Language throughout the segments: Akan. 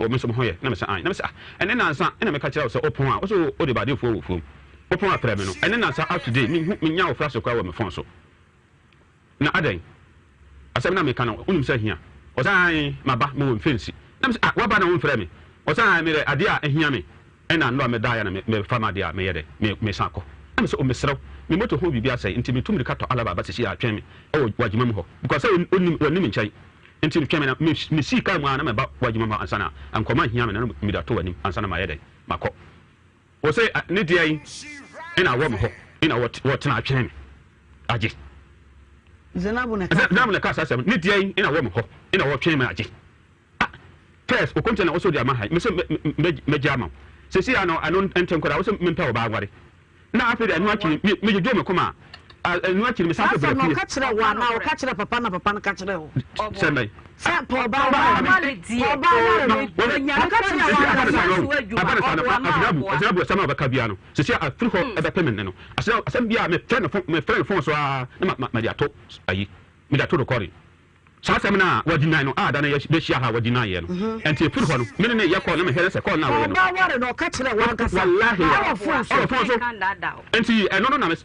o me so ho ye na me say an na me say ene na nsa ina me ka kire o say opon a o so o de ba de fo wo fo opon a frɛ me no ene na nsa up to date me nya wo fra so kwa wo me phone so na adan asɛm na me ka no unim say hia o say maba me wo mfensi na me say wa ba na wo frɛ me o say me ade a hia me ena no me da ya na me fa ma de a me ye de me san ko na me say o me srew me moto ho bibia say nti me tumri ka to alaba ba se ya atwen me o wagima mu ho because say onim nkyai nti me tweme na me si ka mu ana me ba wagima mu ansana ankoma hia me na me da to wanim ansana ma ye de makɔ o say ne dia yi ina wo me ho ina what na atwen me aje Zenabu na ka sa ne dia yi ina wo me ho ina wo twen me aje test o konte na also dia ma ha me say me jama se si ano enten koda wo say me mpa Obaa Adwoa na afi de anu akiri me jedo me koma anu akiri me sa ko bra no ka kire wa na o ka kire papa na papa na ka kire ho sembai sa Obaa Adwoa nya ka kire wa azabu sama ba kabia no se si afri ho e be payment no asem bia me friend phone so a na ma dia to ayi me da to record sa asem na wadi nine no ada na ye be shia ha wadi nine ye no enti afri ho no me ne ye call na me here se call na we no Obaa Adwoa no ka kire wa ka sa wallahi phone so enti eno no na me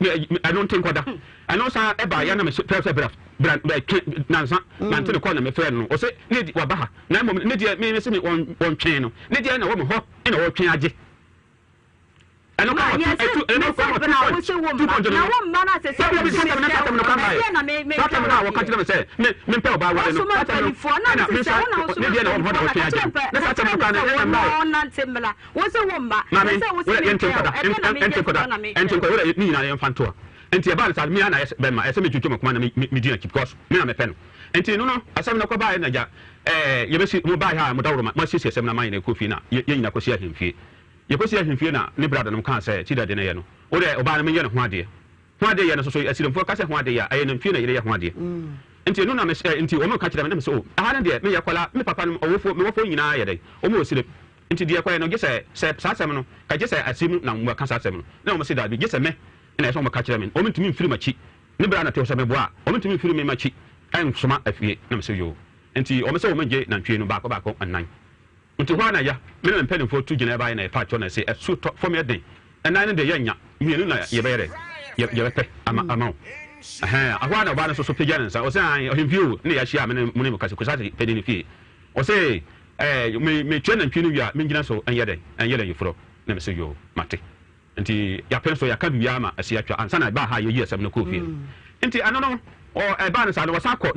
I don't think oda eno sa e ba ya na me press bra nansa na ntene call na me friend no o se ne wa ba ha na mom ne dia me se me on twen no ne dia na wo me ho ina wo twen age eno ka eno ko na wo se wo na wo ma na se se na me na wo ka tire me se me mpe Obaa Adwoa no na me sa ne dia na wo ho na wo twen age na sa tame ka na na na ntemla wo se wo mba se wo se enten ko ni nyina ye mfanto enti e ba sa me na be ma e se me twetwe makoma na me di na keep because me na me pe no enti no asem na ko ba ye na ja ye be si mo ba ha mo dawro ma sisi asem na man na kofi na ye nyina ko si ahemfie ye ko si ahemfie na ne brother no kan say chida de na ye no o de Obaa na me ye no ho ade ye no so asirimfo ka se ho ade ya aye na mfie na ye ho ade enti no na me enti o mo ka kira me na me so aha na de me ye kwala me papa no owofo me wofo nyina ye de o mo osire enti de kwala no ge se sa asem no ka ge se asim na mo ka sa asem no na o mo se da bi ge se me na eso mo ka kira me o mentumi mfiri machi ne bra na te so me boa o mentumi mfiri me machi en soma afie na me se yo enti o me se o menje na ntwe no ba ko anan enti ho na ya me na mpeni fo tu gina ba na fa cho na se esu to fo me den anan ne de yanya mienu na ye be yere ye be pe ama ahwa na ba na so pegya nsa o se an ohimfio ne ya hia me ne mo ka se ko sa pedi ne fie o se me twa na ntwe no wia me ngina so en yede yefro na me se yo mate nti ya penso ya ka biya ma asi atwa ansa na ba ha ye asem no kofi nti anono o e ba na sa no wasakọ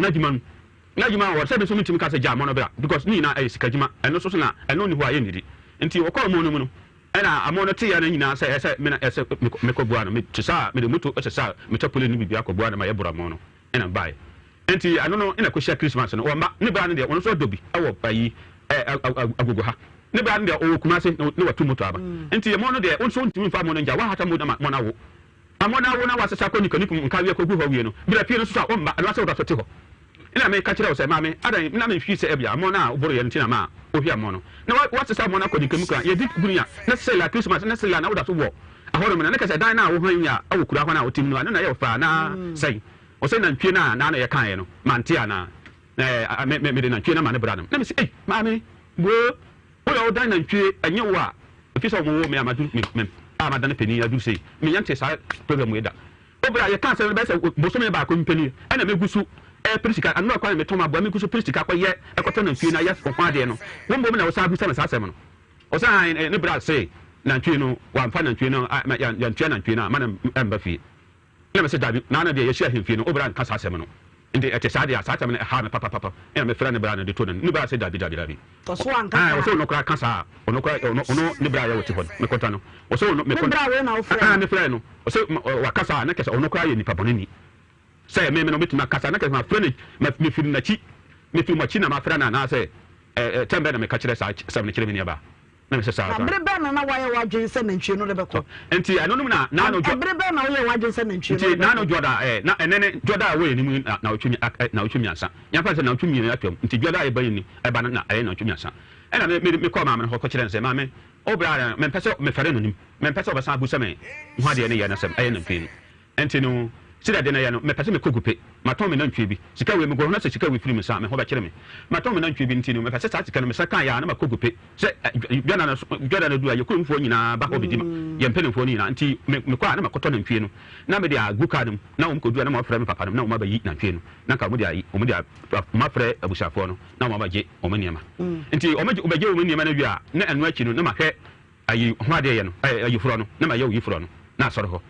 najuma wo se be so mitimi ka se jam no bra because ni na e sikajima eno so na eno ni ho aye nidi nti wo ko mo no mu no ena amono te ya na nyina se me na ese me ko bua no me tsa me de moto ese sa me tapole ni bibia ko bua na ma ye bura mo no ena bae nti anono ina ko share Christmas no o ma ne bra ne de wono so dobi awo bayi agogo ha ne bra ne de o kuma se ne watu moto aba nti ye mo no de won so ntimi fa mo no nja wa hata mo na mo na wo amona wo na wasesa ko nikaniku nka wie ko gu ho wie no bra pie no so a o ma alwa se wo da sote ho ina me ka kire wo se maame adan na me hwi se ebia amona oboro ye ntina ma ohwi amono na wasesa mo na ko nikaniku ye di gunya na se la Christmas na se la na wo da so wo ahoro me na ka se dan na wo han ya awo kura ho na wo tim no na ye fa na sei o se na ntwie na ye kan ye no mante ana me de na ntwie na ma ne bra no na me se maame wo yo dan na ntwie enye wo a fi so mo wo me amadu me amadane peni adu sei me yante sa program we da obra ye kan se be se bosome ba ko mpeni ana megusu pristika anu akwa me toma bo megusu pristika kwa ye ekoto na mfie na ya ko kwa de no wo mbom na wo sa bisa na sa asem no o sa ne bra sei na ntwie no wa mfa na ntwie no ya ntwie na ntwie na mana emba fie na me se dabi na na de ye hia hemfie no obra nka sa asem no inde ete sade ya sata me ha me papa ina me fra ne bra na de to no bra se dabi to so anka o so no kra kasa ono ne bra ya wote hon me kota no o so no me kota bra we na o fra me fra no o so wa kasa na kesa ono kra ye nipa bonani se me no metima kasa na kesa ma fra ne me firi na chi me firi ma chi na ma fra na se tembe na me ka kire sa sam ne kire me ne ba na me se sa bre be na wa ye wa dwen se na ntwe no le be ko enti anono na no jo bre be na wo ye wa dwen se na ntwe no na no joda na enene joda we ni mu na otwumi ansa nya fa se na otwumi ni atwam enti joda e ba ni e ba na na otwumi ansa ena me ko ma me ho ko kire nse ma me obra me pese me fere no nim me pese obasan abu se me ho ade ne ye na sem aye na mfin enti no sida de na ya no me pese me kogupe maton me na ntwe bi sika we me go na se sika we firi me sa me ho ba kire me maton me na ntwe bi ntini me pese sa sika no me saka ya na makogupe se dwana na du aye ko mfo nyina ba ho bidima ye mpenimfo nyina nti me kwa na makoto na ntwe no na me de agu card na wo mkodu na ma frɛ me papa no na wo ma ba yi na ntwe no na ka mo de ayi o mo de ma frɛ abusafo no na wo ma ba je o mo niema nti o ma je o mo niema na wi a na enu achi no na ma hwɛ ayi ho ade ye no ayi furo no na ma ye wo furo no na asɔre ho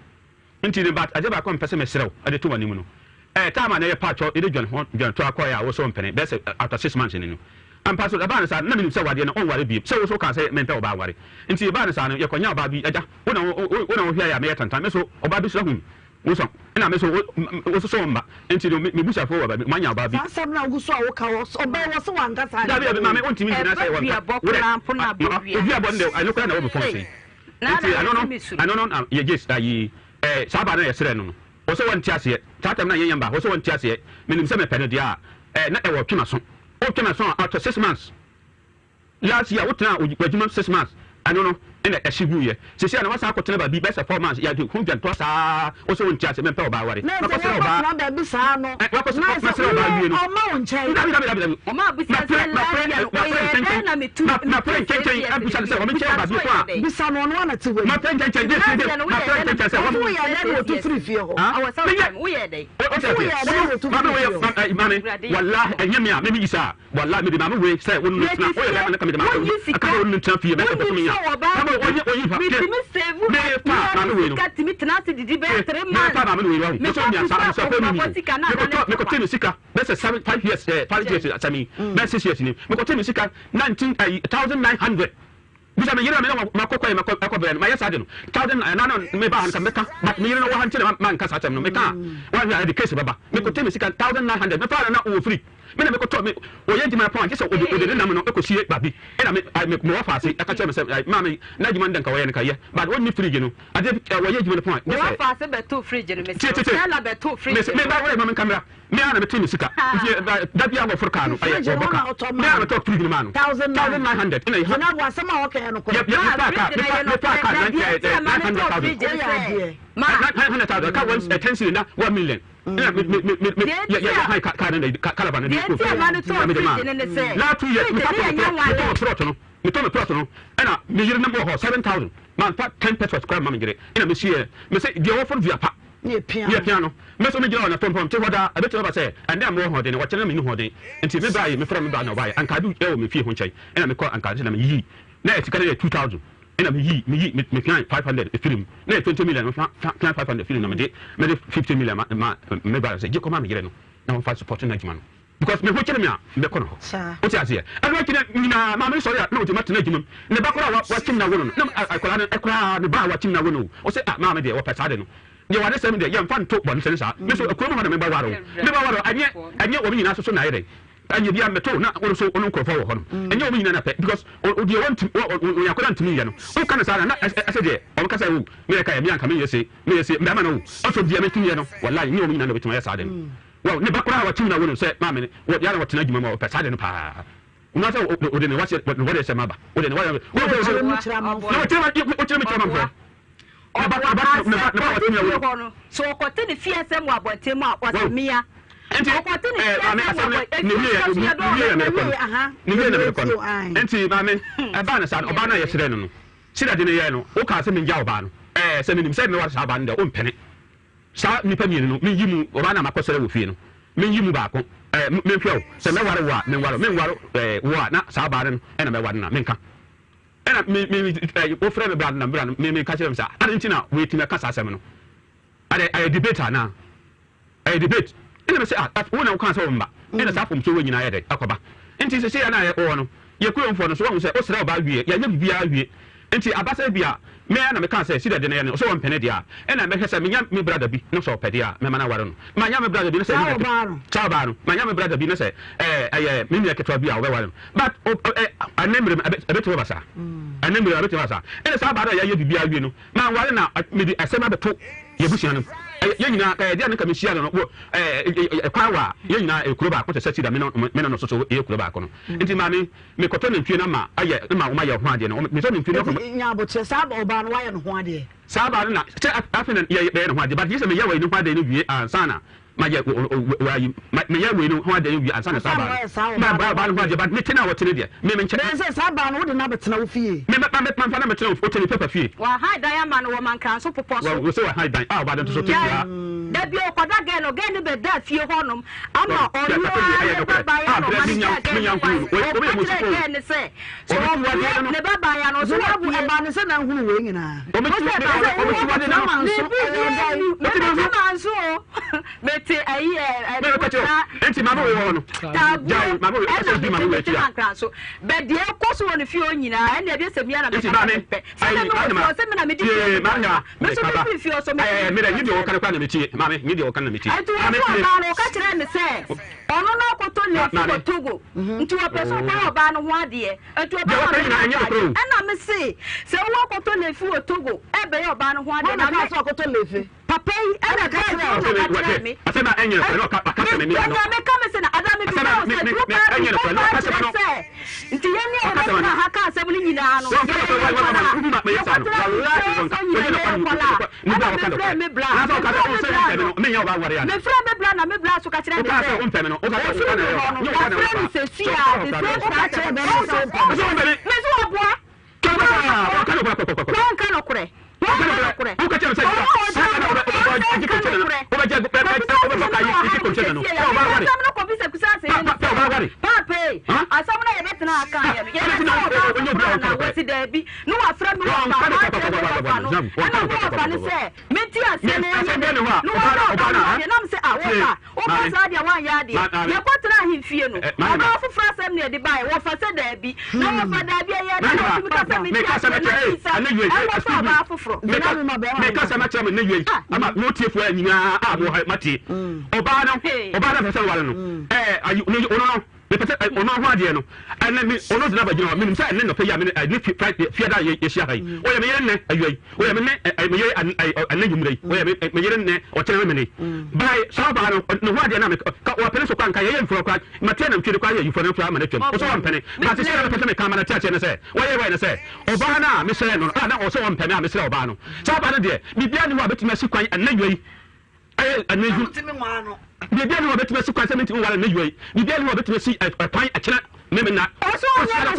nti ne bat aje ba ko mpese me serew ade to wani mu no tama na ye patcho ide dwan to akoya wo so mpene be se after 6 months ni no ampa so aba na sa na minim se wade no on ware bi se wo so ka se menta oba ware nti aba na sa no ye konya oba bi aja wona wo hia ya me tantan me so oba bi so hu wo so ina me so wo so mba nti no me busa fo oba bi manya oba bi sa na wo so wo ka wo oba wo so wanga sa da bi ma me on timi na se wo obi abonde anokra na wo be fon sei nti I don't know ye just ayi saba na yesere no wo so won ti ase tatam na yenya mba wo so won ti ase minim se me pene dia na e wo twema so o twema so after 6 months last year wotena wajuma 6 months I don't know ina eshigu ye se se na wasa akotena ba bi best performance ya de hu gyanto sa wo so won ti ase me pe oba ware na ko se oba na ba bi sa no wa ko se oba wie no o ma won chai o ma bi sa se na me tu na friend kenken abisa se o me chai ba bi ko a bi sa no no na ti we na friend kenken de se na friend kenken se wo ya na wo tu free fie ho awo sa wo ye dey mami wallahi enya me a me bi isa wallahi me de mama we say wonu na o ya na ka me de mama aka wonu tran fie me ka to me ya oyi pa me save me pa mama we no ka timi tena se didi be 3 months me pa mama we wa me so nya sa so ko me ko temi sika be say 5 years 5 years atami be 6 years ni me ko temi sika 19,900 bisa me yira me ma kokoi ma akobere ma yesa de no 1000 na no me ba han ka meka but me yira no wa han tire ma nka sa tem no me ka wa ya de case baba me ko temi sika 1900 me fa na o free me na me ko to me o ye jima point se o de na me no e ko sie babi e na me wa fa se aka che me se ma me na jima ndan ka wa ye nka ye but won ni free no ade wa ye jima point me wa fa se be to free no me se la be to free me ba wa ma camera me ana me temi sika da bia go furka no aye ko boka me ana to free no ma no 1900 ina ha na wa sama o ka no ko me pa ka 900,000 900,000 ka once 10 cedi na 1 million ya high card na calaban na ko la 2 years me to plot no ena me yiri na bo 7,000 man fa 10 pesos kwa ma me gire ina me sie me say dia wo for via pa ye piano me so me gire na pom te hoda abeti ba say and am wo hode ne wo chena me ni hode enti me ba ye me fra me ba na ba ye anka du e wo me fie ho nchai ina me ko anka na me yi na etika na 2,000 ina me fian 500 film na 20 million me fian 500 film na me de 50 million ma me ba say je ko ma me gire no na wo fa support na jima no because me ho kire me a me ko no o ti ase anu akina nyina ma me so ya na o ti mate na jima ne ba ko wa tim na wo no na akola ne ba wa tim na wo no o say ma me de wo pesa de no ye wa de sem de ye mfa nto bon sen sa me so akuro mo na me ba waro anye o mi nyina so na yire anye bia meto na wo so ono nkofo wo ho no enye o mi nyina na pe because o de want o yakora ntimi ye no o kana sa na ase de o ka sa wo me ka ye mi anka me yese me ma no o so de me timi ye no wallahi nye o mi nyina na betima ye sa de no wow ne bakura wa timna wono se ma me wo ya na watena djuma ma o pesa de no pa una se o de ne wa se wo de se ma ba o de ne wa wo de mu tira ma fo no tira mi tira ma fo o ba wa timna wo so ko te ne fiase mu abonte mu akwasemiya enti ko te ne fiase mu ni me ko enti ma me e ba na sa o ba na ye sire no sira de ne ye no o ka se me nja o ba no se me nim se me wa sa ba nda o mpene sa nipa mi no me yimu oba na makosere wo fie no me yimu ba ko me hwew se me ware wa me ware wo na sa ba no e na me ware na me nka e na me o frɛ me bra na bra me ka kyerɛ me sa ade ntina we tima ka sa asɛm no ade debate na debate ina me se wo na wo kan sɛ wo mba ina sa fom so wo nyina yɛ de akoba nti se se ya na yɛ wo no ye kuo mfo no so wo sɛ o srɛ oba wie ya nya bibia wie nti abasa bia me na me kan say sida de ne no so won pene dia e na me hwese me nya me brother bi no so pede a me mana ware no ma nya me brother bi no say cha ba no ma nya me brother bi no say me nya ketwa bi a wo be ware no but anemre abeto ba sa anemre abeto ba sa e sa ba da ya ye bibia wie no ma ware na me di asema beto ye busia no yɛnyina ka yɛde anka mehyia no kwan wa yɛnyina ekuro baako te sɛ da me no so so ekuro baako no nti ma me kɔtɔ ne ntwie na ma ayɛ ma wo ma yɛ ho ade no me sɛ ne ntwie no nya botre sa ba oba no wayɛ no ho ade sa ba no na afɛ na yɛ no ho ade but yɛ sɛ me yɛ wɔ ne ho ade no wie ansa na ma yɛ me yɛ wɔ ne ho ade no wie ansa na sa ba ba no ho ade but me tena wɔ tene deɛ me nkyɛ sɛ sa ba no wo de na betena wo fie me fa na betena wo tene papa fie wa ha dan ya ma no wo man kan so popɔ so wo sɛ wa ha dan ba do so tene da bi o kwada ge no ge ne be da fie honom ama onu baba ya no ma ne sɛ so ne baba ya no so abu e ba ne sɛ na hunu we nyina o me ti na so meti ayi enti ma we wo no ja ma we SSB ma we ti so be de ko so no fie nyina e na bi sɛ bia na be sɛ me na me di me so be fie so me me da yidi wo kan kwa na me ti ma me yidi wo kan na me ti ma me ka kire me sɛ ono na koto le fi Togo nti wa person kwa oba no ho ade etu oba na me se sɛ wo koto le fi Togo e be oba no ho ade na me so koto le fi papa yi e na ka me ase na enye no ka me me no me ka me se na adam bi so enye no ka nti ye ni e na ha ka se bu ni nyina no me bla so ka kire me o ka ama no tie fo anyina a mo mate oba na pese wale no ayi ono me pese ono ho ade no ene me ono dina ba gina me say ene no pe ya me ni fie da ye hia hai o ye me yere ne ayui o ye me ne me yere ananyumrei o ye me yere ne o tere me ne bai so ba no ho ade na me ka o pele so kwa nka ye mfuro kwa mate na mtwede kwa ye yufo na mfuro ma na twem o so wa mpene but se na pese me ka ma na tiache ne say o ye we ne say oba na me say no na o so wa mpene a me say oba no so ba no de bibia ni ho abetuma si kwan ananyui ananyui bibia ni ho abetuma si kwan se menti wala ananyui bibia ni ho abetuma si kwan akira meme na oso ya na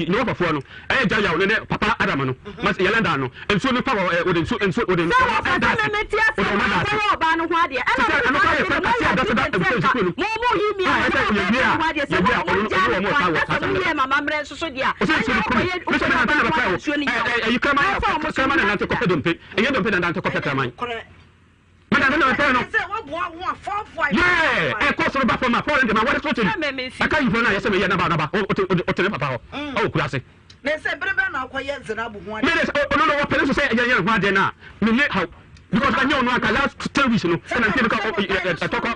no papa no eh jaja no papa adam no mas yelanda no enso no power odin so enso odin no ba no ho ade ana no ka ye fa kasi ada da mo yi mi a mama mre so dia you come na nante ko dompe enye dompe na nante ko petaman madam na pe no say wo boa ho afofo yeah e ko so ba for ma for dem what so to aka you for na yese me ye na ba o tele papa ho o kurase na say brebe na akoye zina bu ho ade me no wo pele so say ye ho ade na me ne how because I know no aka last 3 weeks no na nke ka toko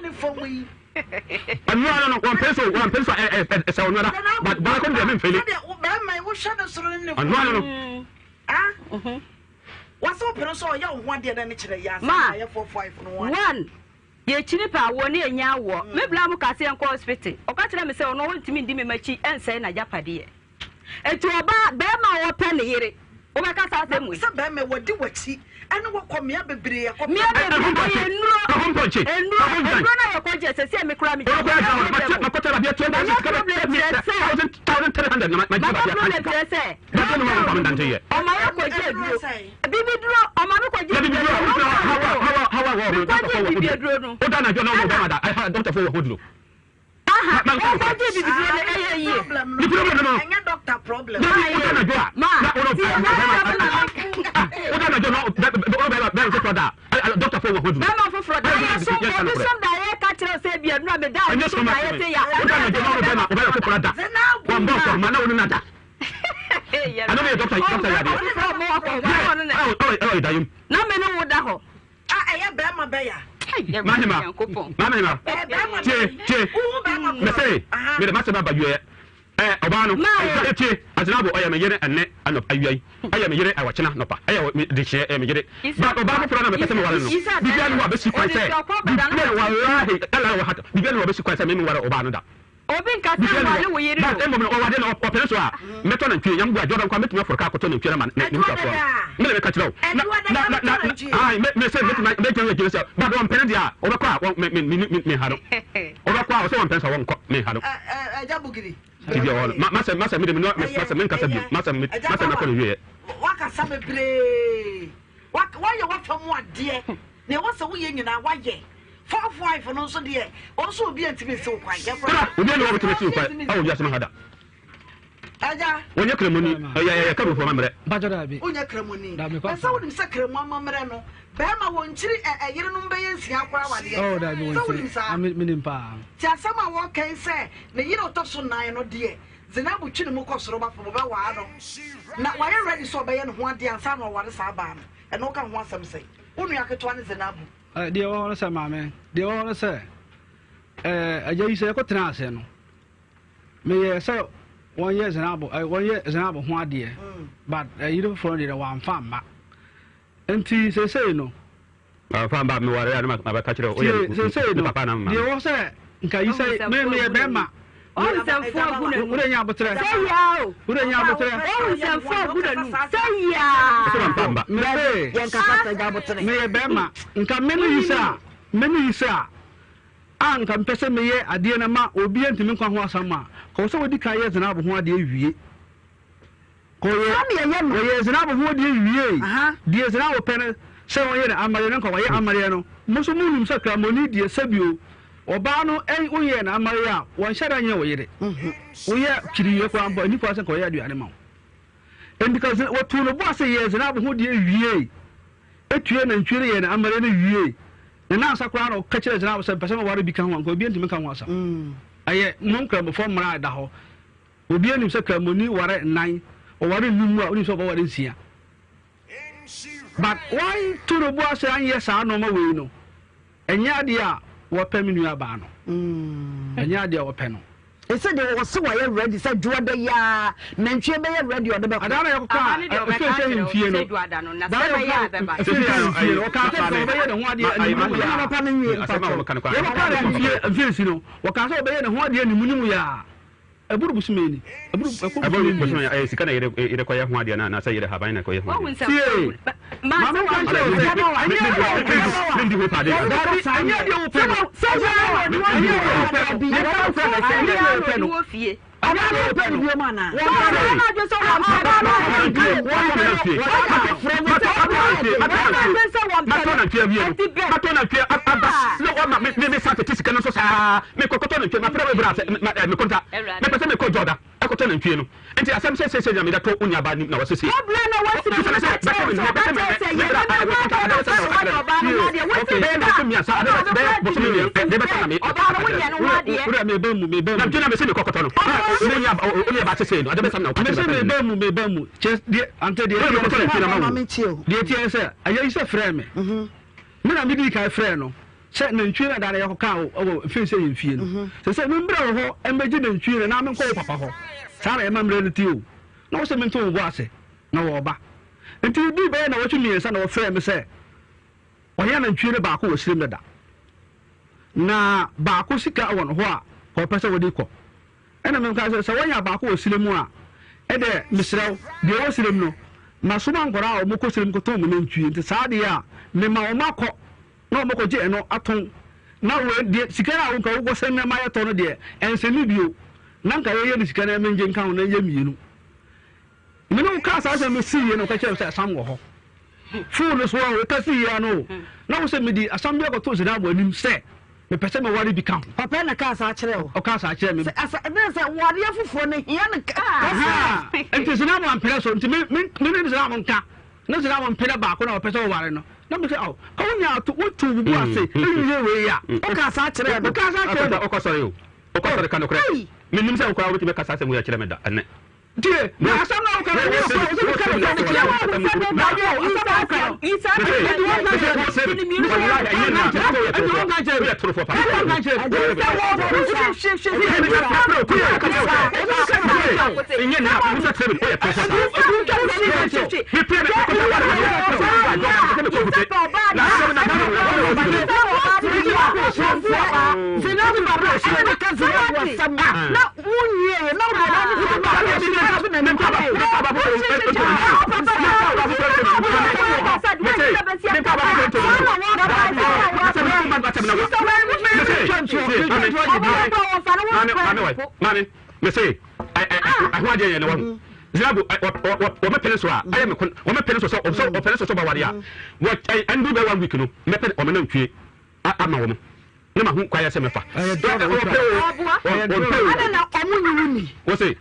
no one peso e say onora but ba ko dem mfele ba mai wo hwe no soro ne no ah waso pero so ya ho ade na ne kire ya sa ya 45 no one ye chiri pa wo ne nya wo me bla mu kase en ko hospital o ka kire me say ono wontimi ndi me machi ense na japade etu oba be ma wo pe ne yire o be ka sa semu se be me wodi wachi ene wo komia bebre ya komia bebre enuro na yo ko je se se me kura mi ma ko tara bia 1300 na ma jiba se no ma ko ndante ye o ma yo ko je duro bibi duro o ma ko je duro how o da na jo no mo ba I had doctor for hodlo aha o ko je bibi duro ni problem no enya doctor problem ma o da na jo no doctor for hodlo ma for fraud ya so bia no me da no so ma ye ya o da no o ba ko prada wa mbo ko ma na wo nada I know me doctor ya dey oh dayum na me no wo da ho ɛyɛ bɛrima bɛya mahima tie me say me de masema badwe Obaa no tie azenabo oya me yere enne anop ayuai aya me yere awachena nopa aya de hye me yere ba Obaa mo pro na me pese me wale no bibia no wa besi kwan say bibia no wallahi ala wa hata bibia no wa besi kwan say me wale Obaa no da obi nka say wale wo yere ba embo no wade no opere so a meto na ntwe yam gua jordan kwa metuma forka akoto na ntwe na ne hutaso me le me ka kirawo ai me say metuma me kan we say ba do mpene dia obekwa me haro obekwa o say mpene so wonko me haro ajabugiri Tibia wala masa mi de no masa men kasa bi masa na ko wiye waka sabe bre waka waye wafa mu ade ne wasa wo ye nyina waye 45 no so de o so obi antimi se kwan ye fra obi ne wo timi se kwan awo biase no hada aja wonya kremoni ya ka do fo mamre bajoda bi wonya kremoni esa wo nim se kremo mamre no bema wo nchiri yere no mbeye nsia akwa wade oh da bi won minim pa ti asama wo kan se ne yire otoso nan no de zinabu twini mu kosoro ba fo be wa no na wa ye ready so be ye no ho ade ansa no ware sa ba no e no ka ho asem se wonu aketo ne zinabu de wo no se maame de wo no se aja yi se ko tena ase no me ye se won ye zinabu ho ade but yire fo de wa amfa ma enti se say no fa ba me ware na ma ka kire o ye papa na ma de wo se nka yi say me ye be ma o nsemfo aguna ure nya botre say ya o ure nya botre o nsemfo aguna nu say ya pamba me ye nka kasa ga botre me ye be ma nka me no yisa anka mpese me ye ade na ma obi ntimi nkwa ho asama ko so wodi ka ye zina abo ho ade awie ko ye zina abo ho ade awie die zina wo pene se wo ye na amare no ko wo ye amare no muso munum se kramoni die sabio Obaa no wo ye na amare a won hyada nye wo yere wo ye kiriye kwa mbo ni kwa se ko ye aduane ma and because what to no boss ye zina abo ho de awie etue na ntwere ye na amare no wie na asakwa no ka kire zina abo se pese ma ware bi kan ho ko bi ntimi kan ho asa aye mum kram fo mra da ho obi anim se kramoni ware nan o ware numu a oni so ba ware nsia but why to no boss anye sa no ma we no enya ade a wo pɛ minu aba no enya ade a wo pɛ no e se de wo se wa ye ready se duo de ya na ntwe be ye ready o de be adana ye ko ka e fie no na se ba ya be ba fie o ka se be ye ne ho ade ni mu ya papa no wie asema wo kan kwa ye ko ka fie si no wo ka se be ye ne ho ade ni mu ya eburu busumeni eburu busumeni sika na ire kwa ya ho ade na say ire haban na kwa ya ho ade mama kan se ndi ho pade anya de wo pe no wo fie Obaa pe bi o mana only about to say no ade besam na o me ba mu just the ante the the say ayi say frɛ me me na me di kai frɛ no sɛ na ntwi na da na yɛkɔka o fe say mfie no sɛ me mbra ho embeji na ntwi na me nkɔ papa ho saa na emamre no ti o na wo sɛ me nto wo ase na wo ba enti bi be na wo twi miensa na wo frɛ me sɛ ɔyɛ na ntwi ne ba ko wo sirim da na ba ko sika wɔ no ho a ko pɛ sɛ wo di kɔ ena me nka se wonya ba ko osiremu a ede misrew de osirem no na soma ngora o moko sirem ko to mo ntwi nti saade a me ma o makọ na o moko je eno aton na we de sikara wo nka wo sem na ma yeto no de ensemi bio na nka ye de sikara me nje nka ho na ye mienu me no ka sa se me siye no ka che se sam wo ho fu no so wo ka siye no na wo se me di asam bi ko to zira mo anim se me pese me wari bi kan papa na ka sa kire o ka sa kire me asa na se wari afufo ne hia ne ka enti sina mo ampere so enti me ne sina mo nka no se na mo mpena ba ko na opese o ware no na me say oh ka wonya to wotu bubu ase eyiye we ya o ka sa kire o ka sa kire o ko sori o ko sori kan okra me nim se o kwa wotu be ka sa se mu ya kire me da ene die na asam na o ka o ka na kire Mami, me say, I want you to know. Zabu, what my parents were. I am a parents so parents so Bawadia. What I do by 1 week, no, method or no tree. I'm a woman. No, who quite a semafa. What's it?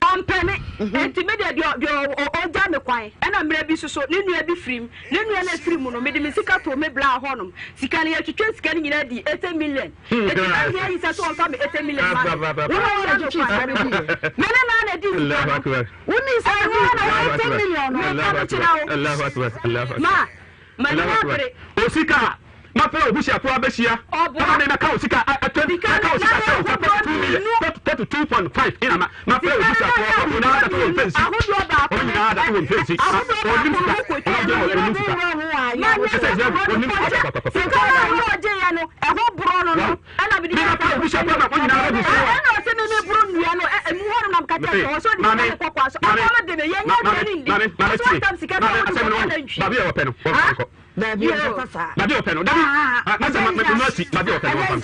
Intermediate your Jam Quine, and I'm maybe so linear be free, linear free mono, made me sick to me blah honum. Sicania to trace scanning in 80 million. Here is a sort of 80 million. My fellow Busha Probesia, I can't see a 20 2.5 in my fellow Busha Baby, Baby open. That's my mercy. Baby open.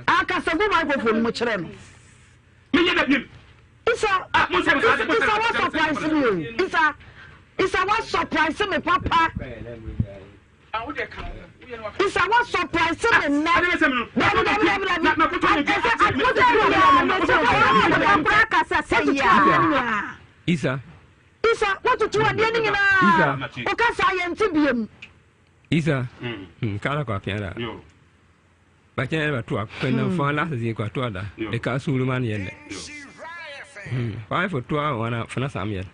aka se go microphone mo kire no me ye da bim isa what surprise me isa what surprise me papa isa what surprise me na Isa what to do ade ni na o ka sa ye nti biem Isa kala kwa piara ba chen ba tu akwana fa la se kwa tu ada e ka suru man yelle fa fo tu wana fana samyel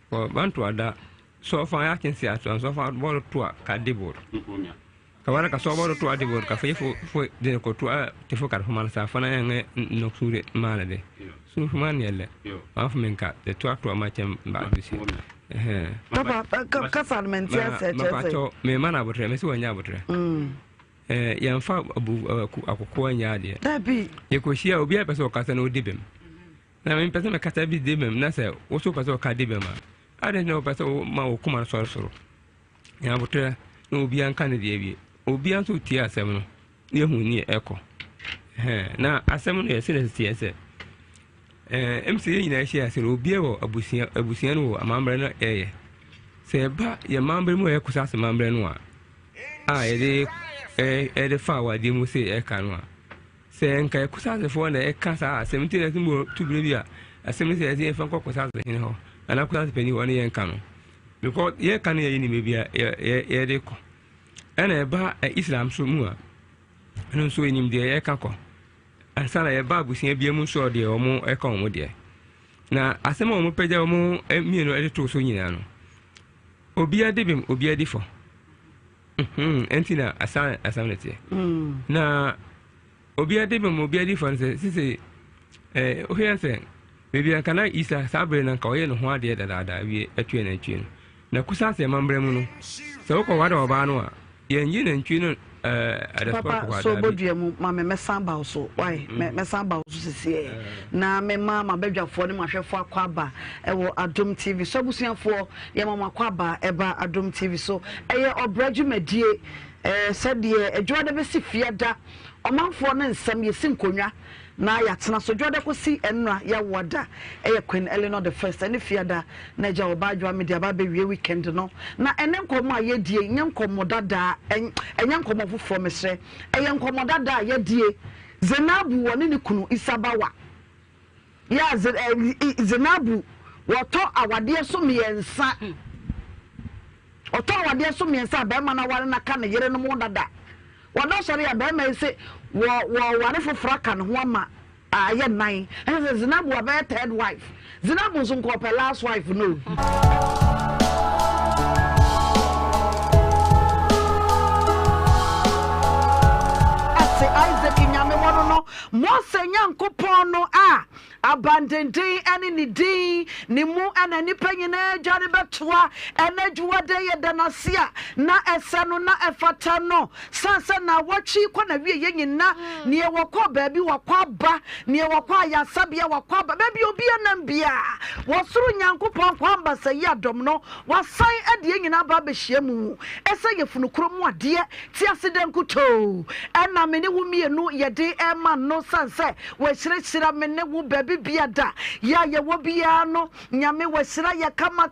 ko ban tu ada so fa ya kin si atu so fa bo tu ka debor ka wala ka so bo tu debor ka fo de ko tu te fo ka man sa fana nge no sure mala de suru man yelle fa men ka de tu ma chem ba bisi papa ka salment ya se che me mana botre me si wanya botre yan fa akoko anya de dabi ye ko shia obi a pese o kasa no dibem na me pese me kasa bi dibem na se wo so pese o ka dibem a de no pese ma o kuma so so ya botre no obi an kan de bi obi an so tie asem no ye hu ni eko na asem no ye se de tie se MC nyina shia se obi e wo abusia no amambre no se ba ye mambre mu e kusa se mambre no a ye de fa wa di mu se e kanwa se nka kusa se fo na e kasa asem ti na timbo tubire bia asem se e fa kusa se hin ho ana kusa se pani woni ye nka no because ye kan ye ni me bia ye de ko ana e ba Islam so mu a no so enim de ye ka ko ansana ye ba busia bia mu so de o mu e ka o mu de na asem o mu peja o mu mienu e to so nyina no obi adebem obi adifo entina asanete na obi adebem obi adifo se ohia se bebi kana isa sabre na ka oye no ho ade dada wi atue na atue na kusa se mambre mu no se wo ko wada oba no a ye nyi na ntue no papa so bodua mu ma me mesamba so why mesamba so sisi na me mama bedwafo ne mahwefo akwaba e wo Adom TV so busuafo ye mama akwaba e ba Adom TV so eye obrajumadie sede edwode be si fiada omanfo ne nsam ye sinkonwa na ya tena so dwode ko si enra ya woda eye Queen Eleanor the first ene fiada na ja Obaa Adwoa media ba be wie weekend no na ene nkomo a ye die nye nkomo dada enye nkomo fofo mesre eye nkomo dada ye die Zenabu woni ne kunu Isabawa ya Zenabu woto awade so miensa oto awade so miensa ba ma na ware na ka ne yere no mo dada wado sori ya ba ma se wo ware fofora kan ho ama aye nine and Zenabu a third wife Zenabu so nko last wife no ase Isaac nyame wono no mo senya nkopon no abandendin ene ni din ni mu ana ni panyina dware betoa ene dwuade ye danasia na ese no na efata no sansa na wachi kwa na wie ye nyina ne ye wokọ baabi wakọ ba ne ye wokọ ayasabia wakọ ba baabi obi anam bia wosoro nyankopon kwa ambasa yi adom no wasan ade nyina ba behia mu ese ye funukro mu ade ti aseden kuto ena me ne wo mienu ye de ema no sansa we shireshira me ne wo baabi biada ya ye wo bia no nyame wasira ya kama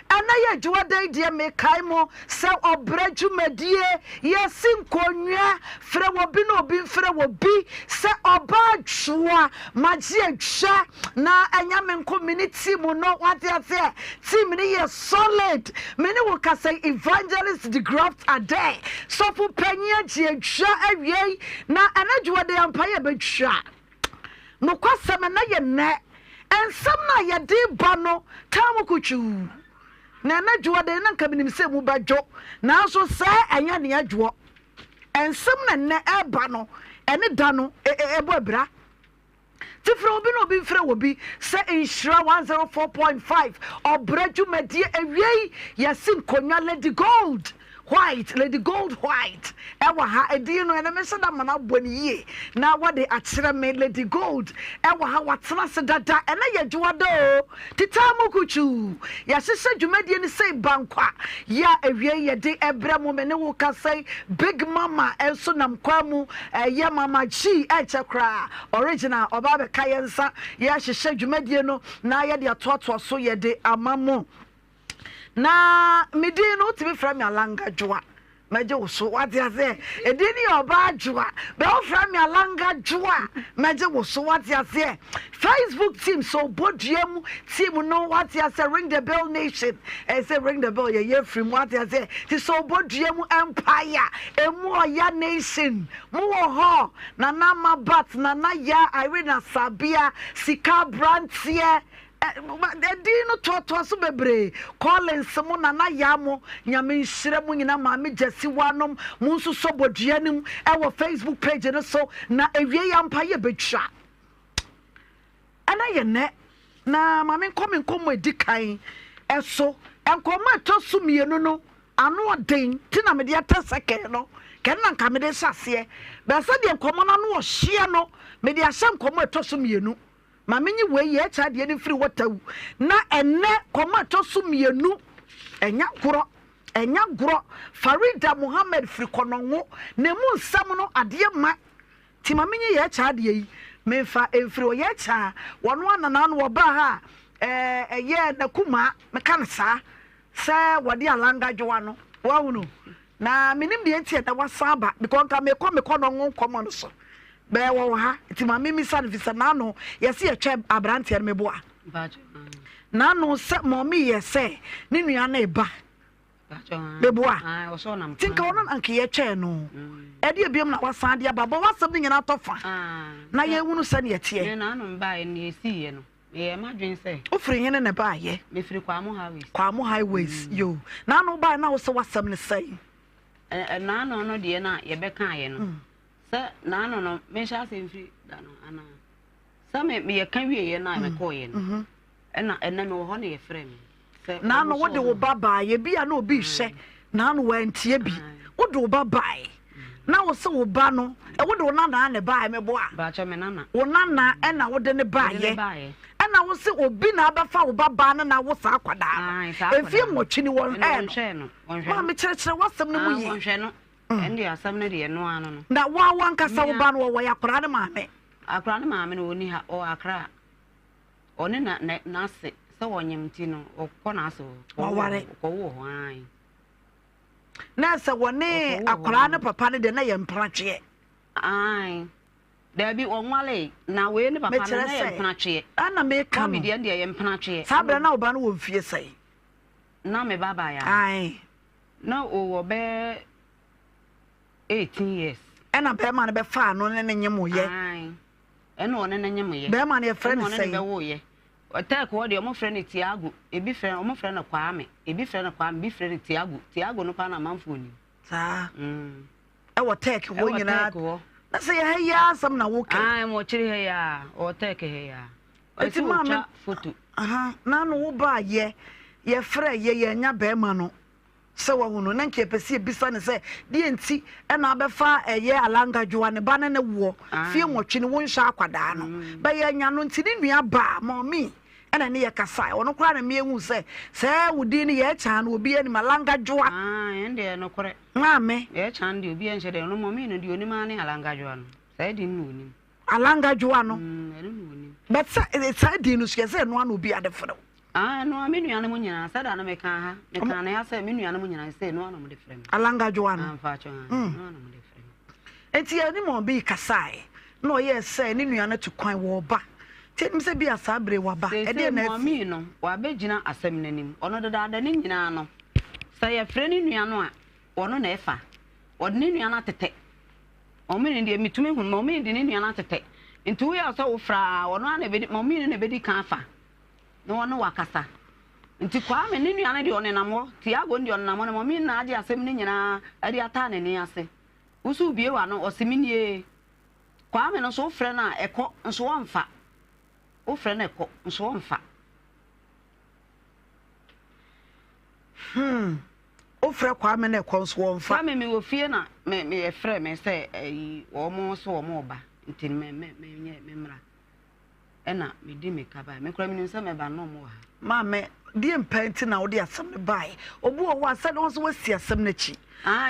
ana ye dwuade de me kaimo se obrajumadie ye sinkonwa frɛ wo bi no obi frɛ wo bi se Obaa Adwoa magie twa na anyame community mu no what you say team ni ye solid many will say evangelist the graft are there so for panya gie twa awie na anadwuade ampaye betwa no kwasem na ye ne ensam na ye di ba no tamu kuchu na anadwuade na nkabinim se mu badwo na so se anya ne adwo ensam na ne eba no ene da no ebo abra tifra obi no obi mfra obi se Nhyira 104.5 obrajumadie awie yasin konwa Lady Gold white lady gold white ewa ha edi no ene me se da mana boni ye na wade akyere me lady gold ewa ha watena se dada ene ye dwodo titamu kuchu ya sese dwumadie ni sei bankwa ya ewie ye de ebra mu me ne wo ka sei big mama enso nam kwamu ye mama G echekra original oba be kayensa ya hyehyɛ dwumadie no na ye de atoato so ye de amamo na midi no timi fra me Alanga Adwoa meje wo so wade aze edini Obaa Adwoa be wo fra me Alanga Adwoa meje wo so wade aze Facebook team so boduam team no wade aze ring the bell nation say ring the bell ye free wade aze ti so boduam empire emu oya nation mu wo ho na na mabat na na ya Irena Sabia Sika Brantie Dino to so bebre Collins mo na ya mo nyame nhire mo nyina ma me jesi wanom mo nso so boduanim e wo Facebook page no so na ewie ya mpa ye betwa ana ye ne na ma me nkom edikan eso enkom to so mienu no ano oden ti na me de ataseke no ken na nka me de sase be se de enkom na no ohye no me de ahye enkom to so mienu Mamenyi we ye chade ni free water na enne komato so mienu enya gro Farida Muhammad free kononwo na mu nsam no ade ma ti mamenyi ye chade yi memfa emfiri o ye cha wono anana no oba ha ye na kuma meka nsa se wode Alanga Adwoa no wawunu na minim de entie da wasaba because ka me kononwo komo no so be wo ha ti ma mimi san visa na no yesi ye twa abrante me boa na no se mommy ye se ni nua na eba be boa tinka wono anke ye twa no e de biam na wasan de aba bo wasam ni nyina tofa na ye hunu se ne ye tie na no mba ye ne esi ye no ye madwen se ofri nyene ne ba ye me firi kwa mo highways yo na no ba na wo se wasam ne sei na no de na ye be kan ye no sa na no me sha se mfiri da no ana sa me ye kan wie ye na me ko ye no ena me wo ho ne ye frɛ me na no wo de wo baba ye bia na obi hye na no wantie bi wo de wo baba na wo se wo ba no e wo de wo nana ne ba me boa ba cha me nana wo nana ena wo de ne ba ye ena wo se obi na abafa wo baba na wo sa akwada efie nwotwe ni wo hɛ no ma me kyerɛkyerɛ wasɛm no mu yi Endi asam na de no ano no. Na wa nkasa wo ba no wo ya kora ne maame. Akora ne maame no oni ha o akra. Oni na se se wonyem ti no okọ na aso. Wa ware. Ko wo ho an. Na se woni akora ne papa ne de na ye mpratwe. Ai. Da bi onwale na we ne papa na ye mpratwe. Ana me ka bi de ye mpratwe. Sabra na wo ba no wo mfie sai. Na me baba ya. Ai. Na o wo be 18 years. Ena be man be fa no ne nyem ye. Ai. Ena one ne nyem ye. Be man ye friend say. Ena be wo ye. Otak wo de omo friend Tiago, ebi friend omo friend na Kwame, ebi friend na Kwame, bi friend Tiago. Tiago no pa na manfo ni. Sa. E wo tek wo nyina. Na say he ya sam na wo ke. Ai mo chiri he ya, o tek he ya. Eti mama photo. Aha, na no wo ba ye frɛ ye nya be ma no. Se wa hunu na nke pese bisa ne se de enti e na abefa eye Alanga Adwoa ne ba ne wo fie nwotwe ne won hwa akwada no ba ye nya no enti ne nua ba mommy e na ne ye kasa ono kra na me ehu se wudi ne ye cha na obi ani Alanga Adwoa ende no kore maame ye cha ndi obi en hede no mommy no di onima ne Alanga Adwoa no sai di no onim Alanga Adwoa no ene no onim but sai di no se no an obi ade fere no me nuane mo nyina sada na me kan ha me kan na ya se me nuane mo nyina se no ana mo de frem Alanga Adwoa no fa cho no ana mo de frem enti ani mo bi kasai no ye se ni nuane to kwan wo ba ti mi se bi asabre wa ba e de na mi no wa begina asem nanim ono dada ni nyina no se ye frɛ ni nuane a ono na efa od ni nuane atete o me ni de mitumi hu mo me de ni nuane atete enti wo ya so wo fra ono ana be mo me ni be di kan fa no one wakasa nti kwa me ne nuane de onenamo Tiago de onenamo ne momi na ade asem ne nyina ade ata ne ne ase usu bie wa no osiminie kwa me no so frɛ na ekɔ nso wonfa o frɛ na ekɔ nso wonfa o ofre kwa me na konso wonfa fa me wo fie na me efre me say omo so omo ba nti me mra ena me di me kaba me kura me nsa me ba no mo ha ma me di empenti na wo di asem ne bai obu o wa se no so wasi asem na chi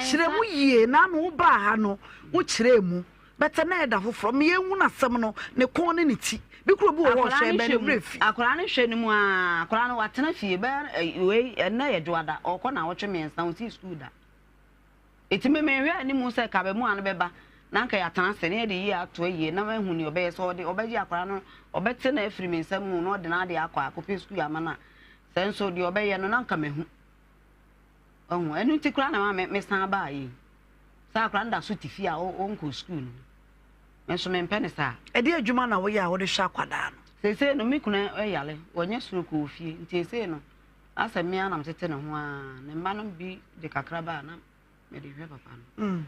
chire mu yie na no ba ha no wo chire mu bete na eda foforo me yenwu na asem no ne kon ne ti bi kuro bu wo hwe be ne brefi akora ne hwe ne mu a akora no watena fie be we na ye dwoada okọ na wo twe me nsa wo ti school da etime me hwe ani mu se ka be mu an be ba na nka ya tan se ne de yi ato yi na ma hu ni obe so de obeji akora no obete na afiri me nsa mu no de na de akọ akọpe school amana senso de obe ye no na nka me hu ohun enu ti kura na ma me san ba yi sa akora nda so ti fie a o nko school no enso me mpene sa e de adwuma na wo ya wo de hwa kwada no sese no mikuna eyale wonye suru ko fie nti sese no asa me anam tete ne ho a ne mba no bi de kakra ba na me de hwe papa no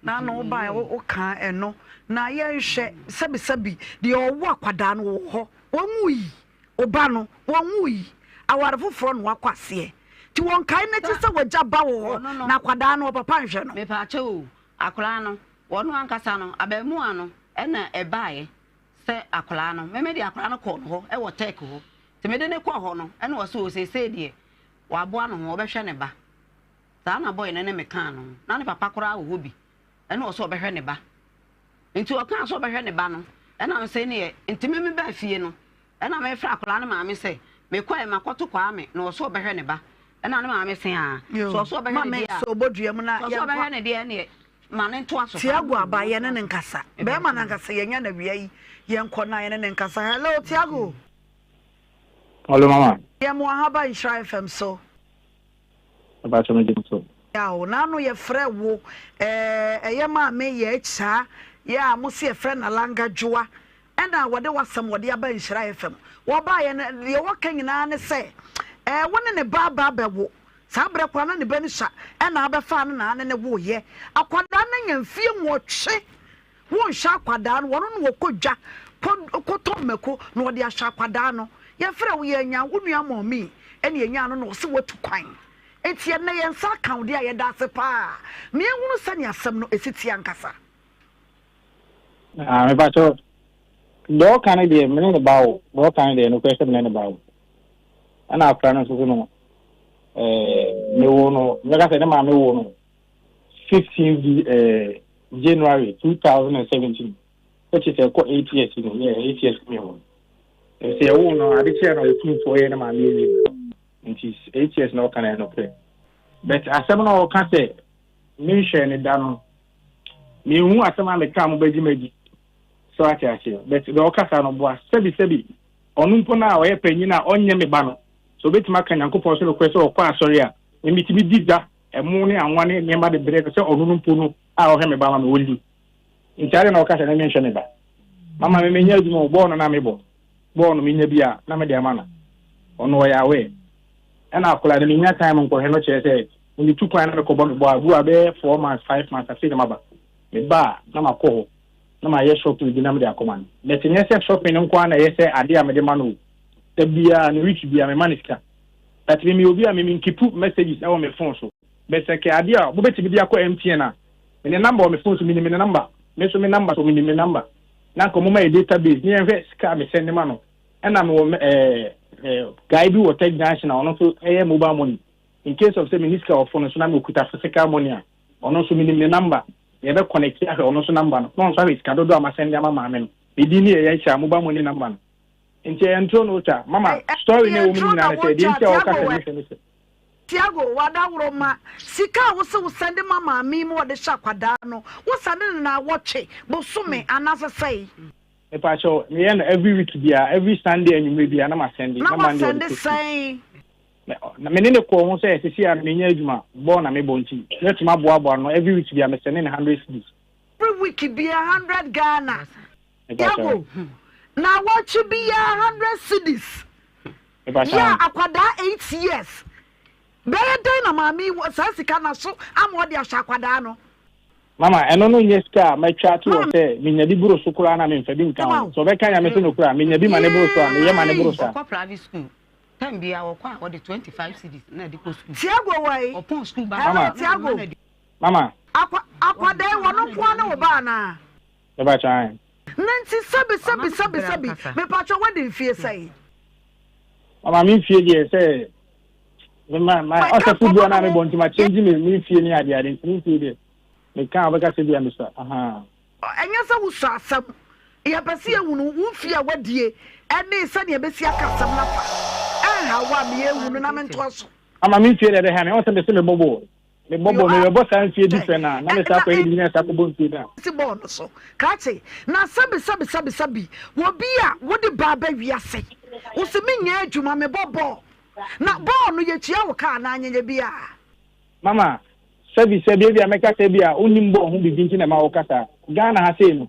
na no ba wo ka eno na ye hwe sabi de owo akwada no wo ho wonwui oba no wonwui aware foforo no akwase ti won kai na ti se wagya ba wo na akwada no papa nhwe no me pa che o akora no wono ankasa no abamu ano ena ebaaye se akora no me de akora no ko no e wo tek ho te me de ne ko ho no ena wo so sese de wa bo ano ho obehwe ne ba sa na boy ne me kan no na ne papa kora wo bi ena wo so obehwe ne ba nti o kan so obehwe ne ba no ena me se ne nti me ba fie no ena me fra akora no ma me se me kwa e makoto kwa me na wo so obehwe ne ba ena ne ma me se a so obehwe ne dia so bodua mu na so obehwe ne dia ne mane to aso Tiago abaye ne nkasa be ma na nkasa yenya na bia yi yenko na ye ne nkasa hello Tiago hello mama ye mo haba Nhyira FM so aba so me so ya o na no ye frɛ wo ye ma me ye cha ya mo se frɛ na langa joa ɛna wode wasam wode aba Nhyira FM wo ba ye ne ye waka nyina ne se wone ne baba bewo sabre kwa na ne bani sha na abefa na ne wo ye akwada na nyamfie nwotwe wo nsha akwada no wono no kodwa koto meko na wo de ahwa akwada no ye frɛ wo ye nya wo nua momi ene ye nya no no se watu kwan etie na ye nsa kan de aye da se pa me ehunu sani asem no esiti ankasa me ba to do kan de me ne bawo do kan de no kwese me ne bawo ana afra no so no me wono me ka se ne ma me wono 15 January 2017 which is 8 years ago. Yeah, 8 years ago. Say wono ade che no 2 4 years na ma me it is 8 years no can I no play but asem no ka se me hwe ne da no me hu asem a me ka mo baji maji so acha but do ka sa no bo sebi onu mpo na o ye panyi na onye me ba no so betima kan yankopon so request o kwa asori a emitibi dida emu ne anwane ne ma de brek se onu mpo no a o he me ba ma me woli ntare na o ka se na me hwe ne ba mama me nya du mo bo no na me bo no me nya bia na me de ama na ono ya we ena akola de nya time nko he no che se ni tu kwan na ko bo bo abu abe 4 months 5 months afi na maba me ba na makọ na ma ye shopping di na me de akoma let me say shopping nko na ye say ade a me de ma no tabia no reach bia me manika that me obi a me keep messages on my phone so be say ke ade a bo beti bi akọ MTN na me number on my phone so me number me so me number so me number na ko mo my database ni enve ska me send ma no na me guy bi what national no so mobile money in case of say minister of phone so na me okuta physical money a ono so me number ye be connect ya ono so number no so we ska do ama send ama ma me no e di ni ye cha mobile money number no nti entro no cha mama story ne wo mi na say di nti o ka se Tiago wadawro ma sika wo se wo send mama mi mo de shakwada no wo send na watche bo sume anasa say e pa cho me every week bia every Sunday and you bia na ma send na Monday say na me ne ko ho say sisi a me nya adwuma bo na me bonti let ma bo no every week bia me send 100 cedis every week bia 100 Ghana Tiago na watch bia 100 cedis ya akwada 8 years Beye na mami sasika na so amodi ashakwada no mama eno no nyeska ma twa to o se me nya bi buro sukura na me mfa bi nka so be kan ya me so no kura me nya bi ma ne buro so a me ye ma ne buro so ko private school time bia wo kwa wo de 25 cedis na de ko school Tiago wai opon school ba Tiago mama akwa dai wono kwa na wo ba na e ba chan nanti sabi me pacho wedding fie sai mama mi fie die say my ota football na me bonti ma change me fie ni ade mi fie die me kan ba ka se bia me so aha enya sa wo so asam ya pese ehunu wo fie a wadie ene sa ne be si aka asam na fa hawa me ehunu na me nto so ama mi fie de ha me o se me bobo me bobo san fie different na me sa ko edi na sa ko bonti na si bon so kache na sabi wo bia wo de baba wiase wo se me nya adwuma me bobo na ball no ye tia wo ka na anya bia mama sabi bia meka se bia onimbo ho bibi nti na ma wo kasa Ghana ha se no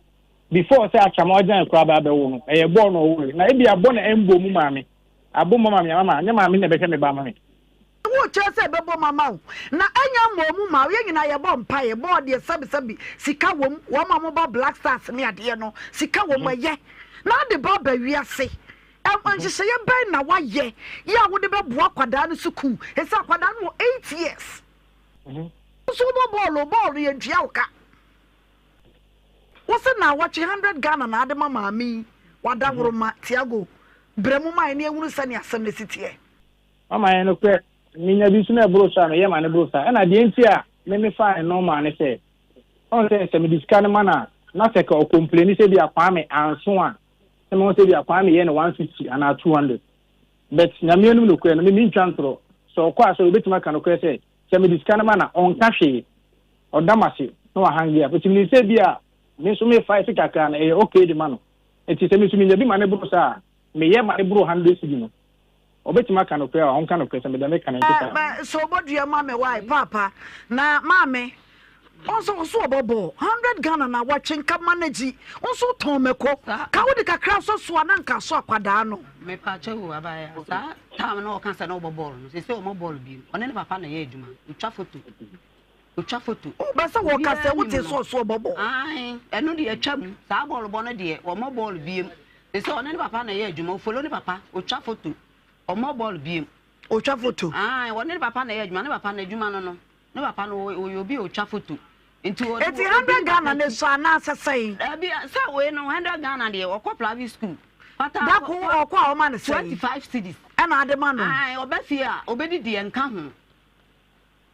before say achama ojan kura ba be wo no e ball no wo na e bia bo na embo mu mama abo mama nya mama na be ke me ba mama wo chese be bo mama na anya mo mu ma ye nyina ye bo mpa ye bo de sabi sika wom wo mama ba Black Stars ne ade no sika wom ye na de ba wiase anjise ye ben na waye ya wo de be boa kwada no suku esa kwada no 8 years so ball ye dua uka wose na wachi 100 Ghana na ade mama mi wada woroma Tiago bremu mai ne ehunu sane asem ne sitie mama ye no kwe minya bi suna brosa no ye ma ne brosa na de nti a me fa no ma ne se on se me diskan mana na se ka o complain se bi akwa me anso a se mo se bi akwa me ye no 150 ana 200 but na me no kwe no me ntwantro so kwa so obetima ka no kwe se me diskan mana on ka hwe o damase no hangi a but me se bi a me so me fight kaka na e okay de mano enti se me so me nya bi ma ne brosa me ye ma ne bro 100 cedi no obetima ka no kwe a on ka no kwe se me da me ka na ntita so bodua mama why papa na mama also obobo 100 Ghana na watching ka manage also ton meko ka wo de kakra so na nka so akwada no me pa chewu abaya sa tam na o kan sa na obobo no se o mo ball bi one ne papa na ye adwuma utwa foto o ba sa wo ka se wo te so obobo ai eno de atwam sa ball bo no de o mo ball bi se one ne papa na ye adwuma o follow ne papa utwa foto o mo ball bi utwa foto ai one ne papa na ye adwuma ne papa na adwuma no ne papa no obi utwa foto eti 100 Ghana ne so ana asesai sa we no 100 Ghana de okọ private school pata da ko okọ o ma ne 25 cedis ana ade ma no ai obafie a obedidi enka ho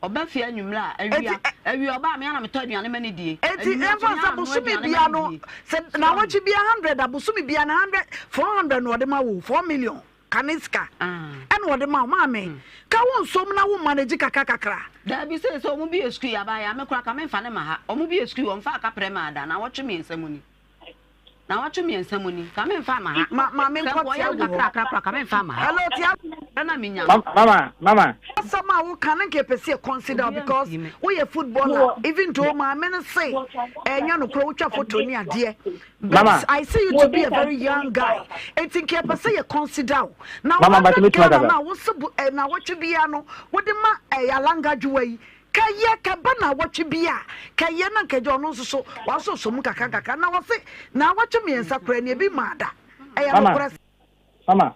obafie anwumla awia oba me ana meto aduane mani die eti enfa sa busumi bia no na wachi bia 100 abusumi bia na 100 400 no de ma wo 4 million kaniska ene wo de ma me ka won som na wo manage kakakakra da bi se so mu bi esku ya ba ya me kura ka me mfa ne ma ha o mu bi esku wo mfa ka prema ada na woche me nsamuni ka me mfa ma ha ma me nko ya kakra ka me mfa ma ha hello tia na me nya mama sama wo kan nke pese consider because we a footballer even though ma me say enya no kro utwa photo ni ade but I see you to be a very young guy and think you pese you consider now mama but me twa na wo na wo twa bia no wo de ma yalanga dwuwa yi kaya ka bana watch bia kaya na nkaje ono so waso so mu kaka na wose na watch me ensa kra ne bi mada eya no kra mama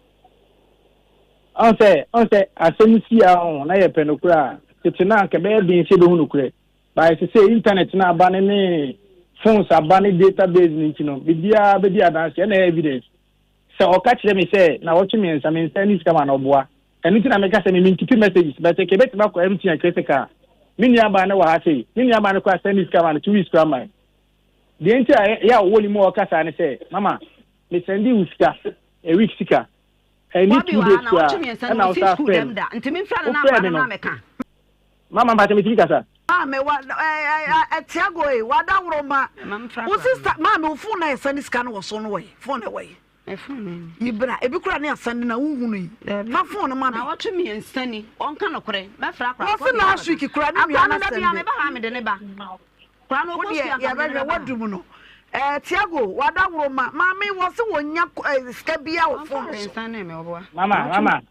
on say asemisi a on na ye penokura tetina nke be bi nse be hunu kure by say internet na aba ne phones aba ne database ni kino bibia be dia dance na evidence so o catch them say na watch me ensa me ensa ni kama na oboa enu ti na me ka say me nkiti messages but ke bet ba ko MTN kritika mini aba na wa ha sei mini aba na kwa send this kama na 2 weeks kama the entire ya wo ni mo o kasa ne say mama me send you sika a week sika I need 2 days and I'll start them that. And to me, Mama, but me kasa. Me wa Tiago e wa da wroma. Wo sister mama phone na send scan wo so no way. Phone away. E phone. Ibra e bi kura na send na wuhunu yi. Na phone ma na watch me nsani. On ka no kore. Be fra kra. Wo last week kura ni mi na send. Me ba ha me de ne ba. Kura no ko sia ya be wadum no. Tiago wada wroma mama wo se wonya ska bia wo phone. Mama,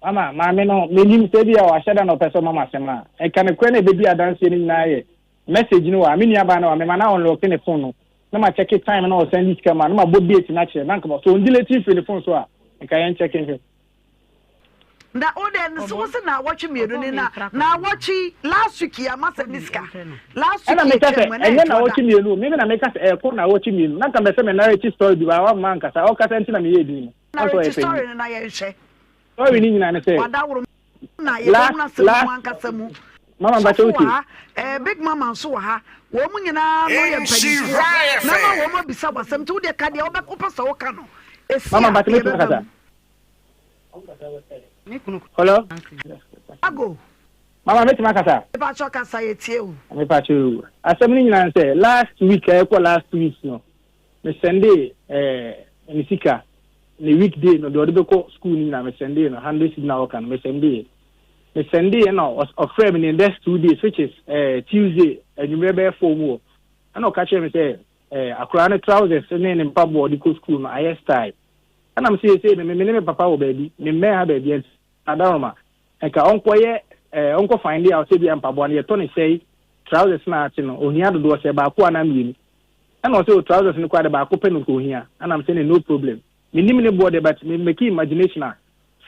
mama, no, me nim say bia wa sheda no person mama sema. E kan kwe na be bia dance ni na ye. Message ni wa me nia ba na wa me mana unlock the phone no. Na ma check time na o send this camera, na ma bo date na che. Na nka so on delete the phone so a. E kan check in. na o de so se na watch me do ni na watch last week ya masa niska last week na me ka enye na watch me no me na me ka ko na watch me na ka me se me na reach story bi wa man ka sa o ka se na me ye di na reach story na ye hwe story ni nyina ne se wadawro na ye na se man ka samu mama ba choki big mama so ha wo mu nyina no ye mpani na ma wo ma bisa wasam tu de ka de wo be ko pasa wo ka no mama ba me ka hello ago mama me tima kasa e ba cho kasa ye tie o me pa chu asem ni nyina say last week last week no me sunday nisika the weekday no do be ko school ni na me sunday no 100 signal work me sunday no was offer me in the 2 days which is Tuesday and you remember 4 more and o catch me say akura ne trousers ne mpabo di ko school no I style and I'm say me papa o baby me ha baby adaroma enka onko find out say bi mpabo na ye to ne say trousers na ati no ohia do say ba ko ana mi and o say trousers ne kwa de ba ko pe no ko ohia and I'm saying no problem me nim ne board but me make imagination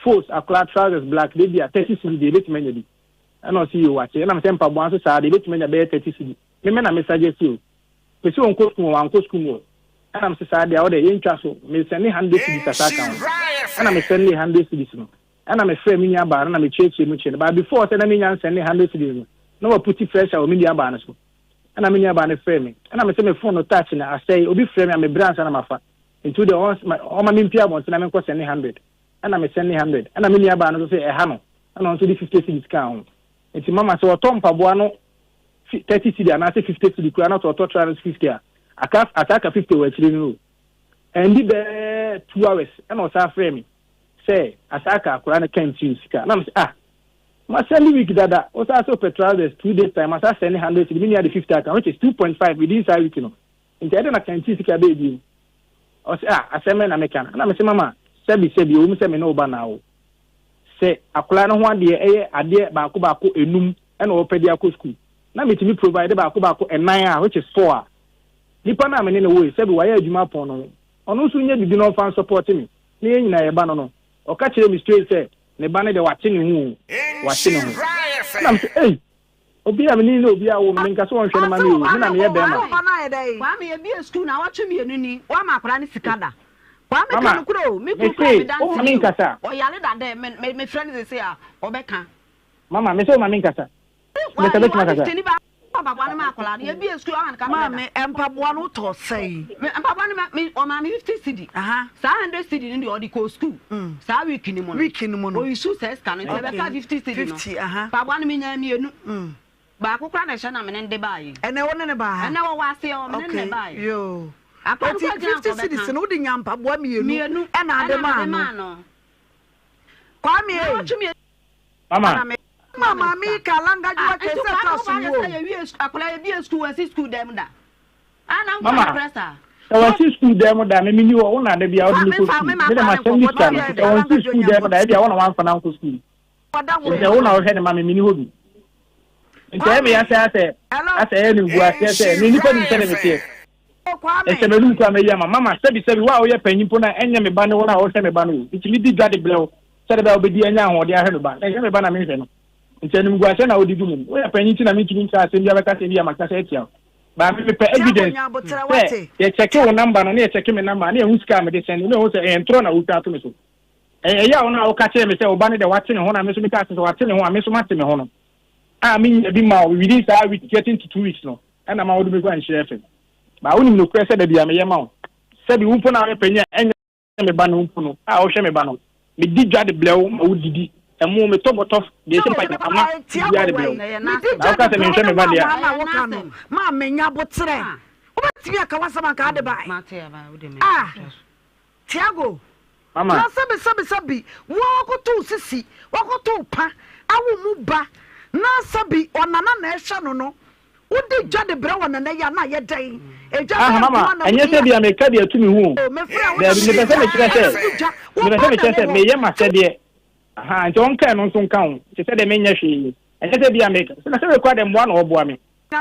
force akura trousers black they be 30 cedi dey let me nyadi and o see you watch and I'm saying mpabo so say dey let me nyadi 30 cedi me na me suggest you pesi onko school and I'm say dey order yentwa so me send 100 cedis asaka and I'm send 100 cedis no and I'm frame me aba na me cheche mu che but before say na me nyan send 100 cedis no we put pressure o me aba na so and I'm aba na frame and I'm say me phone no touch na I say obi frame me branch na mafa into the on my mpia bon na me ko send 100 and I'm send 100 and I'm aba na so say ha no and on so the 50 cedis kan enti mama so to mpaboa no 30 cedis and I say 50 cedis kura na to 350 ataka 50 we chiri no and the 2 hours and o sa frame me say asaka kura na kan ti sika na me say ma send week dada o sa so petrol 2 days time asa send 100 cedis me the 50 account which is 2.5 within that week no nti ade na kan ti sika be bi o say aseme na me kan na me say mama sebi o mu say me no ba na o say akula no ho ade ba ko enum e na o pedi akọ school na me timi provide ba ko enan which is 4 nipa na me ne wo sebi wa ya adwuma pon no ono so nya bibi no fan support me ne nyina ye ba no o ka kire me straight say ne ba ne de wate ne hu na me say obi a me ni obi a wo me nka so won hwe na ma ne wo na me ye be ma kwa me ye bi school na watwe me enu ni wa ma akora ne sikada kwa me kan kuro me kuro me dance o me nkasa o yale da de me friend say o be kan mama me so ma me nkasa me tabe nkasa papa na makola na bi school an ka ma me empaboa no to say me empaboa na me o ma me 50 cedi sa 100 cedi ni the ko school sa week ni mo no o isu say scan no be ka 50 cedi no 50 papa na me nya mienu ba akokra na hye na me ne ba yi ene wo ne ba ha ene wo wase o me ne ba yi yo akokra 50 cedi se no di nya empaboa mienu ena ade ma no kwa me mama mi kalanga jwa kese tasu wo akola ye bi school dem da ana mama pressa so school dem da me ni wo na da bia wo ni ko school me da ma send this time so school dem da bia wo na wan fa na ko school e wo na wo he ne ma me ni ho bi nti me ya say ase ni gua say ni ko ni sene me tie e se me lu kwa me ya mama sebi wa wo ye panyimpo na enye me ba ne wo na wo se me ba no itimi di dwade blew se da ba obedi anya ahode ahwe me ba enye me ba na me hwe no nti ni gua se na odi dum wo ya panyinti na me timi nka se bia beka se bia makasa etia ba me pe evidence ye check wo number no na ye check me number na ye hu ska me de send no wo se entro na wo ta to me so ya wo na wo ka che me se wo ba ne de wate ne ho na me so me ka se wate ne ho a me so mate me ho no me bi ma within that week getting to 2 weeks no and am I would be going share fe ba woni no kwese da bia me ye ma wo se bi wumpo na me panya enya me ba no wumpo no wo hwe me ba no me di dwade blew ma wo didi emu me to botof de se pa ama dwade blew na ka se me hwe me ba dia ma me nya botre wo betimi aka wasama ka de ba Tiago mama na sabi wo ko to sisi wo ko to pa awu mu ba na sabi onana na ehwa no udi jade bre wona na ya na ye den eja mama enye se bia me ka bia tumi hu me be se me kire se me ye ma se de nti on ka no nso nka hu se de me nya hwe enye se bia me se se record dem bo na oboa me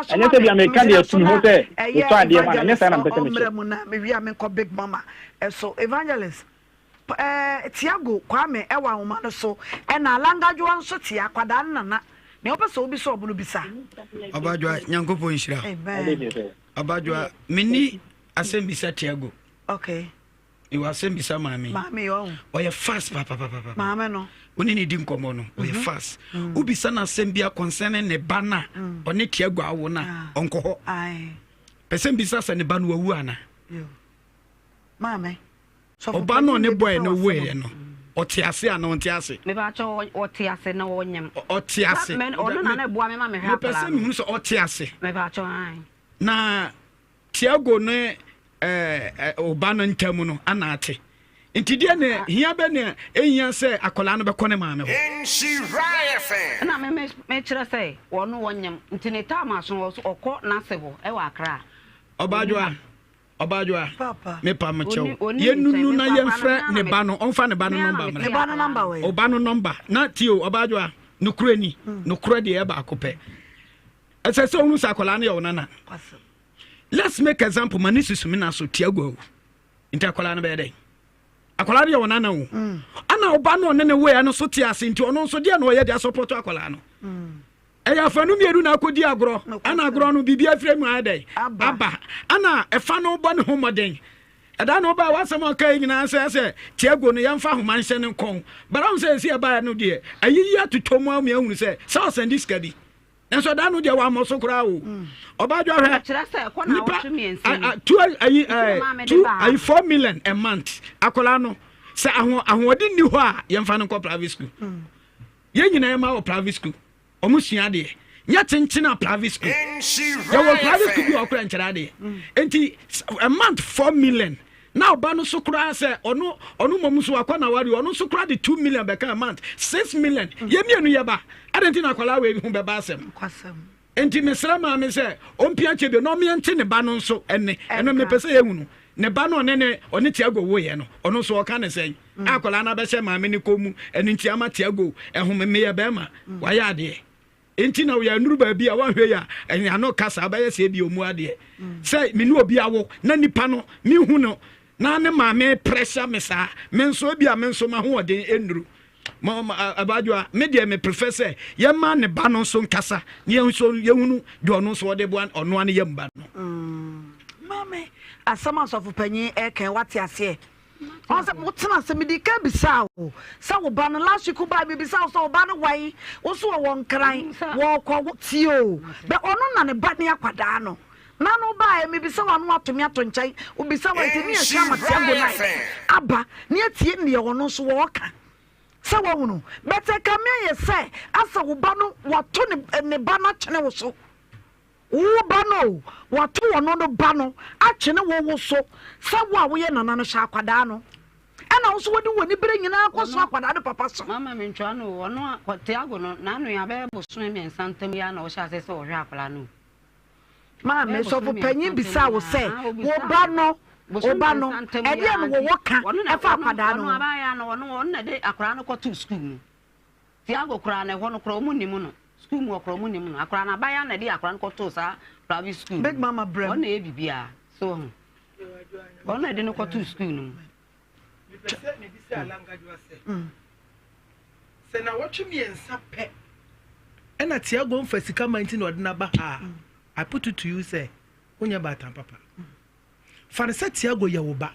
enye se bia me ka de tumi hu se to ade ma enye se na me se me me wi am ko big mama so evangelist Tiago Kwame ewa Oma no so na language wan so tia kwada nana ne opa so obi so obuno bisa Obaa Adwoa Nyankopɔn Nhyira Obaa Adwoa mini asem bisa Tiago okay you asem bisa mami yo oye fast papa mama no oni ni di nkomo no oye fast ubisa na asem bia concern ne bana oni Tiago awo na onko ho ai person bisa se ne bana wawu ana yo mama Obaa no ne boy no we no otiase ana ontiase me ba cho otiase na wonyam otiase men ono na na boa me ma me hwa pala me hu so otiase me ba cho ai na Tiago ne Obaa no ntamu no ana ate nti dia ne hia be ne ehia se akola no be kone maame ho Nhyira FM na me kire se wono wonyam nti ne ta ma so okọ na sebo e wa akra Obaa Adwoa me pa macho yenunu na yemfra ne ba no onfa ne ba no number ne ba no number we Obaa no number na tio Obaa Adwoa no kura ni no kura de e ba akopɛ ese so unu sakola na ye wonana let's make example manisi sumina so Tiago nti akola na be dey akola de ye wonana wo ana Obaa no ne we ya no so ti ase nti ono so de na oye de support akola no eya fanu mieru na akodi agro ana agro no bibia fremu adai aba ana efa no bo ne homoden eda no ba wasem aka nyina se Tiago no yemfa homanhye ne kon bara un se esi aba no de ayiyi atotomu amu ahunu se south and this kadi enso da no de wa mo so kura wo Obaa Adwoa hwe kire se ko na wo twemi ensi 4 million a month akola no se ahodi ni ho a yemfa no ko private school ye nyina yema wo private school omusua de nya tenchina private school ya wo private school bi okura nchara de enti a month 4 million now Obaa no so kura se ono mom so akwa na wari ono so kura de 2 million be ka a month 6 million ye mienu ye ba adenti na kwala we hu be ba asem enti mesra ma me se ompia chebe no me ente ne ba no so ene eno me pese ye hunu ne ba no ne oni Tiago wo ye no ono so oka ne sei akwala na be se ma me ne komu eni nti ama Tiago ehome me ye be ma wa ya de enti na we anuru ba bi a wa hwe ya enya no kasa ba ye se bi omu ade se me ne obi awo na nipa no me hu no na ne ma me pressure me sa me nso bi a me nso ma ho ode enuru Obaa Adwoa me de me professor ye ma ne ba no so nkasa ne ye nso ye hunu de ono so ode bo ono ane ye mba no mame asama so panyin e kan wate ase onse mutena se medi ka bisa wo sa wo ba no last week ba bi bisa so Obaa no wai wo so wo nkran wo kwo tio be ono na ne ba ne akwada no na no ba e me bisa wa no atomi ato nkyai wo bisa wa temi ya sha Tiago na aba ne atie ne wo no so wo ka sa wo hunu bete kamia ye se asa wo ba no wato ne ba na kyene wo so wo ba no wato wo no ba no a kyene wo so sa wo a wo ye nana no sha akwada no ana wo so wodi woni bere nyina akoso akwada do papa so mama me ntwa no wo no Tiago no na no ya be bo so me nsantem ya na wo sha se wo hwe akwala no mama me so fo panyin bisa wo se wo ba no Obaa no ede no wo ka e fa akwada no aba ya no wo na de akwara no ko to school Tiago kwara na ho no kwara mu nimu no school mu kwara mu nimu no akwara na aba ya na de akwara no ko to sa private school big mama brem ona e bibia so ona de no ko to school no me bisa language wase se na watch me ensa pe ena Tiago mfa sika manti na odina ba ha I put it to you say onya ba tan papa Farisa Tiago ya wo ba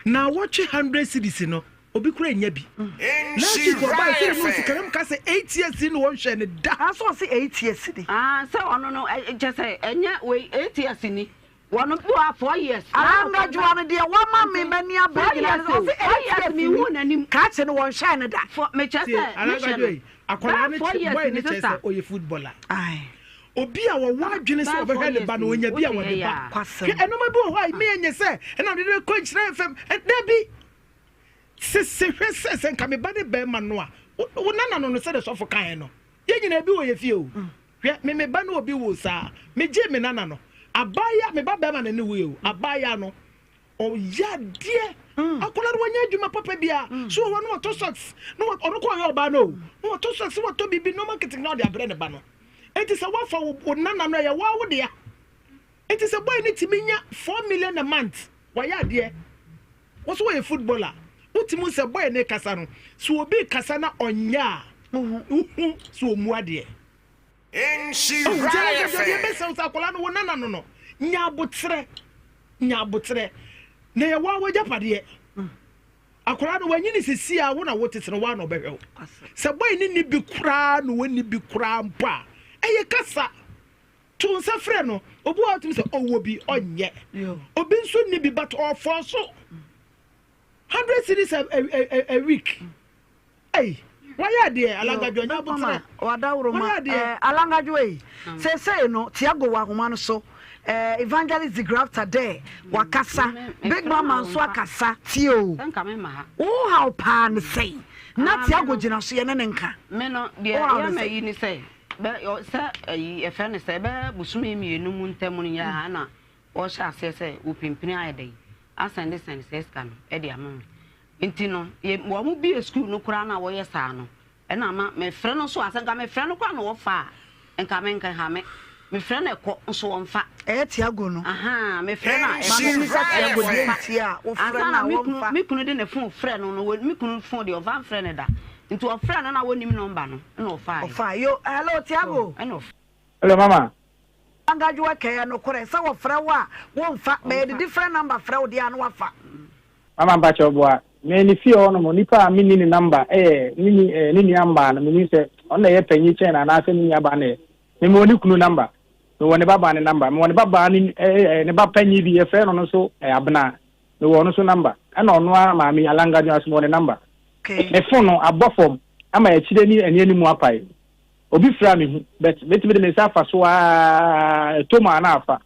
na watch 100 cities no obi kura nya bi na ti go ba say no sikaram ka say 8 years in won hwe ne da so say 8 years di so ono no just say enya we 8 years ni wono bu 4 years alanga juano de wa ma me mani abegi na so say 8 years mi hu nanim ka che no won hwe ne da me che say alanga joy akola ne boy ne che say oye footballer ai obi a wo wadwene se obehwe ne ba no onya bi a wo de ba ke enoma bi ho ai me enye se na de ko nkyere fm da bi se hwese nka me ba de ba ma no a wo nana no se de so fo kan no ye nyina bi wo ye fie o hwe me ba no obi wo sa me je me nana no abaya me ba ba ma na ne wo o abaya no o ya die akola do nya adwuma papa bia so wo no to socks no ono ko yo ba no no to socks wo to bibi no marketing na de abre ne ba no enti se wa fa wo nana no ya wa wo de ya enti se boy ni timinya 4 million a month wa ya de wo so we footballer utimu se boy ne kasa no so obi kasa na onya so muade Nhyira FM akola no wona no nya botre na ye wa wagya pade akola no wanyi ni sisi a wona wotetere wa no behwe se boy ni bi kura no woni bi kura mpa eye kasa to nsa frɛ no obu atum sɛ owo bi onye obi nso ni bi but ofo so 100 cities a week hey why de alangajo nya botre wadawro ma alangajo yi say no tiago wa homa no so evangelist the grafter there wakasa big mama nso akasa tio nka me ma ha wo how pan say na tiago gina so ye ne nka me no de ya ma yi ni say be sa e fe ne say be busumi mienu mu ntam no ya na wo sha say opimpini ayedai asende send say scan e de am nti no wo mu bi school no kura na wo ye sa no e na ma me frɛ no so asenka me frɛ no kwa no wo fa enka me nka ha me frɛ no ko so wo mfa tiago no aha me frɛ na ma mi sa tiago de ntia wo frɛ na wo mfa me kunu de ne phone frɛ no me kunu phone de o van frɛ ne da nti o frɛ no na wo nim number no na o fa yo hello tiago hello mama angajo wa kaya no kore sa wo frɛ wa wo mfa me de different number frɛ wo de anu wa fa mama ba choboa me ni fie ono mo nipa mi ni number ni amba na mi se ona ye panyi chen na na se ni aba na me mo ni kunu number me woni baba ne number me woni baba ni ne ba panyi bi ye fe no so abna me woni so number na ono ma mi alanga ju aso mo ne number me phone no abofom ama ya chide ni eni mu apai obi fra me hu but beti de me sa fa so to ma na afa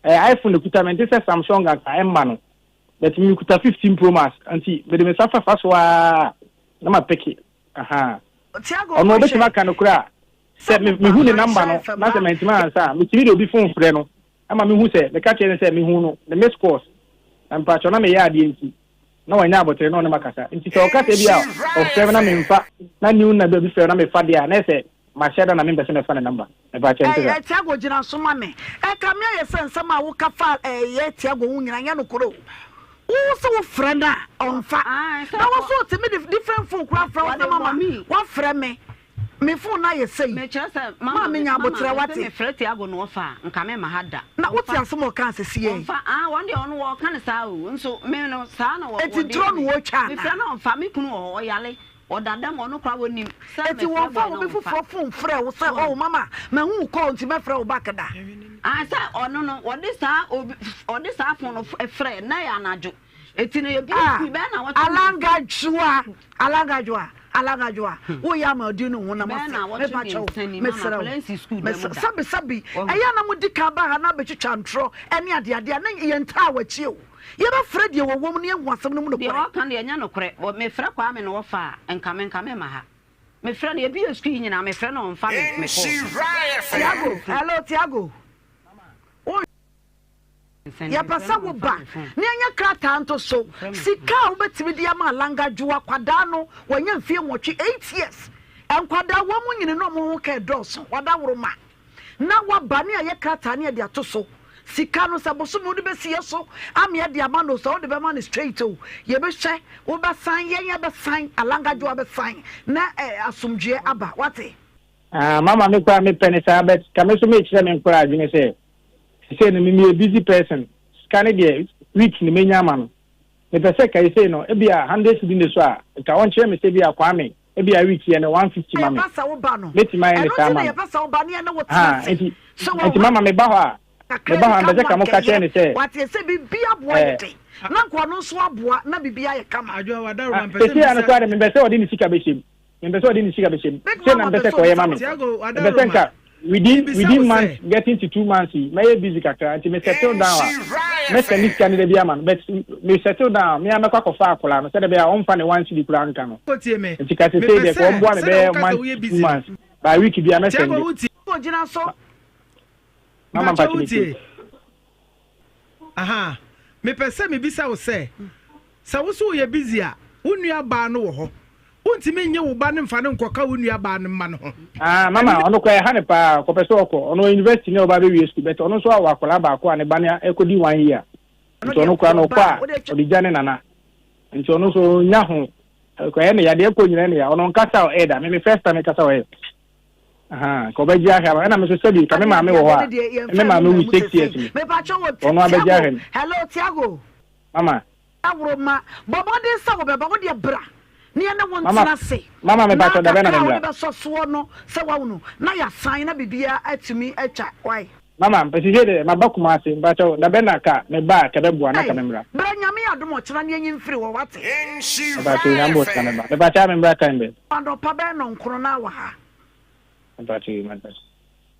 iPhone kuta me se Samsung aka emma no that me kuta 15 Pro Max anti me de me sa fa so na ma peki aha tiago ono be ma kan kura se me hu ne number no na se me ntima ansa me ti obi phone frɛ no ama me hu se me ka kire se me hu no the miss course am pa cho na me ya ade nti na wanya abotre no ne makasa nti se o ka se bia o frɛ na me mfa na niu na be bi frɛ na me fa dia na se ma share na me be se me fa ne number e ba che nti tiago gina so ma me ka me ye sense ma wo ka fa ye tiago hu nyina nya no koro wo so wo frɛ na onfa na wo so te me different phone kura frɛ wo mama wo frɛ me phone na ye say me kyerɛ sɛ mama me nya abotre wate me frɛ tiago no fa nka me ma hada na wo ti asemo kan sesi ye fa won de ono wo kan sa o nso me no sa na wo eti tro no wo twa me frɛ na onfa me kunu o yale o dada mo no kwa wonim eti wo fa wo be fufo phone frɛ wo say oh mama ma hu call nti me frɛ wo back da sa ono no wo de sa phone no frɛ na ya anajo eti no ye bi be na wo alangajwa wo ya ma odi no ho na ma me pa chawo me sabi eya na mudi ka ba ha na be twitwa ntro ene ade na ye nta wachi o ye ba frɛ de wo wom ne hu asem no mu no kore o kan de nya no kore me frɛ kwa me no wo fa enka me ma ha me frɛ ne bi esku nyina me frɛ no mfa me ko Tiago hello Tiago ya pasa wo ba ne anya krata nto so sika wo betimi dia ma langa juwa kwada no wanya mfie nwotwe 8 years enkwada wo mu nyine no mo ho ka doso wada woro ma na wa ba ne aye krata ne de ato so sika no saboso mu de besi yeso am ye de ama no so de be ma no straight o ye be hwe wo ba san ye nya be san alanga juwa be san na asumdwe aba wate mama me kwa me penisa bet kameso me chire me nkora adwene se say no me a busy person scan there week ni menya ma no me pese kai say no e bia 100 cedi ne so a ka won chere me say bia kwa me e bia week ye no 150 ma me pasa wo ba no meti ma ye ne sama e pasa wo ba ne na wo tse so mama me ba ha me ba ha be ka mo ka chere ne say what you say bibia boy na kwa no so aboa na bibia ye kama adwo wa daru man pese me say na kwa me be say odi ni sika be shim me be say odi ni sika be shim say na be say ko ye ma me be say nka within months getting to 2 months may busy kakra until me settle down me send scan the bia man but me settle down me amekwa ko fa akola no say the bia on fa ne 1 cedi kura nka no nti ka say dey ko mbo na be 1 month by week bia me send ko jina so mama pati aha me pese me bisa wo say sa wo so ye busy a wonua ba no wo ho untimi nye wo ba ne mfa ne nkoka wo nua ba ne ma no ho mama ono kwa ha ne pa ko peso ko ono university ne oba be wi school but ono so awakola ba ko ane ba ne ekodi 1 year nto ono kwa no kwa odi jane nana nti ono so nya ho ko ene ya de ko nyina ne ya ono nkasa o eda me first time kasa o aha ko ba jia ha na me so sabi ka me ma me wo ho a me ma me wi 6 years me pa cho wo ono ba jia ha hello Tiago mama awroma bobo de sa wo be bobo de bra ni ene won tina se mama me ba cho da be na me bra be so so no se wa wono na ya sign na bibia atumi atwa why mama mpesi de mabakuma ase ba cho da be na ka me ba ka be bua na ka me bra bra nyame adom o kira ni enyi mfiri wo wate ba cho nyambo ka me ba me ba cha me bra kan be ando pa be no nkoro na wa ha ba cho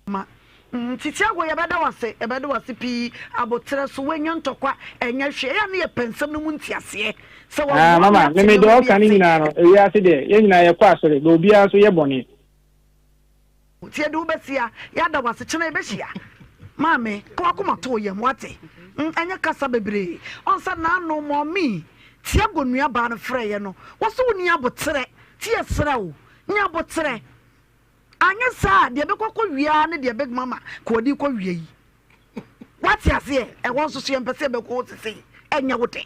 ma titi agwo ye beda wase pi abotre so wenyo ntokwa enya hwe ya na ye pensam no mu ntiase se wa mama me do kan ni na no ewi ase de ye nyina ye kwa asore go bia so ye boni tie do besia ya da wase chena be hia mame ko akoma to ye mwate enya kasa bebre onsa na no mo mi tie gonua ba no frɛ ye no wo so woni abotre tie sra wo nya abotre anya sa de be kokko wia ne de big mama ko di ko wia yi wati ase e won so so yempese be ko tse enya wote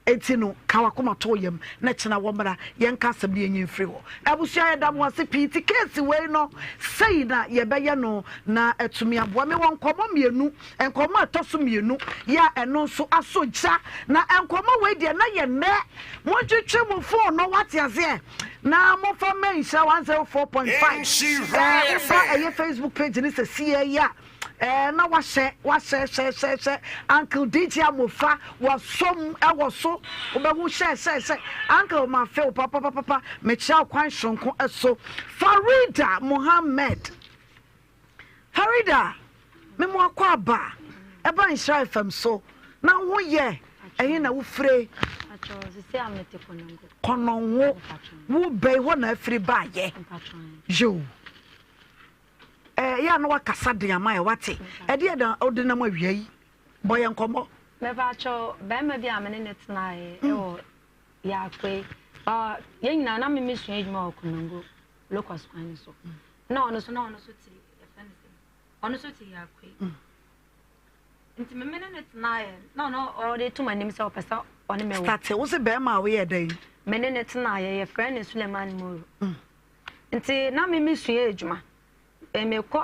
etino kawa koma to yem na chena wo mra yen ka asem de enyi mfiri ho abusua yedam wase piti case we no sei na ye be ye no na etumi aboa me won komo mienu enkomo atoso mienu ya eno so asogya na enkomo we de na ye me mo twetwe mo phone no wati ase na mo fa Nhyira 104.5 eh Facebook page ni se see ya na wahye uncle DJ Amofa wasom ewoso obewu hye uncle ma fe papa me chia kwan shonko eso Farida Mohammed Farida me mo akwa ba eba Nhyira FM so na wo ye eyin na wo free kononwo wo be ho na afiri ba ye yo ya no wakasa de ama ya wate e de da odina ma wia yi boye nkomo me ba cho be ma bi amene net na e o ya kwe ye nyina na me mesu edwuma okunungo locus kwan so na ono so ti e fense ono so ti ya kwe nti me mene net na e no o de to manim se opesa one me wo start wo se be ma we ye den mene net na ye friend Suleiman Moro nti na me mesu edwuma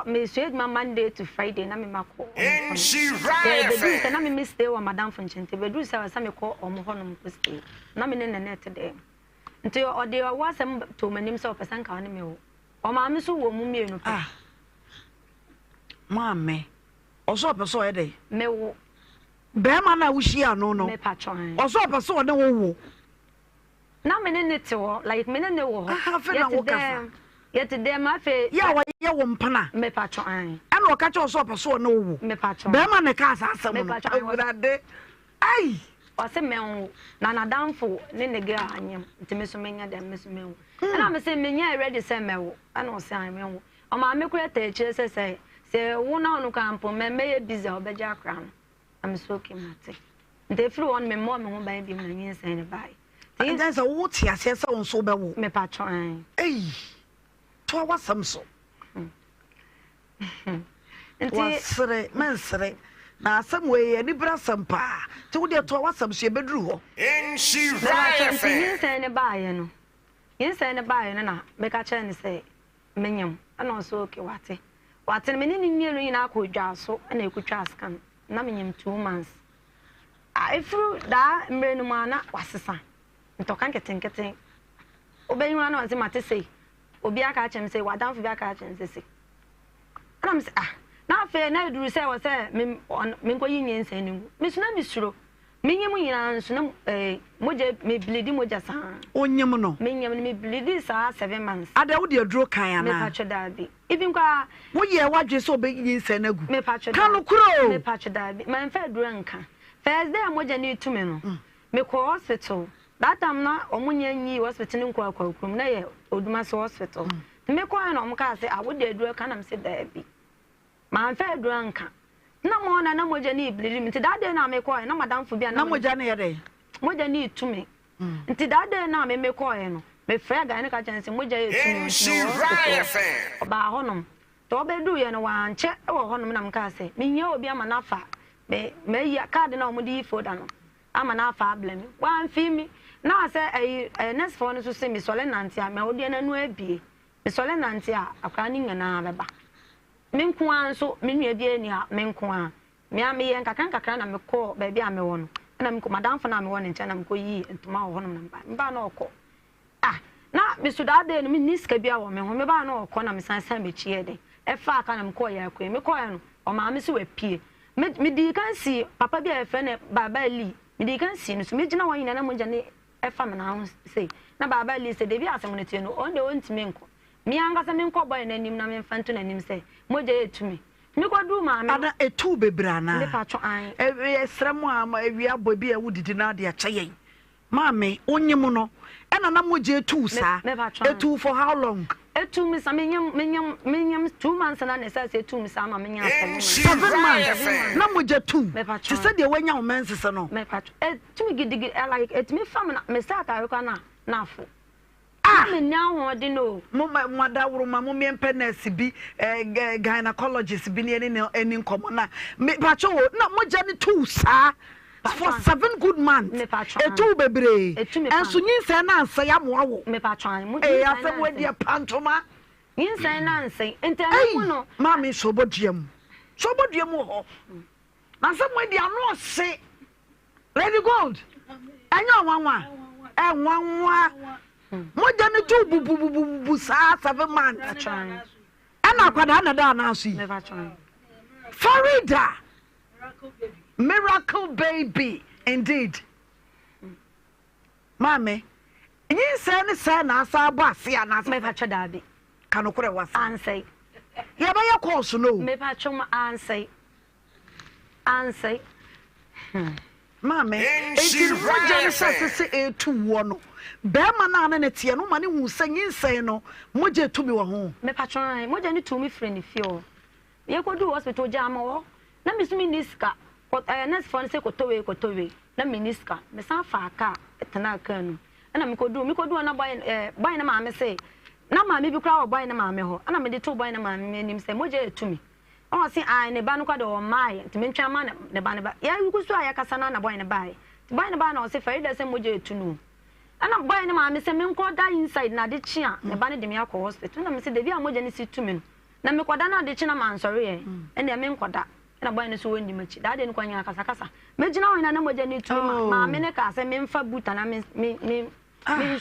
me sweet my Monday to Friday na me mako Nhyira na me stay wa madam fonchente be do say me call omo honom ko stay na me ne net de nti o de wa sem to manim say person ka ne me wo o ma me so wo mu mienu pa mame o so person e de me wo be ma na wo hia no me patron o so person o de wo na me ne te wo like me ne wo ho fe na wo ka yet de ma fe ya wa ye wo mpana me patron ana o ka che o so person no wo me patron be ma ne ka asasem no awurade ai o se me wo na danfo ne ne ga anyem ntime so menya dem me so me wo ana me se menya ready se me wo ana o se an me wo o ma me kura ta eche se wo na onu kampo me ye busy o beja akra no am so okay mate nte free one me mo me ho ban bi na nyin se ne bai nti se wo ti ase se wo so be wo me patron to wasam so nti mensere na asam we ni brasam pa ti wo de to wasam so e beduru ho Nhyira FM nti ne baaye no yin ne baaye no na me ka kire ne se menyam ana so okay wate me ni nyelu nyina akodwa so na ekutwa askan na menyam 2 months ifru da mre no mana wasesa ntoka nketen obenyu na wase mate sei obi aka chem sei wadanfo bi aka chem sei ana me na afa na duru sei wo sei me nkoyi nyensa ni me suna misuro menyem nyina nsuna moje me bleedi moja sa onyem no menyem me bleedi sa 7 months ada wo de aduro kan ana me patcho dabi even kwa wo ye wadwe so be nyensa na gu me patcho kanu kuro me patcho dabi man fa aduro nka first day moja ni tumi no me ko hospital that time na omunya nyi hospital nko akwakum na ye Odumase hospital me ko na omka se awode aduro kan na me se dabi man fa aduro nka na mo na moja ni ibili nti dade na me ko na madam fu bia na moja na ye de moja ni tumi nti dade na me ko no me fra ga ne ka chance moja ye tumi Nhyira FM ba honom to be du ye no wanche e wo honom na mka se me nya obi ama na fa me ya card na omudi foda no ama na fa blem wan fi mi na say next for no so say me sole nante a me wode na nu abie me sole nante a akwa ni nyana beba me nko anso me nua bia ni a me nko a me a me yen kakran na me ko ba bia me wo no na me ko madam fa na me wo ne nche na me ko yi ntoma wo no mba na okọ na me so da de no me niska bia wo me ho me ba na okọ na me san me chie de e fa aka na me ko ya akwa me ko ya no o ma me so we pie me di kan si papa bia e fe ne baba li me di kan si no so me gina wo yin na mo jane e fa me na ho say na baba li say de bia asem no tie no on de on ti me nko me anga se me nko boy na nim na me fanto na nim say moja etumi me ko du ma me ada etu bebra na me patcho an esremu ama ewia boy bi e wudidi na de acheyen maame onyim no ena na moja etu sa etu for how long etu mi sa menyam 2 months na na say etu mi sa ma menya 7 months na moja tu ti se de wanya o mensese no me patcho etu gidigi like etumi fam na me sa ta rekwa na afo me now ho de no mo da woro ma mo me empeness bi gynecologist bi ni any nkomo na me patcho na moja ni tu sa for 7 good months etu bebre enso nyinsa na ansa ya moawo me patcho an mo asem we dia pantoma nyinsa na ansa entene no ma me sobodiam ho na asem we dia no se ready gold anya wanwa enwanwa moja ni tu bu sa 7 months ana kwada na da na asu me patcho Farida miracle baby indeed mame yin say na asa ba ase ana me patcho da bi kanokore wasa ansai ya ba ya course no me patcho ma ansai mame enti no moja se etu wo no be ma na na tie no ma ne hu say yin say no moja tu bi wo ho me patcho moja ni tu mi friend fio ye ko do hospital jama wo na mi sumi niska next phone say kotowe na miniska me san fa aka etena aka nu na me kodu na boy na ma me say na ma me bi kra wo boy na ma me ho na me de to boy na ma me nim say moja etumi o say ai ne ba no kwa de o mai ntime ntwa ma ne ba ya yukusu aya kasa na boy ne ba na o say Farida say moja etunu na boy na ma me say me nko da inside na de chi a ne ba ne de me akọ hospital na me say de bi a moja ne si tumi na me koda na de chi na ma nsori e na me nkoda na boy no so wendi machi da de nkwanya kasa mejina wona na moja ni tu ma me ne ka se me mfa buta na me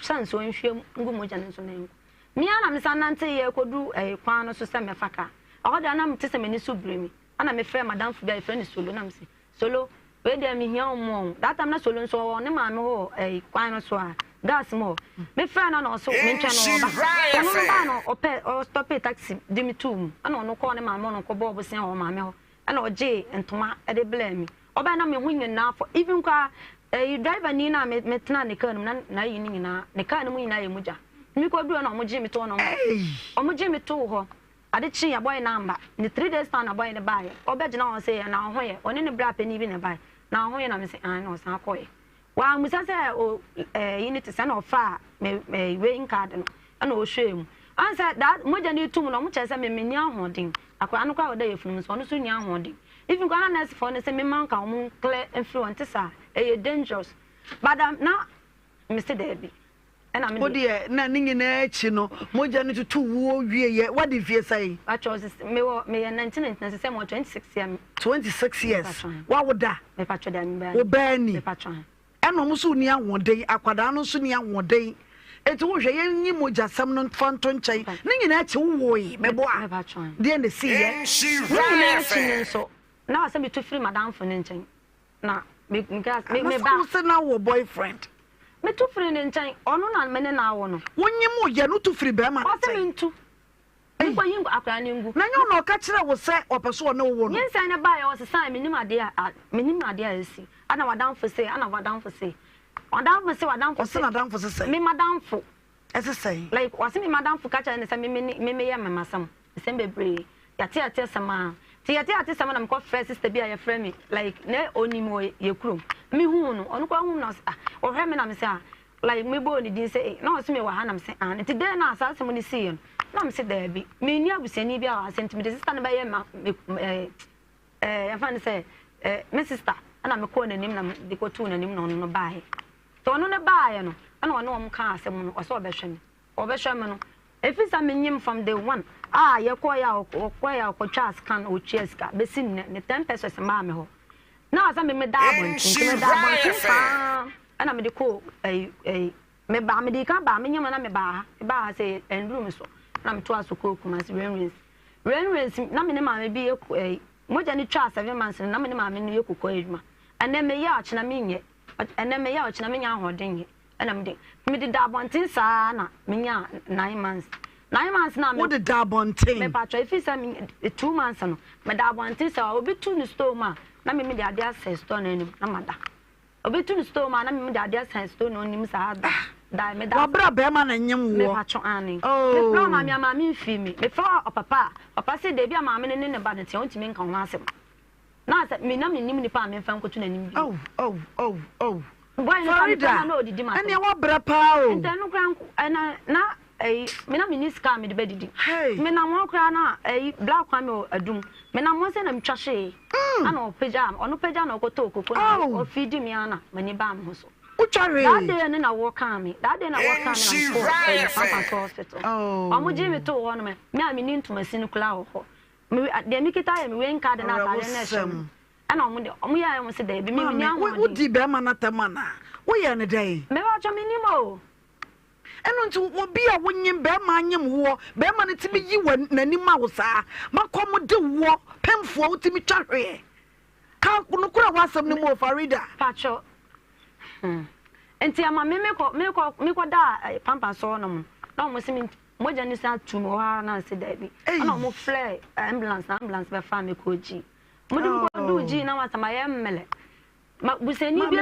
chance o nhwe ngu moja ne so na ngu mi ana me sanante ye kodu kwan no so se me faka o da na mte se me ni so bremi ana me frɛ madam fu bia frɛ ni solo na me se solo we de me hia omo that time na solo nso ne ma me ho kwan no so a gas mo me frɛ na no so me ntwa no ba no ba no o stop taxi di me tu ana no ko ne ma mo no ko bo sen o ma me ho ana oje ntoma e de blame oba na me hu nyina for even kwa driver ni na me tena ne kan na yi ni nyina ne kan mu nyina ye muja mi ko du na omoje mi to no omoje mi to ho ade chi ya boy number ni 3 days time na boy ne bae oba gina on say na ho ye oni ne bra pani bi ne bae na ho ye na me say an no san ko ye wa musa say o unit say na ofa me weighing card no ana o hwem answer that moja ni tum no mo chese me ni ahodin akwa no kwa oda yefunu so no so ni ahodin even kwa na nurse for ne say me man ka mo clear influence sa e dangerous but na Mr. Debbie and I'm odi na ningi na echi no moja ni tutu wo wie ye what the fie say actually me 1996 mo 26 years wa woda me patcho da me wo ba ni me patcho eno mo so ni ahodin akwada no so ni ahodin eti wo hwe ye nyi moja sam no fanto nkyai ningi na echi wo yi me bo a de na si ye na echi so na asem to free madam for nkyai na me ba so na wo boyfriend me to free nkyai ono na me ne na wo no wonyi mo ye no to free be ma o se me ntu nko hingu akra ne ngu na nyo no ka kire wo se opeso ne wo no nyensa ne ba ye o se sai me nim ade a esi ana madam for say madam for say madam for say me madam for ese say like wase me madam for catch ne say me ye mamasam sem bebre yate sama yate sama na me ko first sister bi a ye frɛ me like ne onimo ye krom me hu no ono kwa hu no o hwɛ me na me say like me bo ni din say na o se me wa ha na me say an ti dey na asase mo ni see na me say there bi me ni abusani bi a asenti me de sister na ba ye ma ya fa ne say me sister ana me ko nanim na de ko tu nanim no no baahe to no ne baaye no ana ono om ka asem no oso obehwe me no efisa menyim from day one yekoya okotwa scan o cheska besin ne 10 pesos ma me ho na asa me da abon ana me de ko me ba me de ka ba me nyama na me ba say endroom so na me to asoko kuma si rain na me ne ma me bi moja ni twa 7 months na me ne ma me no yekoko eduma ene me ya achina me nye ene me ya achina me nya ahoden ye ana me de da abontin sa na me nya 9 months 9 months na me what the da abontin me pa twa if say me 2 months no me da abontin sa obi tu ni store ma na me de ade access store na ni na mada obi tu ni store ma na me de ade access store no ni sa da me da wabra be ma na nyem wo me pa twa ani me pro ma me fi mi me pro papa say de bi ma me ne ba de te on ti me nkan ho asem na say me na me nim ni pa me fa nkotu na nim bi boy Farida na odidi ma ene wabra pa o ente no kran na me na me ni ska me de bedidi me na mo kra na black kwame adum me na mo se na mtwahye ana opeja ono peja na okoto okoko na o feed me ana mani ba me so uchare that day na walk am that day na walk am na Papa hospital omo ji me to ho no me a me ni ntomasi no kula ho me de me kita ya me wen card na atare na shem ana omo ya mo se da bi me ni ahụ wo di be ma na temana wo ye ne dai me wa cho me ni mo eno nti obi a wonyim be ma anyim wo be ma ne timi yi nani ma wo saa makom de wo pemfo wo timi twahwe ka no kura wasam ni mo Farida pacho enti ama me ko da pampa so no mo na mo simi moja ni sa tu mo ha na se da bi ana mo flare ambulance be fa me ko ji mo di ko du ji na wasama ye mmele ma buseni bi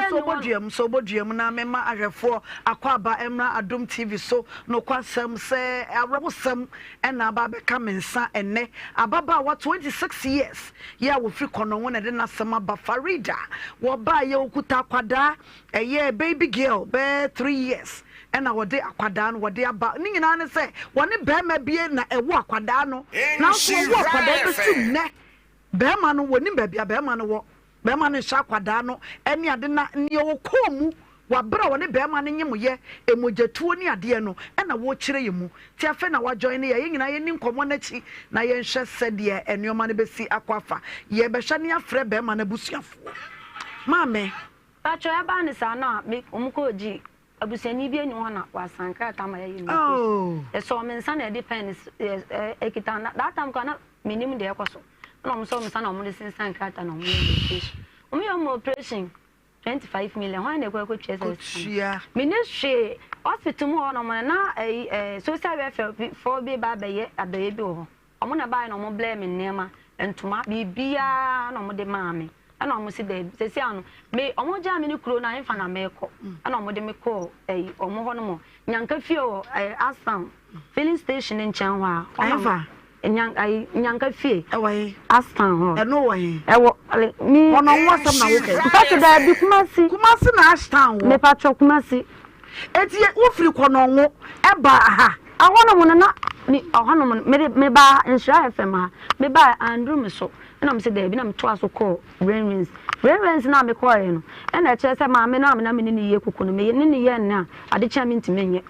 so boduam na me ma ahwefo akwaba emra adom TV so no kwasam se awrosam ena aba be kamensa enne ababa wa 26 years ya wo free kono wona de na sama ba Farida wo ba ye okuta kwada eye baby girl be 3 years ena wode akwada no wode aba ni nyina ne se wone bema bie na ewo akwada no na so wo akwada be tum ne bema no woni ba bia bema no wo bema ne sha kwada no ene ade na ne wo komu wabra wone bema ne nyem ye emojatuo ni ade no ena wo kire yemu ti afa na wa join ye nyina ye ni nkomo na chi na ye nhwe sede enuoma ne besi akwafa ye be hwa ne afre bema na busuafo mame pacho ya ba ne sa na me omko ji abusani bi enu na wasanka ta ma ye ni so me nsa na depends ekita na that time kana minim de ekoso na mo so me sa na mo de sensan kata na mo ye operation 25 million why na ekwa chese ministry hospital mo na mo na social welfare for be ba be abaye bi ho omo na ba na mo blame nema entuma bibia na mo de maame ana omo si de sesi anu me omo ja me ni kuro na enfa na meko ana omo de me call omo ho no mo nyanka fie o asam filling station in Chanwa enfa nyanka fie awai asam ho eno wai ewo mi ono wasam na wo ke because da bi kumasi na asam wo me patro kumasi etie wo firi kono wo eba ha ahono mo na mi ahono mo me ba Nhyira FM ha me ba andrew me so na me se da bi na me to aso call rains na me call no na e kire se ma me na me ni ye kuku no me ni ye na ade cha me ntime nye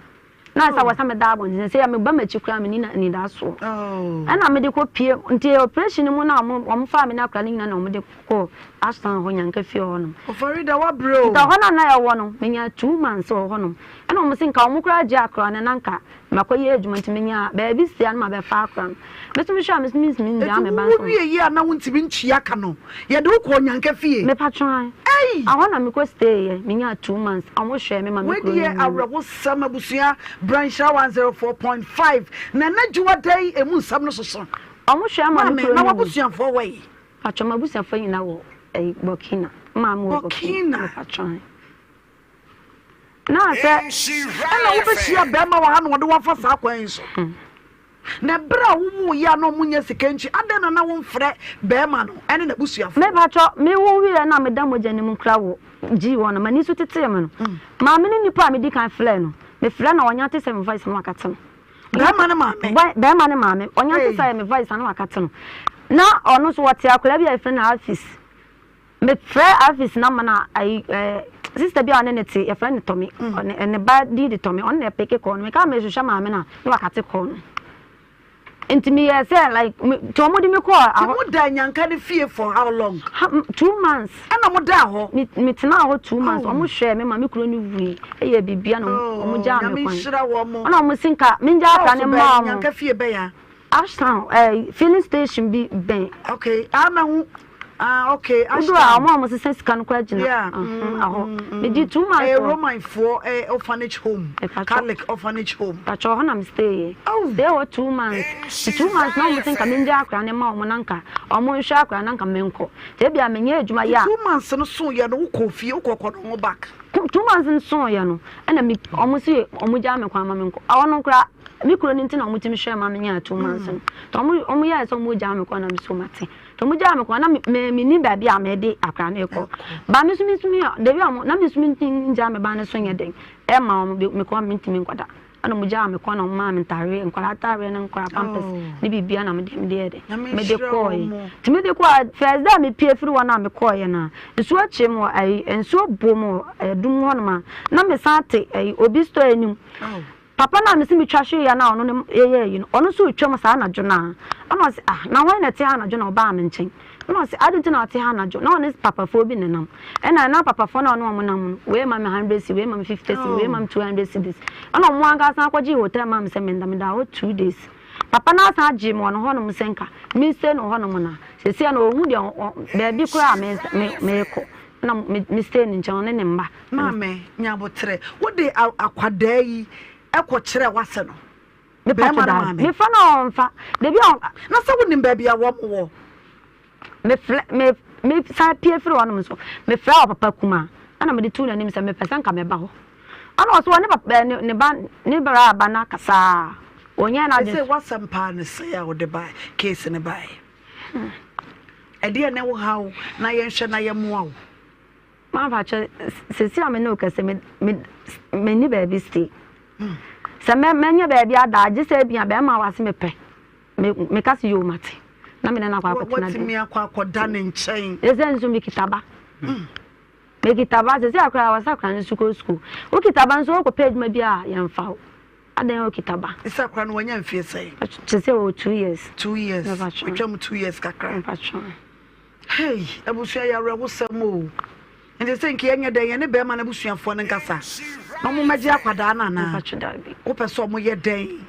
na sa wasa me da abon se ya me ba ma chikura me ni da so na me de ko pie nti operation mu na mo fa me na akra ni na mo de ko asan ho nyanka fie ho no Farida wa bro da ho na ya wo no me nya 2 months ho no na mo se nka mo kura je akra na nka makoye adwuma ntime nya ba bi sia na ma be fa akra me tumi sha me nya me ban so wo wie ye na wo ntimi ntua ka no ye de ko nyanka fie me patron ahụ na me ko stay ye me nya 2 months amo hwe me ma me ko we die awrawo sama busua branch 104.5 na najuwa dai emu nsam no soso amo hwe ma me na wabusuafo wai patron ma busuafo nyina wo Burkina ma mo Burkina patron na se ana wo be hia be ma wa ha no de wa fa sa kwan so na bra wo ya no munya sikanchi adena na wo mfre be ma no ene na busuafo me patron me wo wi na me da moja ne mu kra wo ji wo na mani so tete me no ma me ni nipa me di kan fle no me fle na onya te 7 voice no akate no be ma ne ma me onya te 7 voice no akate no na ono so wote akula bi afre na office me fre office na ma na ai sister bi anenete your friend Tommy and the bad did Tommy on the pick corn me ka me hwehwe maame na no akate corn intimi say like to mo di me call mo da nyanka de fie for how long 2 months ana mo da ho me tena ho 2 months o mo hwe me ma me kuro ni wu eye bibia no o mo ja me kwan ana mo sinka me ja akra ne ma nyanka fie be ya Ashtown filling station be ben okay ama okay Ashtown mo sense kan kwa gina aho me di 2 months a Roman for orphanage home Catholic orphanage home pacho ho na me stay there were 2 months 2 months now me think ka me nja akra ne ma mo nanka o mo nhwe akra nanka menko te bia me nya adwuma ya 2 months no so ye no ko fie ko no back 2 months so ye no na me o mo si o mo ja me kwa ma menko awo no kra mi kuro ni ntina omutimi hwe ma menya 2 months to omu ya so mu ja me kwa na me so mate to mu ja me kwa na me ni ba bia me de akra na eko ba me sumi de bia mo na me sumi nja me ba ne so nye den e ma me kwa me ntimi nkwada ana mu ja me kwa na ma me ntare nkwala tare na nkwala pampers ni bibia na me de me de koy ti me de kwa first day me pie firi wana me koy na nsu ache mo ai nsu bomo dum ho na me sate obi sto enim Papa na me simi twahwe ya na ono ne ye no ono so twam sa na jo na ono se na hwan na te ha na jo na oba me nchen ono se adenti na te ha na jo na ono papa fo bi nenam na papa fo na ono mo nam we ma me 100 si we ma me 50 si we ma me 200 cedis ono mo anga san kwaji hotel ma me se me ndam da 2 days papa na san agi mo no ho no mo senka mi se no ho no mo na se se na ohu de ba bi kura me ko na me stay ni nchen ne mba ma me nyabotre wo de akwada yi eko kire wase no me pa da me fa no mfa de bi na se wonim ba bia wo mo me sa pie firi wono so me fra papa kuma ana me de tu na nim se me pesa nka me ba ho ana so ne papa ne ba ne bra ba na kasa onya na je se wase mpa ne se ya wo de ba case ne ba e de ne wo hawo na ye hwe na ye mo awo ma fa che se si ame no kase me ni ba bi stay se menya baby ada je se bia be ma wase me pe me kasi yo mate na me na kwa akotena de me akwa da ne nchen eze nso me kitaba me kitaba se akra wasa kra nsu ko school o kitaba nso ko page ma bia ye mfa o adan o kitaba isa kra no wanya mfie sei se o 2 years o twam 2 years kakra hey abusia ya rewo samo ende se nke yenye den ye ne be ma na busuafo ne nkasa no mo maji akwada na na wo peso mo ye den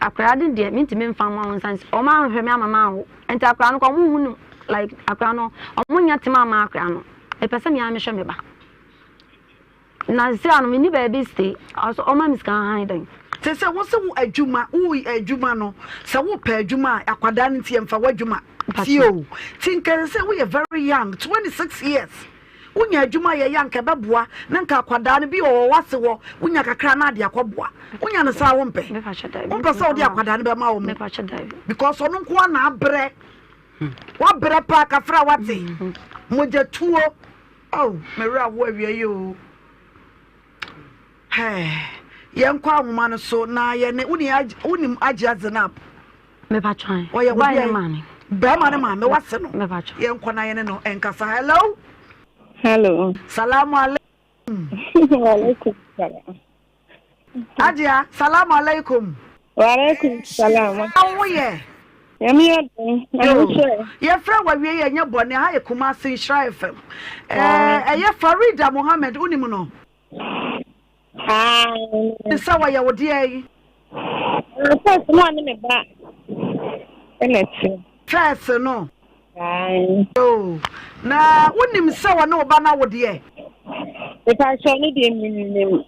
akra de de mintimi mfa ma won sans o ma hwe me amama wo enti akra no ko mo hunu like akra no o mo nya tema ma akra no e pese me amehwe me ba na se anu me ni ba bi stay also o ma miska han den se wo se wo adwuma no se wo pa adwuma akwada ne tie mfa wo adwuma tio tinker se we are very young 26 years unya adwuma ye yanka beboa na nka akwada ne bi o wase wo unya kakra na de akoboa unya ne sa wo mpe so de akwada ne be ma wo because ono nko na abre wa bre pa kafra wate moja tuo oh mera wo awie yo hey ye nkwa ahoma no so na ye ne unim agya zenap me pa try wo ye wo be mani be mani ma me wase no me pa try ye nkwa na ye ne no enkasa hello. Hello. Salamu alaikum. Wa alaikum salam. Adia, salamu alaikum. Wa alaikum salam. How ye? Yemi yadin. Anisha. Ye fra wa wie ye nya bone ha ye Kumasi Shira FM. Ye Farida Mohammed unimu no. Sa wa ye wodi ai. First no ani me ba. Eneti. First no. Oh. Na unim sawa no ba na wode e. E pa so ni de minim.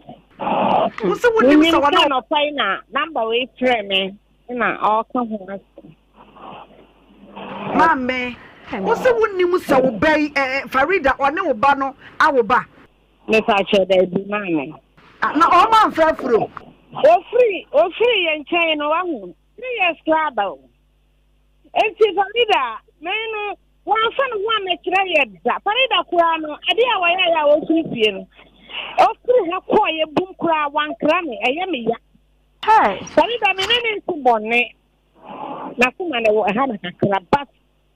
Uso unim sawa no pai na number we frame na o ka ho. Mame. Uso unim sawa bai Farida one wo ba no awo ba. Me pa so da bi mame. Na o man fa furo. O free yen chen no wa hu. 3 years club. Enti Farida meno wan fa no wa me kira ye da Farida kura no ade a wa ya wo sunfie no o firi ha ko ye bum kura wan kra me eye me ya hey Farida me ne nsi bonne na kuma ne wo ha na kakra but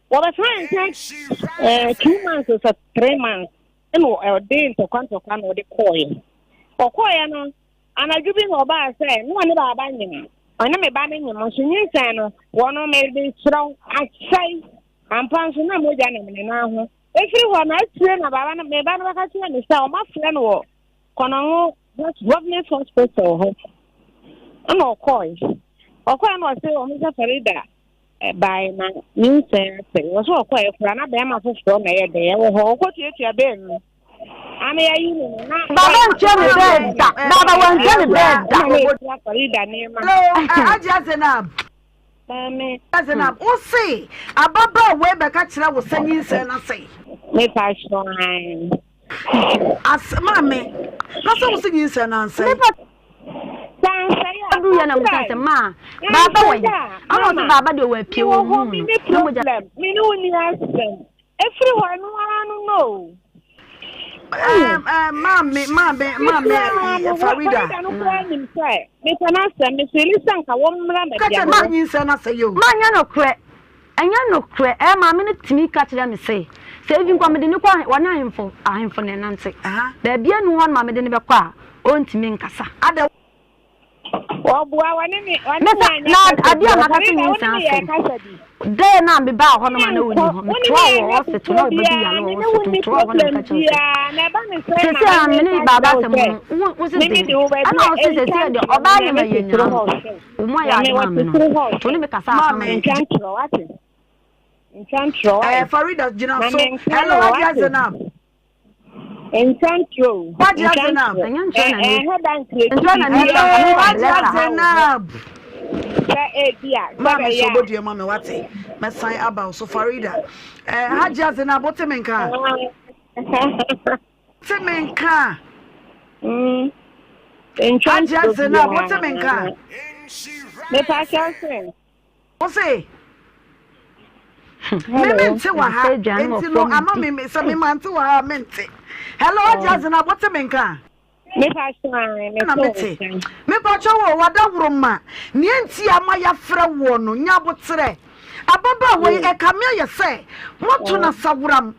wo be friend 2 months or 3 months no day to kwantokwa no de koye okoye no anadwo bi no ba say no ne ba ba nyim ona me ba ne nyim so nyinsan no wono me de sraw achai ampan so na moja ne me na ho efiri ho na atire na baba na me ba no ka tire ne sa o ma fre no wo kono government hospital ho no okoye no say o me Farida by na nyinsan say wo so okoye kura na be ma foforo na ye de wo ho okotiatia be no Baba Nhyira bed. Baba Nhyira bed. Hello, Aja Zenab. Mami, Zenab. O say, ababa we be ka kira wo sanyi se na say. Me pa shine. As mami, na so wo sanyi se na say. Adu ya na mutase ma. Baba we. Ano so baba de we pie wo hu. Me no ni asem. Everyone no. Mami, Farida. Me tanasa me selisa nka wo mra me dia. Ma nyinsa na say yo. Ma nya no kre. Anya no kre. Mami ne timi ka kire me say. Say even kwa me de ne kwa wana ahemfo ne nante. Da bia no won ma me de ne be kwa o ntimi nkasa. Ada Obaa wane me na adia ma ka nyinsa. Day na me ba ho no ma na woni ho me twa hospital no be ya no hospital twa ho na ka che na ba me say na me ni baba se mo wo se de ana o se de Obaa ne ma ye nyira o mo ya ma me no to ni me kasa ma me chantro ati chantro Farida jina so hello Aja Zenab chantro Aja Zenab Aja Zenab Mama so body mama wate me sign about so Farida Aja Zenab what menka Temenka Aja Zenab what menka me pa say o say me nte wa ha enti no ama me se me mante wa ha mente hello Aja Zenab what menka me pa say me pa chowo wada wuruma ne enti ama ya fra wo no nya botere ababa we e kamia ye se moto na sawuram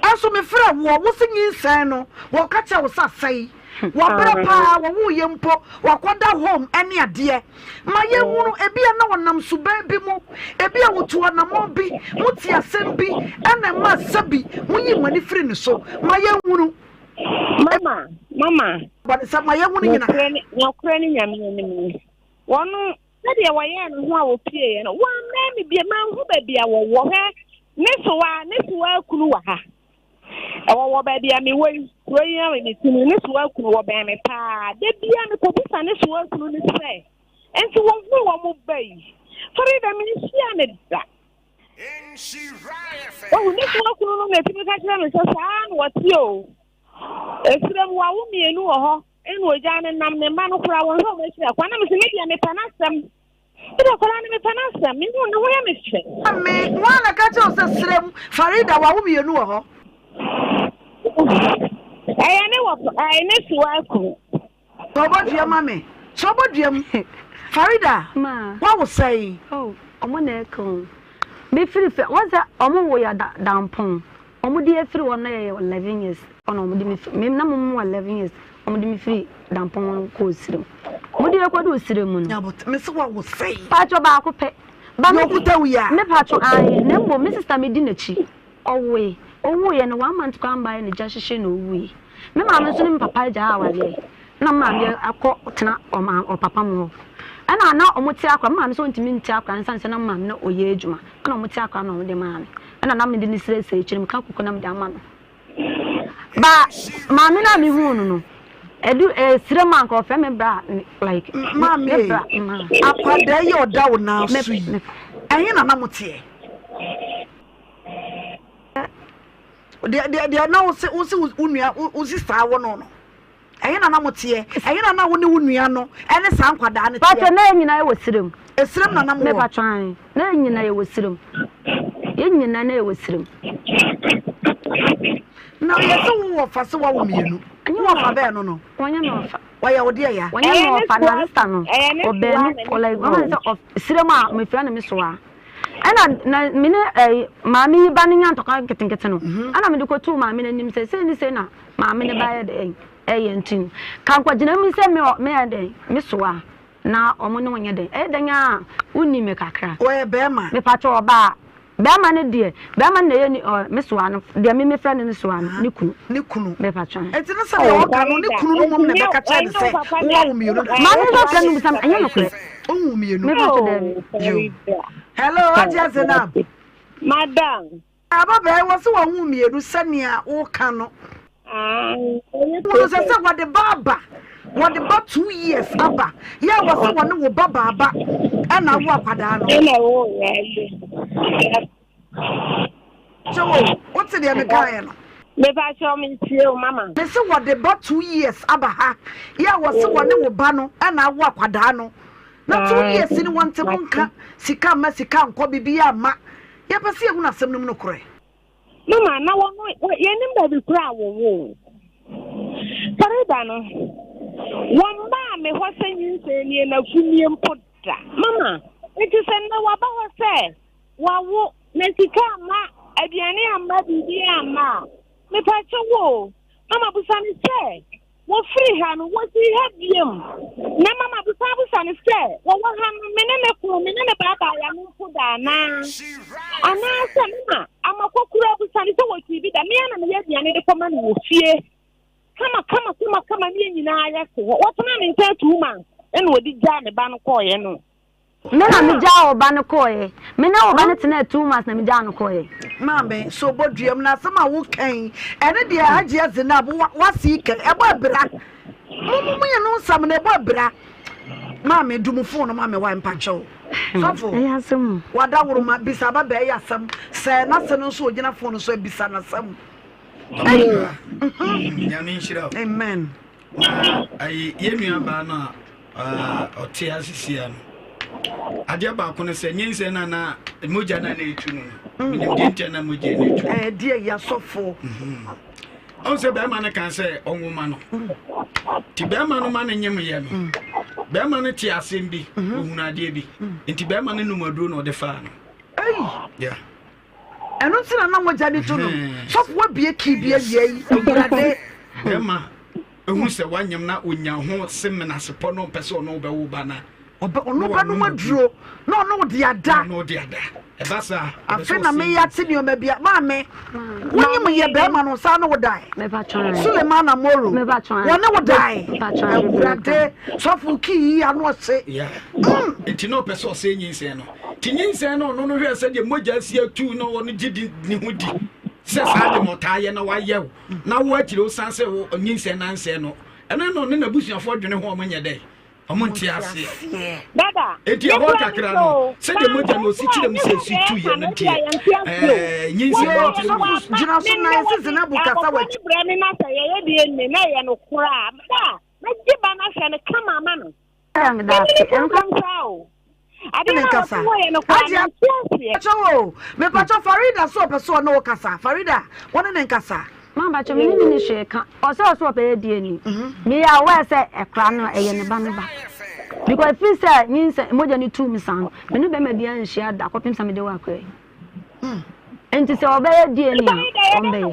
aso me fra wo wo sinyi nsan no wo ka che wo sasai wo bere pa wo wo ye mpo wo koda home ene ade ma ye hunu ebi na wonam suba bi mu ebi a wotu na mo bi muti asem bi ene ma sabi munyi mani firi ne so ma ye hunu Mama but some my young nyina no krani nyame ni wono na de waye no ho a wo pie no wa na me bia ma ho ba bia wo he ne so wa kunu wa ha wo ba bia me wo ya me tinu ne so wa kunu wo ba me pa de bia me ko bisa ne so wa kunu ne se enti wo fu wo mo bai Farida me sia ne da oh ne so wa kunu no me tinu ka kira me so sa no wati o Esrem wa wo mienu wo ho enu oja ne nam ne ma no kura wo ho me hira kwa na me se media me panasem ida kwa na me panasem me no wo ya me hwe me wa na ka che o se srem Farida wa wo mienu wo ho ne wo ne si wa ku to bodua mame so boduam Farida ma wa wo sei omo na ekon be free what's that omo wo ya dampon omo di efiri wo na ye 11 years ono omo di me na mo 11 years omo di me free dampon ko osirem mo di ekwa do osirem no ya but me se wa wo sei pacho ba ko pe ba me kuta wiya me pacho ai ne mbo me sister me di na chi owe owo ye no 1 month kwa mba ye ne ja hihye na owu me ma me so ne papa ja awale na ma me akọ tena o papa mo ana na omuti akwa ma me so ntimi nti akwa nsanse na ma me na oye adwuma ana omuti akwa na omde ma me ana na me de ni sire se chirim ka kokona me de ama no ba ma me na me hu no edu sire man ko fe me bra like ma me akwa da ye oda wo na su ehin na na mutie de na wo se unua wo sister wo no ehin na mutie ehin na wo ne unua no ene sa nkwada ne tie pacho na nyina ye wosirem esirem na mo me patwan na nyina ye wosirem ye nyina na ye wosirem na ye so wo fa se wo mienu wo fa be no wonya no fa waya wo de ya wonya no fa na sister no obe no like mama say of sirem a me fira na me so a na mine maami ba ne nyanto ka ketenkete no ana me de ko tu maami nanim se ni se na maami ne ba ye de yentin kan kwa gina mi se me ya de me soa na omo ne wonye de danya uni me kakra o ye be ma me pa cho ba bema ne de bema na ye ni me soa no de me friend ne soa no ni kunu me pa cho enti na se o ka no ni kunu no mom ne be ka cha de se wo mi no ma ne do kan mi sam anya no kure o mi no me pa cho de hello Aja Zainab madam aba be wo se wo mi no sania wo ka no wo se se what the baba what the about 2 years aba ya wo se wo ne wo baba aba ana wo akwada no ina wo so what the me kan no me ba cho me tie o mama me se what the about 2 years aba ha ya wo se wo ne wo ba no ana wo akwada no na 2 years ni wonte monka sika ma sika nko bibia ma ya pese ehu na asem no kore mama na wo ye nim ba bi kura wo pareda no wamba me ho sanyin se ni na fumie mpoda mama enti se na wa ba ho se wa wo na sika ma aduane amma bibia ma me pa wo mama busani se wo free ha no wo si ha biem na mama busani se wo ha no me ne baba ya no mpoda na ana se mama amakokura busani se wo ti bi da me na me ya aduane de koma no wo fie kama ni nyina ya se wo tena me nta 2 months ene wodi ja me ba no koye no me na me ja oba no koye me na oba no tena 2 months na me ja no koye mame so boduam na sama wo kan ene de Aja Zainab wasi kan e ba bra mumu ye no sam na e ba bra mame dumu phone mame wa mpacho sofo yasem wada woroma bisa ba be yasem se na se no so ogina phone so bisa na sam Nhyira. Amen. Ai yenu aba na ote asisia no. Ade ba ko ne se nyinse na moja na etu no. Me de ntia na moja na etu. Die ya sofo. On se be ma na kan se onwuma no. Ti be ma no ma na nyem ye no. Be ma no ti asem bi, ohunu ade bi. Nti be ma no numaduro no de fa no. Yeah. Eno tina na moja ni to no so wa bie ki bie ye ograde ema ehun se wanyam na onya ho semena sepo no pese ono be wo ba na ono ba no maduro no de ada e ba sa afi na me ya tini o ma bia ma me wonyim ye be ma no sa no wo dai me ba twan Suleiman Amoro me ba twan wona wo dai ba twan ograde so fu ki anu se yeah enti no pese o se nyinse no tinyin no hwe se de moja sia tu no wono gidi ni hudi se sa de motaye na wayew na wo akire o sanse wo nyinse na nse no eno no ne nabusuafo dwene ho omanye dai omonti ase dada enti abo kakra no se de moja no si kire mu se si tu ye no tie nyinse no jina so na ese Zainab kasa wa bra me na se ye de enne na ye no kura da na giba na se ne kama ma no me da en kan sao Adine kasa. Aja chawo. Me pacho Farida so person no kasa. Farida, wona ne kasa. Mama bacho me ni sheka. Oso pe die ni. Me ya we say ekra no eye ne ba me ba. Because if you say nyinse moja ni 2 misan. Me no be ma bia nhia da kopim sa me de wa akwa. Enti se obe die ni a ombe ye.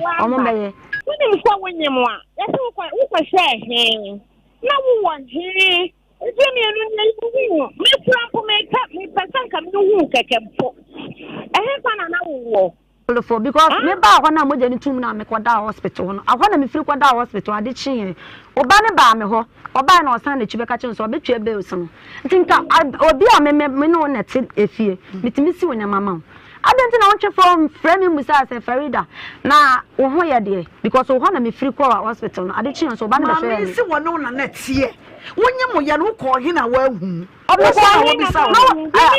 Woni mfa wonyem a. Yesi wo kwa hwe na wo won he. Jemi enu ni me prampo me person kam no hu kekempo fa na wo because me ba na moja ni tum na me kwada hospital no ahwa na me free kwada hospital ade chi oba ne ba me ho oba na osan na chibe ka chen so obetwe be osan ntinka obi a me no na te efie mitimi si wonya mama adenti na wonche from frame musa se Farida na wo ho ye de because wo na me free kwa hospital no ade chi so oba ne be frame me si wo no na tie wonye mo ya no ko he na wa hu obisa wo bisa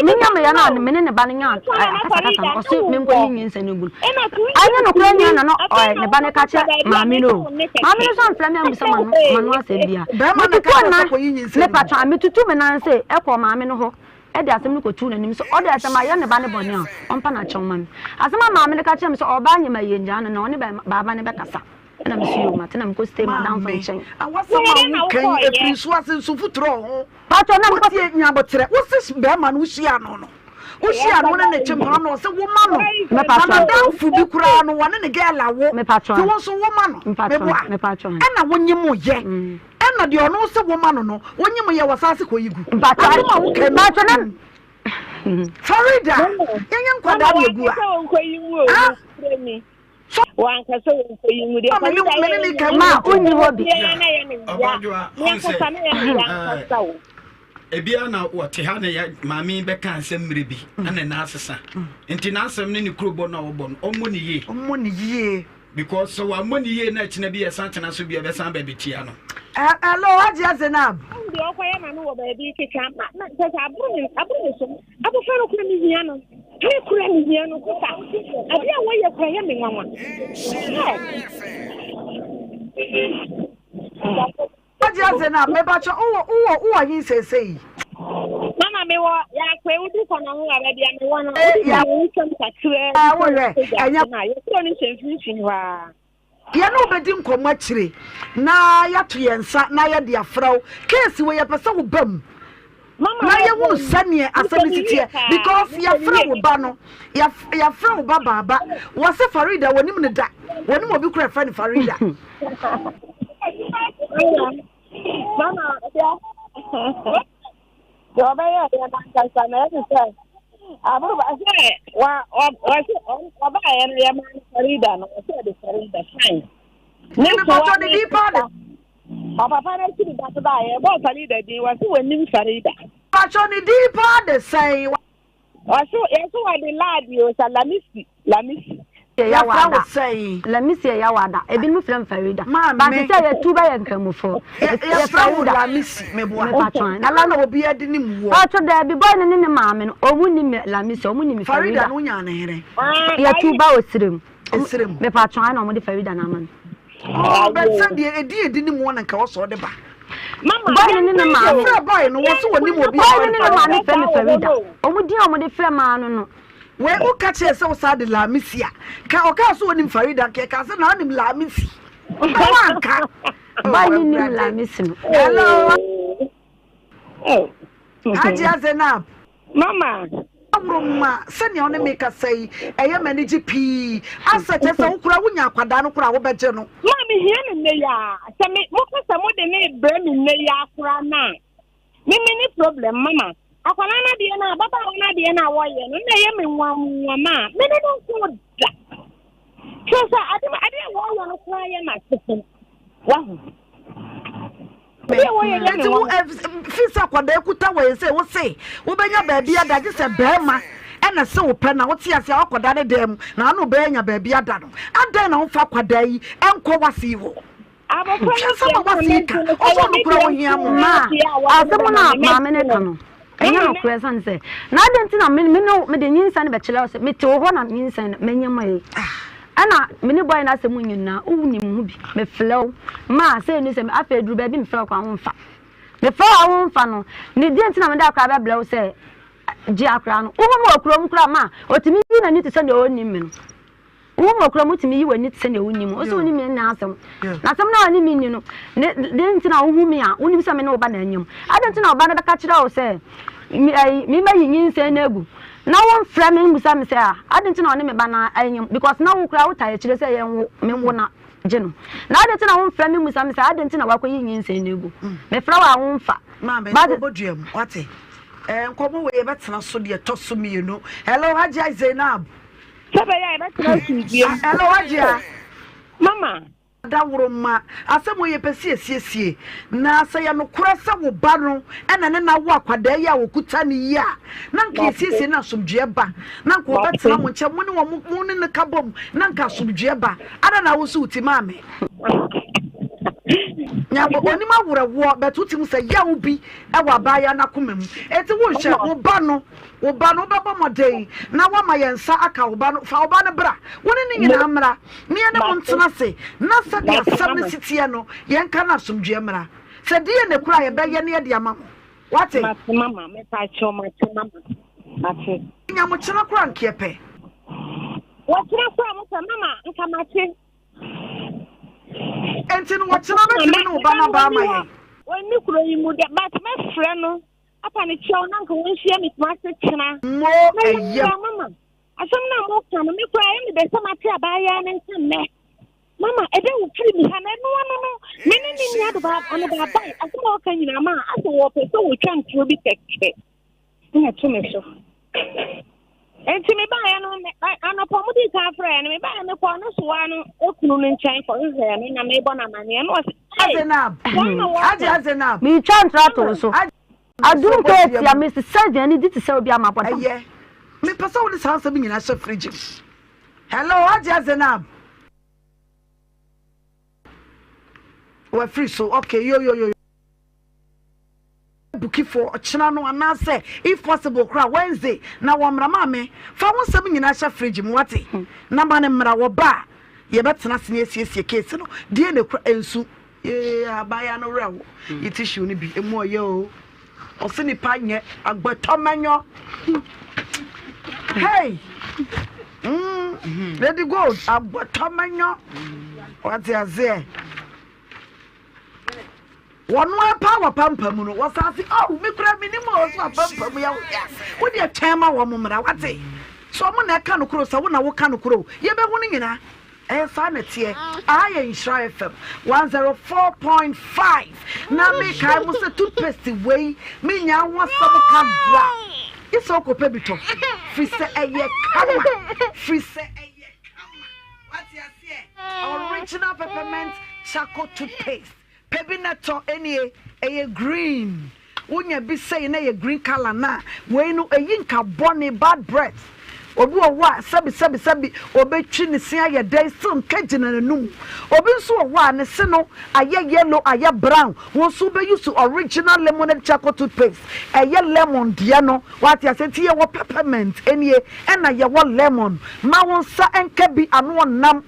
me nya me ya na me ne ba ne nya akasa oso me nko yin nsa ne gu anya no kra nya na no ne ba ne ka che mami no so frame am bisa manu ase bia ma na ka ko yin nsa ne patwa me tutu me nan se e ko mami no ho e de asem no ko tu na nim so o de asem aye ne ba ne bone a ompa na chawman asem mami ne ka che me so oba nya ma ye nja no na oni baba ne be kasa na me siyo mate na me ko stay madam function awasama wo kan efiri so asen so futuro ho patwa na me tie nya botre wo se be ma no hia no Ushia no na chimpa no se wo ma no. Me madamfo bi kura no wone ne girl awo. So won so wo ma no. Me patron. E na wonyim ye. E na de ono se wo ma no no. Wonyim ye wasase ko yigu. Patron ma wo ke patron. Farida. Yenyen kwada de gu a. Wan ka so ko yimu de Farida ma onyi hobi. Obaa Adwoa ebia na wote ha na ya maami be kan asem mrebi ana na asesa enti na asem ne krobo na wo no ommo ni ye because so wa money ye na china bi esan china so bi e be san ba betia no hello Haji Zainab ndi okoya na no wo ba bi keka na se aburu so abu fa no kura mi hia no ni kura mi hia no kuta abi a wo ye kura ye me nwanwa Haji Zainab me ba cho uwo yin sesei Mama me wo ya kwe udu ko na ho ara bia me wo no ya wo nsem kakre wo re anya na ye ko ni semfin wa ya no bedi nkomo akire na ya to yensa na ya de afraw case we ya pesa wo bam na ya wo sane asabisitie because ya fra wo ba no ya fra wo ba baba wo se Farida wonim ne da wonim obi kura fa ni Farida Mama ya yo ba ya banka sana ya se abu ba se wa ba ya man Farida no se de Farida fine ni ba to de di pa papa na ti da ba ya ba Farida din wa se wonim Farida ba to ni di pa de sai wa so ya so wa de ladi o lamisi ya wa say lamisi ya wada ebi mu frem Farida ba se ya tuba ya nkamufo ya Farida lamisi meboa patron na la na obi ade ni muwo patron da bi boy ne maame no omu ni lamisi omu ni Farida no nya na here ya tuba osirem me patron na omu di Farida na man but say edi ni muwo na nka wo so de ba Mama boy ne maame boy no wo so woni mo bi boy ne maame frem Farida omu di omu di frem maano no we o ka che se o sa de la misia ka o ka so onim Farida ke ka se na onim la misi wanka ba ni la misi hello Haji Zainab mama amroma se ne one make say eye manage pi asa che se ukura wunya kwada no kura wo beje no mama hia ne ya se me mo ka se mo de ne bre mi ne ya kura na mi ni problem mama akwala na de na baba na de na wo ye no na ye me nwa ma me ne don ko da so ade wo wo no kwa ye na sefen wa fisa kwada ekuta we se wo se wo benya ba bia da je se bema ena se wo pe na wo ti ase akwada de dem na no benya ba bia da no adan na wo fa kwada yi enko wase ho abo so wase ka o so no kura wo hia mo ma asemo na maame ne kanu enya no kura san se na adanti na me de nyinsa ne be chele o se me te wo ho na nyinsa ne menyama yi ana mini boy na asemu nyina uwuni mu bi me flow ma say ni se me afa eduru ba bi me flow kwa wonfa me flow wonfa no ni di ntina me da akra ba blow say ji akra no wo mo akura mu kura ma otimi yi na ni te se ne oni me no wo mo akura mu timi yi wani te se ne oni mu o so oni me na asem na asem na oni me ni no de ntina wo hu me a oni se me na oba na anyam ade ntina oba na be ka kira o say mi ma yin se na egu na won fra me musa me say ade ntina oni me ba na anyam because na wo kura wo ta ye kire say ye wo me wo na jeno na ade ntina won fra me musa me say ade ntina wa ko yin se na egu me fra wa won fa ma be oboduam wate nkomo we betena so de to so me no hello Haji Zainab sebe ya betena so biem hello Haji mama da wuruma asemo ye pese esiesie na se ya no kura se wo ba no ena ne na wo akwada ya wo kuta ni ya na nka esiesie na asomdue ba na nka obetena mo nche mo ne wo mo ne kabom na nka asomdue ba ada na wo su utima ame nyabo oni ma wura wo betuti mu se ya wo bi e wa ba ya na komam eti wo hye wo ba no baba modei na wa ma yensa aka wo ba no fa wo ba no bra woni ni nyina mra me ne mo ntena se na se dia sam ne sitie no yen ka na somdue mra se die ne kura ye be ye ne de ama wate mama me pa cho mama mate nyamo chena kura nkepe wo chena kura mo mama nka mate enti no wachira betime no ba na ba ma ye woni kuro yi mu de but me frɛ no apa ne kyɛw na nka wɔnhyia me tuma se tena mo mama asɛm na mo ka no me kura me bɛ sɛ mate abaaya ne ntɛmɛ mama ebe wo firi mi ha na no me ne ni nya do ba ano ba ba asɛm a wɔka nyina ma asɛ wɔ pɛ sɛ wɔtwa ntoro bi kɛkɛ na to me so enti me ba ya no anɔpɔ mo di ka frɛ no me ba ya me kɔ no so wa no ekunu no nkyɛn kɔ hwehwɛ no na me bɔ na mane no Azenab me twa ntrato so adum ke tia me se sɛ ni di te sɛ obi amapɔta ɛyɛ me pɛ sɛ wo de saa nsɛm nyina hyɛ fridge hello Azenab we're free so okay yo booking for china no anase if possible cra Wednesday na wo mra ma me fa wo nsɛm nyina hyɛ fridge mu wate na ma ne mra wo ba ye betena se esiesie case no die ne kra ensu abaya no rewo ye tissue ni bi emu oye o osini pa nye agbatomanyo hey let it go agbatomanyo what you say one power pampa mu no wasase oh me kura minimo so pampa mu ya wo de twema wo mumra wate so mo na ka no kuro so wo na wo ka no kuro ye be hu ni nyina sa na tie aye Nhyira FM 104.5 na me kai mu se toothpaste wey me nya ho asam ka bra iso ko pe bito fi se eye kama what you say original peppermint charcoal toothpaste pebinato enie eye green wonya bi say na ye green color na we no eyi nka bone bad breath obi owa sabi obetwi ne se aye dai so nka gina nanum obi nso owa ne se no aye yellow aye brown won so be use original lemonade charcoal toothpaste aye lemon dia no what ya say tie wo peppermint enie na ye wo lemon ma won sa enka bi ano nam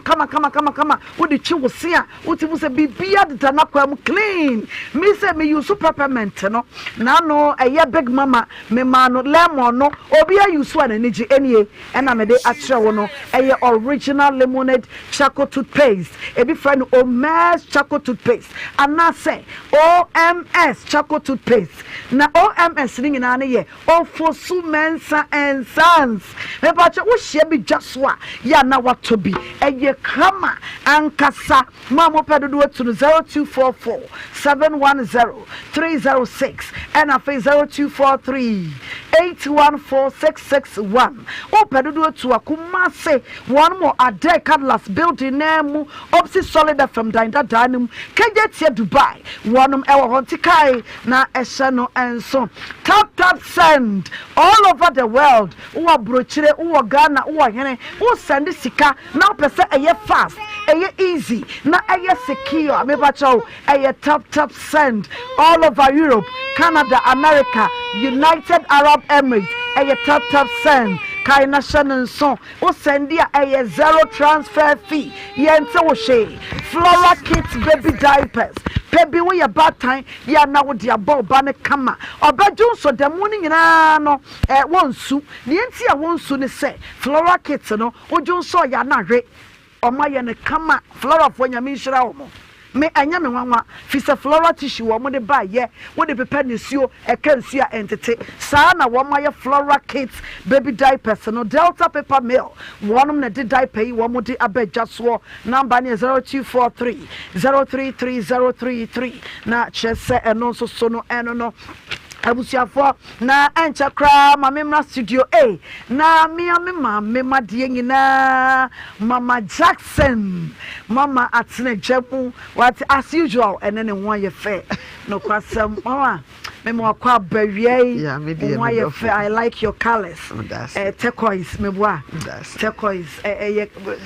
kama wo de chi wo se a wo ti mu se bibia de na kwa mu clean me say me use peppermint no na no aye big mama me ma no lemon no obi a use one niji enie na me de atre wo no eye original lemonade charcoal toothpaste ebi friend OMS charcoal toothpaste ana say OMS charcoal toothpaste na OMS ni nyina ne ye Ofosu Mensa and Sons me ba che wo hye bi dwaso a ya na wato bi eye kama ankasa ma mo pedodo to 0244 710 306 and afa 0243 814661 o pedodo to akuma say one more ade Cadlas building name opsi solid from dinda danum kejetie Dubai one ewo hontikai na ehye no enso tap send all over the world wo brochire wo Ghana wo hene wo send sika na pese eye fast eye easy na eye secure me ba chow eye tap send all over Europe, Canada, America, United Arab Emirates eye tap send kaina shanon son o sendia eye zero transfer fee yente wo she Flora Kids baby diapers baby we ya bad time ya na wo dia ball ba ne kama obeju so demo ni nyina no wonsu ne enti a wonsu ne se Flora Kids no oju so ya na hwe omaye ne kama Flora fo nya mi Nhyira wo me anya me nwanwa fi se Flora tissue wo mo de ba ye wo de pepe ne suo e kan sua entete saa na wo ma ye Flora Kids baby diapers no Delta paper mill wonom na de diaper yi wo mo de abedja so number ne 0243 033033 na chese eno so no eno no abusiafo na enchakra mamemra studio A na mama die nyina Mama Jackson mama atene jepu what as usual ene ne ho ye fe no kwasam mama memo akwa bawie ho ye fe I like your colors turquoise meboa turquoise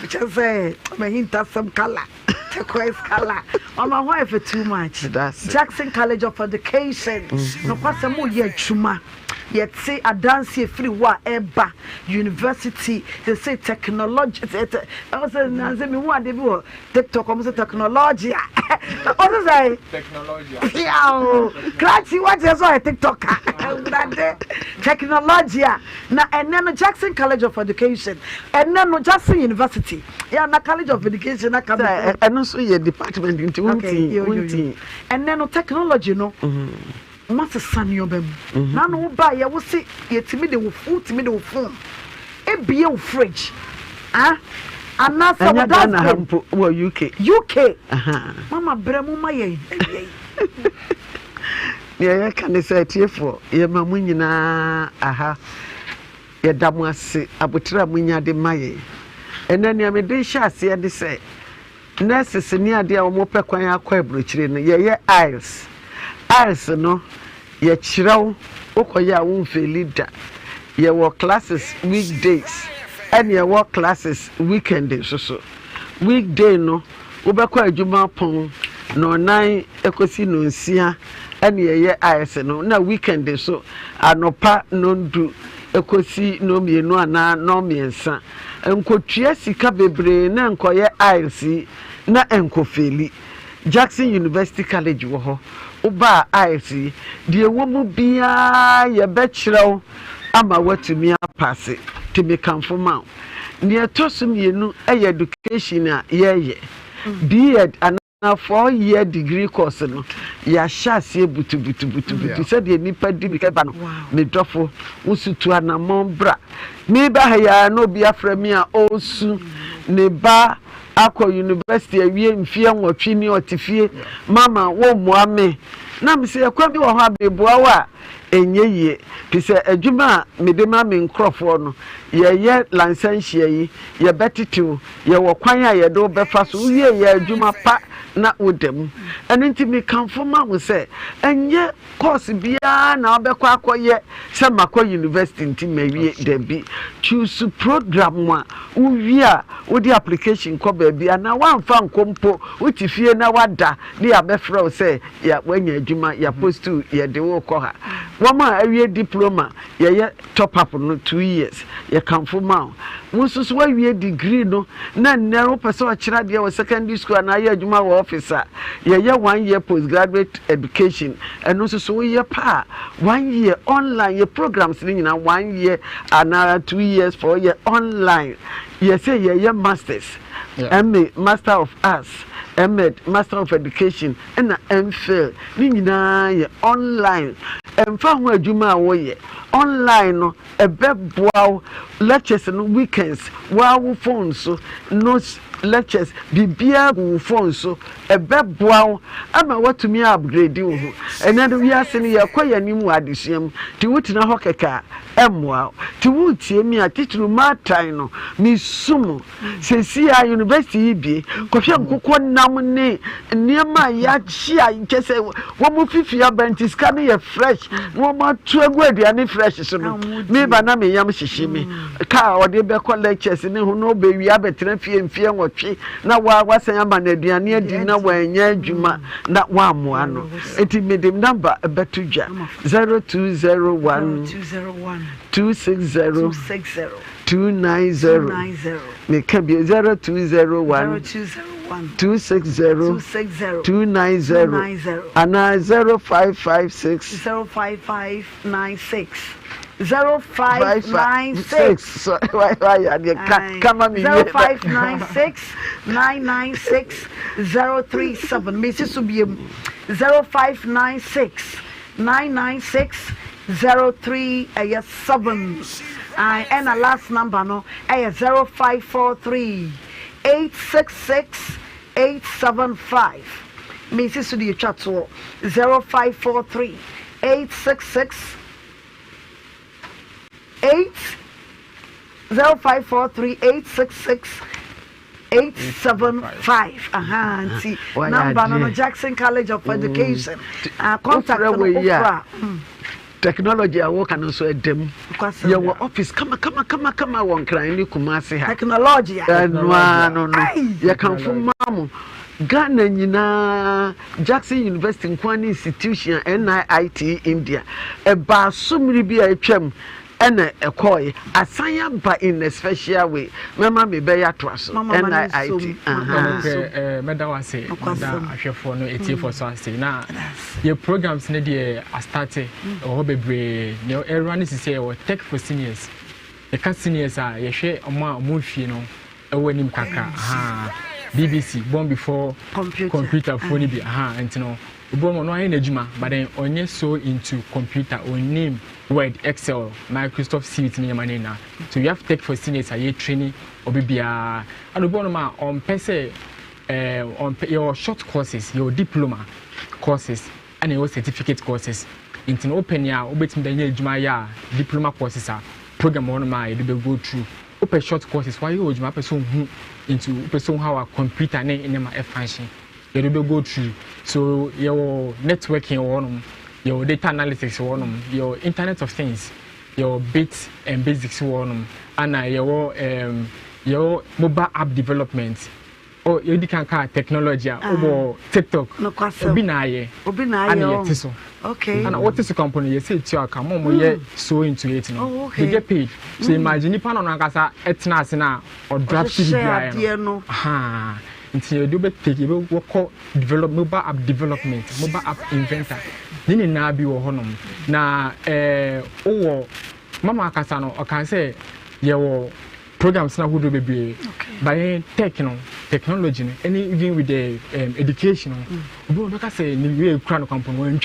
chese me hinta some color turquoise color mama why for too much Jackson College of Education no kwasam mo ye chuma yet say a dance free wa eba university they say technology I was saying me one dey be TikTok come say technology what say technology yeah crazy what is on TikTok technology na and then Jackson College of Education and then Jackson University yeah na College of Education na come and also your department into and then technology no must son your bem. None will buy ya will see yet me the food to me the phone. A beer fridge. Ah, and not some of that. Well, UK. Mama Bremuma ye. Yeah, can say tearful. Ye mamuna aha. Ye damwasi abutra munya de maye. And then ya me de shasi and say. Nurses near dear mope kwanya kwabruchire no ye IELTS no ye chiraw okoya wonfe leader ye work classes weekdays and ye work classes weekends so weekday no wobekwa adwuma pon no 9 ekosi no nsia and ye IELTS no na weekend so anopa no ndu ekosi no mienu ana no miensa enkotua sika bebre na enkoye IELTS na enkofeli Jackson University College wo ho Obaa IC de womu bia ye bechrew ama watumi apase to me conform ne etosum yenu education a ye B.Ed and 4-year degree course no ya shase butu said the nipa di bi keba no me dofo usutu anamon bra me ba ya no bia frame a osu ne ba akọ university awie mfie nwotwe ni otifie mama wo muame na me se ekwa bi wo ha beboa wa enye pise adwuma mede ma me nkrofo no ye lansanhia yi ye betitiw ye wo kwan a ye do befa so wie ye adwuma pa na wodam enti me kanfo ma wo se enye course bia na obekwa akoye se makọ university nti mawie debi choose program wa uwie a odi application ko ba bia na wamfa nkompo utifie na wada ne abefra wo se ya wanya adwuma ya post to ye de wo ko ha wama awie diploma ye top up no 2 years ye kanfo ma mususu wa wie degree no na nero person akira de wo secondary school na ye adwuma wo officer ye 1 year postgraduate education and also so ye pa 1 year online ye programs ni na 1 year and 2 years 4 year online ye say ye masters MA master of arts Med master of education and MPhil ni nyina ye online emfa ho adwuma wo ye online no ebeboa lectures no weekends wa phone so notes lectures bibia go phone so ebeboa ama watumi upgrade wo ho ena do wi ase ne yakoya nimu adesiam ti wutina ho keka emwa ti wutie mi atitru matai no mi sumu sesia university bi kofia nkokɔ nam ne niema ya chia nkese wo mu fifia bantiska ne ye fresh wo ma tu egu aduane fresh so no me ba na me yam hihimi ka ode be ko lectures ne ho no be wi abetena fie nwotwe na wa san ama na aduane adi na wa anya adwuma na wa amoa no eti medim number betudwa 0201 260 290 me can be 0201 260 290 and 0556 0596 0596 come on 0596 996 037 Mrs. Subiem 0596 996 037 and a last number no 0543 866 875 Mrs. Sudi Chatwo 0543 866 0543 866 875 see number no Jackson College of Education contact technology I work and so dem your office come one crying ni kumase ha technology no you can from mamu Ghana nyina Jackson University Nkwani Institution NIT India e ba sumri bi a twam ena ekoy asanya ba in a special way mama me be ya to aso NIT madam say da ahwefo no etifo so ase na your programs ne dey start o bebre ne everyone is say o tech for seniors e ka seniors a ye hwe mo hwie no e wani mkaka BBC born before computer phone bi enti no Ubomo no any ejuma, but then onye so into computer or name Word, Excel, Microsoft Suite in Yamanina. So you have to take for seniors a year training or maybe and Ubonoma on PC on your short courses, your diploma courses, and your certificate courses. Into open ya, obetim the Jumaya diploma courses are program on my go through. Open short courses, why you my person who into person how a computer name in my function. You will go through. So your networking on your data analytics on your Internet of Things, your bits and basics on and your mobile app development. Or you can car technology or TikTok. No question. Obinaye. Okay. And what is the company? You say to come on, so into it. Oh, okay. You get paid. So imagine if on Ankasa etna or draft CDI. Ha. Until you do take you work develop mobile app development, mobile app inventor. Nini na bi wo honom. Na Mama Akasano, I can say your programs now would be by technology, and even with the education. We can say new crown company.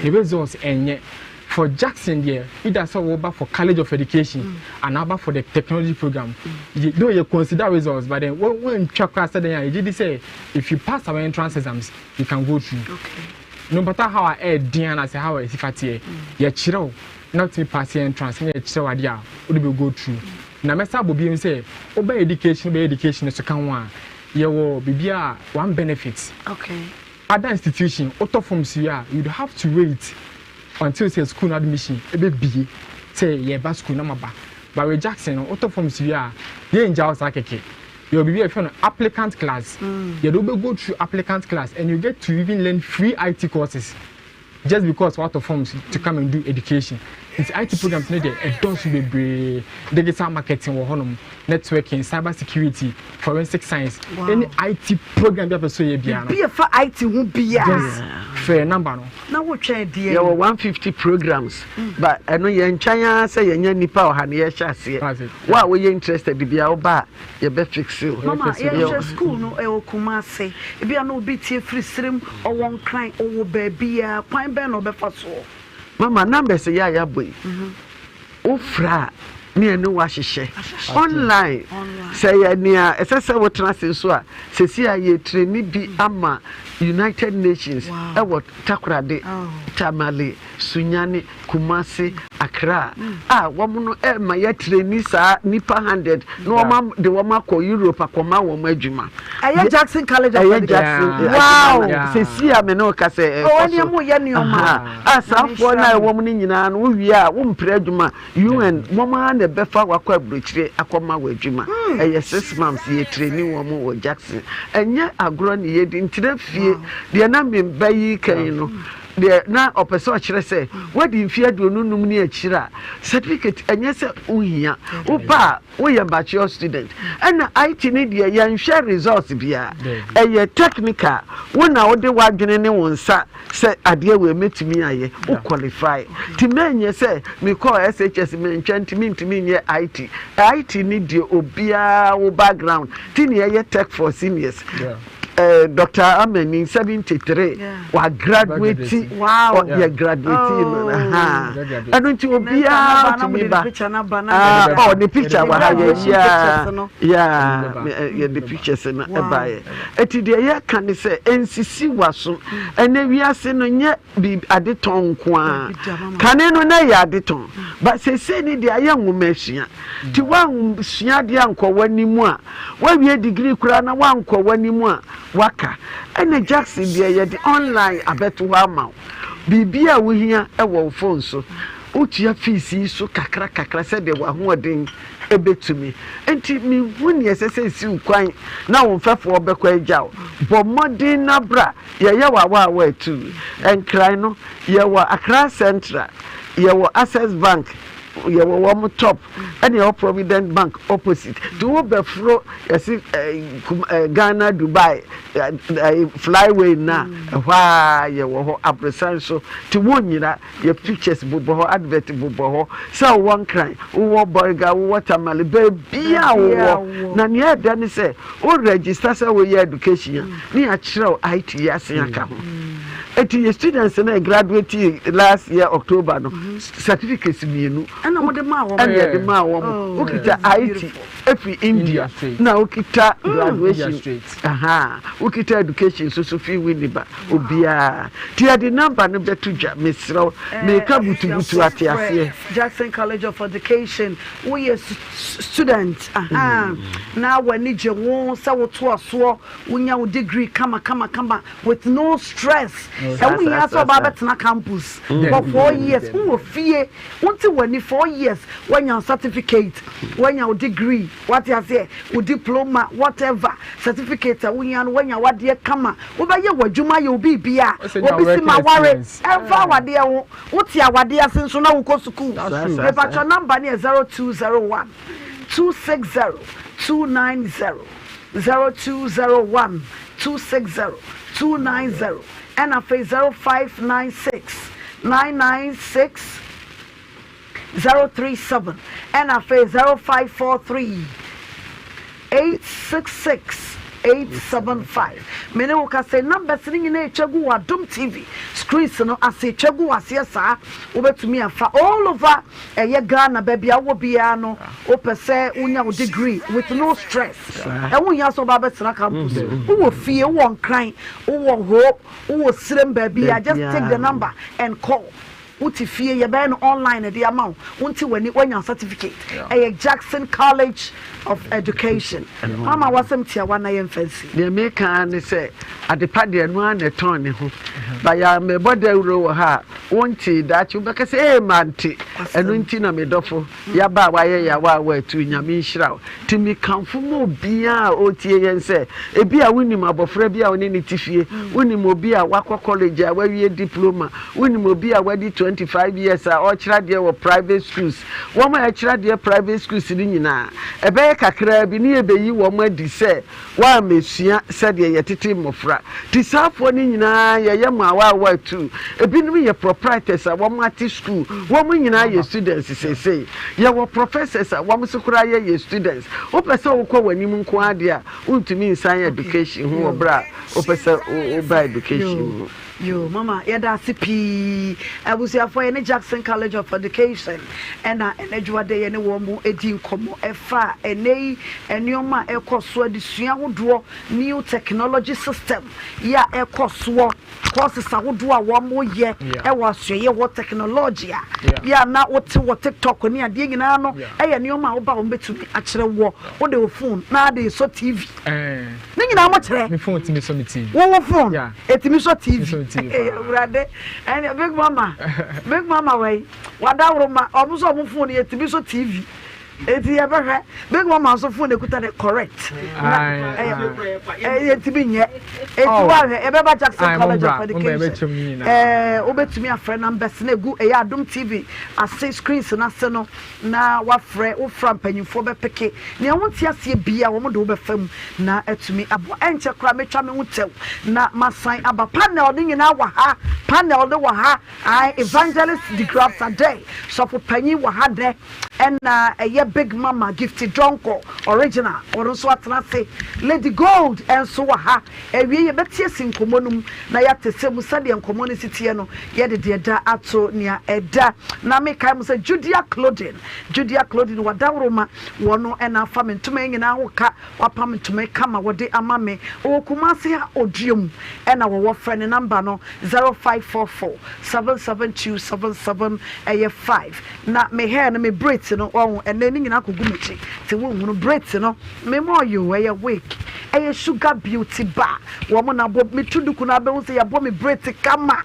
The results and for Jackson there, it does over for College of Education and over for the technology program. Though you consider results, but then when Chakra said, you did say if you pass our entrance exams, you can go through. No matter how I add Diana, say how if I say, you're chiro, not me pass the entrance, and so idea would be go through. Now, Mr. Bobby say, obey education is to come one. You will be one benefit. Okay. Other institution, auto forms here, you'd have to wait until say school admission, a bit say, yeah, but school number. But with Jackson, auto forms here, you in Jaws like you'll be a applicant class. You will go through applicant class and you get to even learn free IT courses just because auto forms to come and do education. It's IT programs needed. It does be digital marketing or networking, cyber security, forensic science. Any IT program that person you be for IT won't be fair number. Now what change? There were 150 programs, but I know you in China say you need power and you shall why were you interested to be Obaa? You better fix you. Mama, your school no Kumasi. If you are no BT free stream or one crying over baby, pine ben or befaso. Mama numbers ya boy. Ofra me no wahyehyɛ online say ya nia esese wo transin so a sesi aye train bi ama United Nations e wo takorade Tamale Sunyane Kumasi Accra womo no e ma ya train sa nipa 100 no woma de woma ko Europe akoma woma adwuma aye Jackson College of Jackson wow sesi a me no ka say oni mo ye nioma asafo na wom ni nyina no wi a wo mpre adwuma UN woma na befa wakwa brochire akoma wadwuma 6 months ye training womo wo Jackson enye agro ne ye di ntire fie de na me bayi kan no de na opeso akire se wadi mfie do nunum ni akira certificate enye se uhia uba we ya bachelor student and IT ni de ya nhwe results bia eye technical wona wo de wadwene ne wonsa se ade we metimi aye o qualify ti menye se me call SHS me ntwantimi nye IT ni de obia wo background ti ne ye tech for seniors Dr. Ameni 73 wa graduate wow ya graduate and unti obia to me ba the picture wa the pictures na ebaye eti de ya kan say NCC waso ene wiase no nye bi adeton ko a kane no na ya adeton but say ni de aye nwomahia ti wa nwomahia de anko wanimu a wa wie degree kura na wa anko wanimu a waka ene Jackson de ye the online abeto ama bibia wo hia e wo phone so utia fees so kakra se de wa hoden ebetumi enti mi huni esese si ukwan na wo mfefo obekwa agyaw bo modern na bra ye wa tu enkran no ye wa Accra Central ye wa Access Bank ye wa top and your Provident Bank opposite to be fro Ghana Dubai flyway na wha ye wo apresan so to wonyira your pictures bobo ho advert bobo ho so one cry wo burger wo tamale baby wo na ne ada ni say o register say we education ni a kire IT yase aka ho eti students na graduate last year October no certificates mienu ana mo de ma wo ana de ma wo ukita IT every India na ukita graduation aha ukita education so fi winiba obia ti the number no betuja mesro me ka butubutu atiase Jackson College of Education we student aha na wani je won sa wo to aso unya wo degree kama with no stress and we also about na campus for 4 years who fie unti wani 4 years when your certificate when your degree what you say o diploma whatever certificate when you wade kama wo ba ye wadwuma ye obi bia obi si ma ware enfa wade wo uti awade asenso na wo ko school the patron number ne 0201 260 290 0201 260 290 and a face 0596 996 037 and a face 0543 866 875. Mene woka say number sitting in a chagu Adom TV screens no ase chagu asiesa obetumi afa all over eye Ghana baby awo bia no opese unya wo degree with no stress e wunya so ba betra campus wo fie wo nkran wo ho wo sirem baby just take the number and call uti fie ye ben online the amount unti wani wanya certificate Jackson College of Education mama wasem tia wana ye fancy the make an say adepa de no an ton ne ho ba ya me boda uro ha wonti that you beka say manti eno nti na me dofo ya ba wa ye ya wa tu nyame nhira timi kanfo mo bia o tie yen say e bia wonim abofra bia oni ne tifie wonim obi a wakọ college a wawie diploma wonim obi a wadi 25 years or chira de wo private schools wo ma chira de private schools ni nyina ebe kakra bi ni ebeyi wo ma di se wa mesua se de ye tete mofra ti safo ni nyina ye ma wa tu ebi ni ye proprietors a wo ma ti school wo mu nyina ye students say ye wo professors a wo mu sukura ye students wo pese wo kwa wani mu nko ade a untumi nsan education ho bra wo pese wo ba education yo mama yada CP abusiafo ye ne Jackson College of Education and enedwade ye ne wo mu edi nkomo efa enei enioma ekoso adisua hodo new technology system ya ekoso courses ahodo a wo mo ye e wo asoye wo technology ya na wote wo TikTok ni ade nyina no eye enioma wo ba wo betumi a kire wo de wo phone na de so TV ni nyina mo kire me phone timi so me TV wo phone etimi so TV brother and big mama way wadawroma omuso omu phone etimi so TV eti ya behwe big mama so phone ekuta the correct etimi nye eti wa ebeba Jackson College of Education obetumi afre numbers na egu Adom TV ase screens na se no na wafre wo fra mpanyimfo be peke ne wonti ase bia wo mo de wo be fam na etumi abo enche kra metwa me wutew na masan aba panel de nyina wa ha panel de wa ha evangelist the crafts a day so for panyi wa ha de and big mama gifted dronko original or so atna say Lady Gold and so wa ha ewie ye betie sinkomonum na ya tese mu sade enkomoni sitie no ye de da ato nia eda na me kai mu say Judea clothing wadawroma wono ena fam ntuma nyina ho ka wapam ntuma kama wode amame o kumase ha oduom ena wo friend number no 0544 77277 na me hair na me braids no on ena nyina kogu mechi te wo hunu braids no me mo you e week e sugar beauty bar wo mo na bo me tuduku na be wo say ya bo me braids kama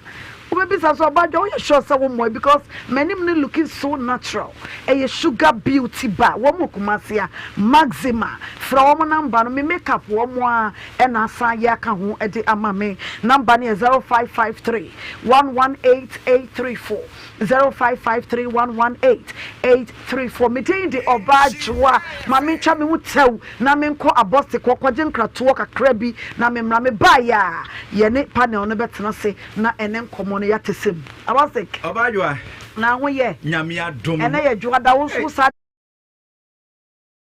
maybe so bad you sure so more because many looking so natural a sugar beauty bar one more kumasia maxima from number no me makeup one more and asa ya ka ho e de amame number ne 0553 118834 0553 118834 me dey the Obaa Adwoa ma me twa me wutew na me nko aboste kokwaje nkrato kakra bi na me mra me ba ya ye ne panel no betena se na ene nkomo no yatesem abasek Obaa Adwoa na ho ye nyame adom ene ye dwoa da wo so sa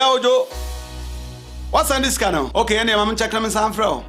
ojo what's on this channel okay ene ma me check me san fra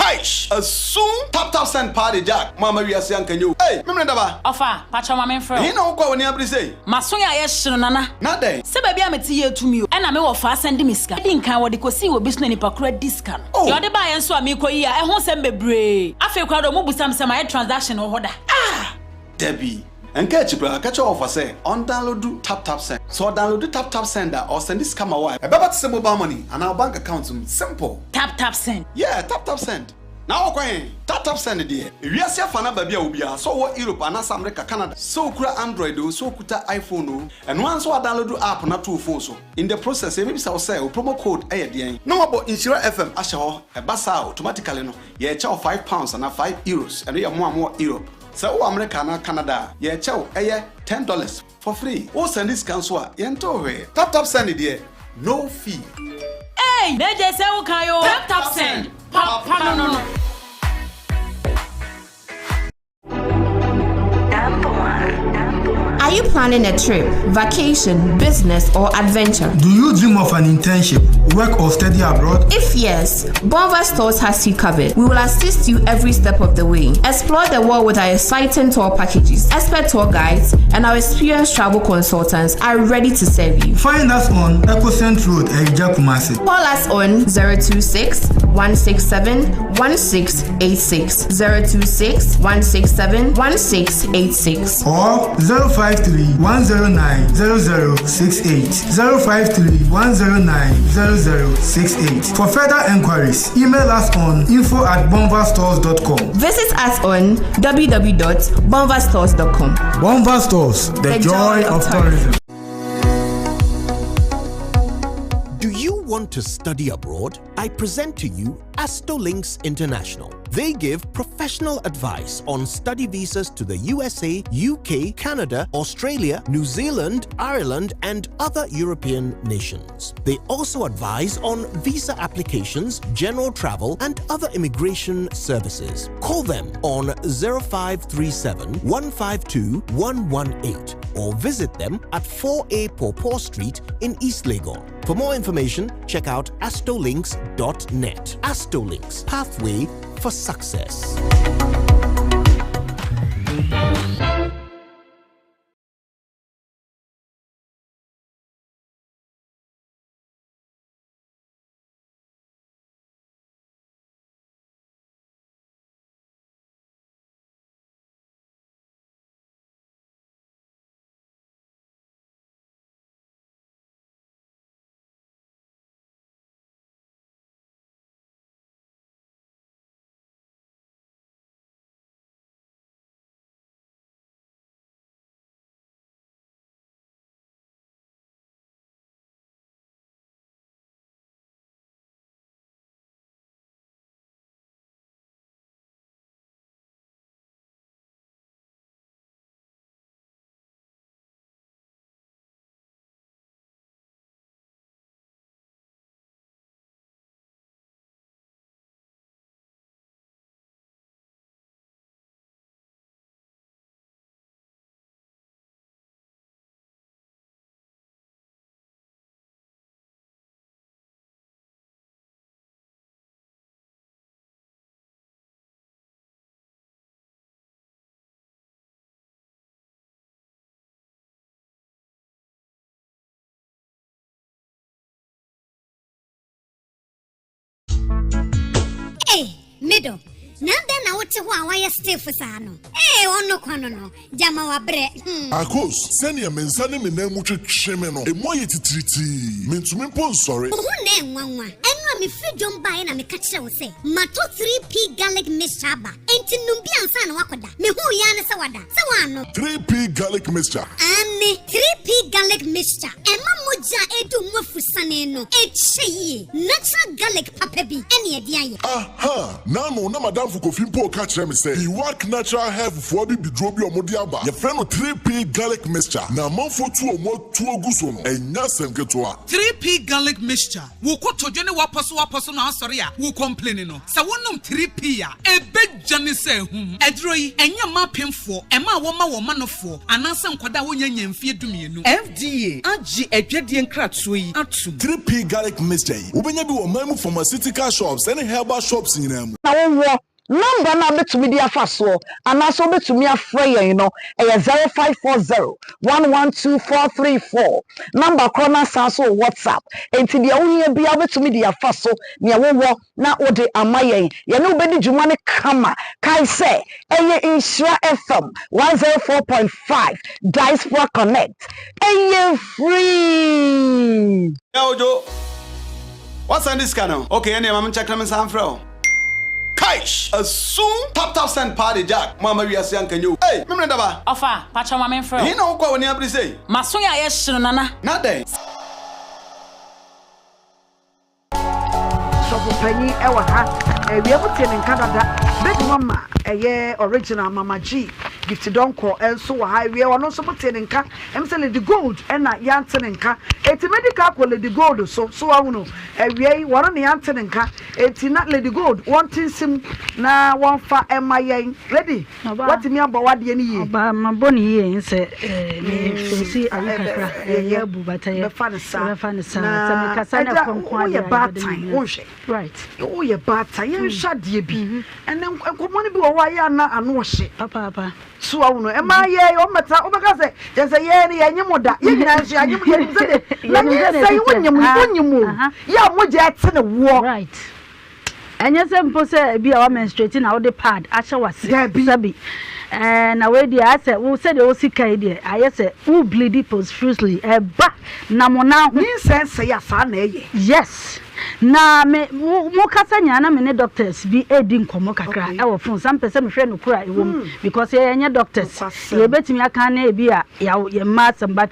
Kaish, a soon tap send party jack. Mama, we are saying, can you? Hey, Memrandaba. Offer, Pachama friend. You know what when you say? Masoya, yes, Nana. Not day. Say, baby, I'm a tea to me, and I'm a fast and miska. I didn't count what they could see with business in Pacred discount. Oh, you're the buy and so amico here. I won't send me bray. I feel crowd of mobile some transaction or order. Ah, Debbie. And catch your offer say on download do tap send. So download the tap sender or send this camera wire. About to mobile money and our bank account simple. Tap send. Yeah, tap send. Now okay, tap send dear. If you see a fan baby will so what Europe and America Canada. So kura Android so kuta iPhone and once we download the app na two phone so. In the process maybe say promo code aye no about Nhyira FM asho e basa automatically no. Yeah, charge £5 and €5 and you more Europe. So America and Canada, yeah, chow, $10 for free. Oh, send this council, yento tap send it there, no fee. Hey, they just say okay, tap send. No. Are you planning a trip, vacation, business, or adventure? Do you dream of an internship, work, or study abroad? If yes, Bonva Stores has you covered. We will assist you every step of the way. Explore the world with our exciting tour packages. Expert tour guides and our experienced travel consultants are ready to serve you. Find us on Ecocent Road, Ejja Kumasi. Call us on 026 167 1686, 026 167 1686, or 053 109 0068, 053 109 0068. For further enquiries, email us on info@bonvastores.com. Visit us on www.bonvastores.com. Bonva Stores, the joy of tourism. Want to study abroad? I present to you Astolinks International. They give professional advice on study visas to the USA, UK, Canada, Australia, New Zealand, Ireland, and other European nations. They also advise on visa applications, general travel, and other immigration services. Call them on 0537 152 118 or visit them at 4A Pawpaw Street in East Legon. For more information, check out astolinks.net. Astolinks, pathway for success. Hey, middle. Nanda na wote ho awaya stiff sano. Eh ono kwano no. Jama wa bre. Akos, send your mensane me na mu twetwe no. E moye titiriti. Mentumi mpo nsori. Ho na enwanwa. Enwa me freedom buy na me ka kire wo se. Mato 3P garlic mixture ba. Enti numbi ansa na wakoda. Me hu ya ne se wada. Se wano. 3P garlic mixture. Ane 3P garlic mixture. Ema moja edu mwafusane no. Echeyi. Natural garlic papa bi. Ene edi aye. Aha. Nano na madam Fukofimpo catch me say he work natural hair for bi bidrobi omodiaba. Your friend 3P garlic mixture. Na manfo tu omo tu oguso no. Enya semketoa. 3P garlic mixture. Wo ko tojene wa so apostle na sorry a wo complain no sa wonum 3p a ebejane se hum edro yi enya mapemfo ema wo ma manofo anansa nkwada wo nyanya mfie dumienu FDA agi adwadie nkratso yi atum 3p garlic mixture yi wobenya bi wo mamu pharmaceutical shops and herbal shops nyinamu na wo number na betumi dia faso anaso betumi afra yen no e 0540 112434 number corner sanso WhatsApp enti dia wo hia bia betumi dia faso ne wo na ode amayen ye ne obedi dwuma ne kama kai se eye Nhyira FM 104.5 Diaspora Connect eye free Ojo what's on this channel okay ene mam check them sanfro Kaish, a soon top send party jack. Mama, we are saying, can you? Hey, remember that? Offer, patch on my main friend. You know what when you say? Masuya, yes, Nana. Not there. So, Penny, our hat, we have in Canada. Big Mama, a year original Mama G. Gift don't call also high. We are not supporting in car. I'm selling the gold and not Yanton in car. It's a medical quality the gold. So I know. We one on the Yanton in car. It's not lady gold. One thing sim now one for MIA. Ready? What me about what the any? My bonnie and say, see, I but I have fun. Bad time. Right. Oh, your bad time. You shut the be. And then come on, be a wire and wash it. Papa. So I know. Am I here? Oh, my God, say, there's a year and you mother. You can say, you when you move. Yeah, what Jackson a war. Right. And yes, I'm supposed to be our menstruating out the pad. Asha was Sabi. And away the answer, who said the OC idea. I said, who bleed profusely. But Namona, me says, yes. Na me mo kasa nyana me ne doctors bi edin komo kakra e wo phone some person me hwe no kura e wo because ye doctors ye betimi aka na e bi a ye massam but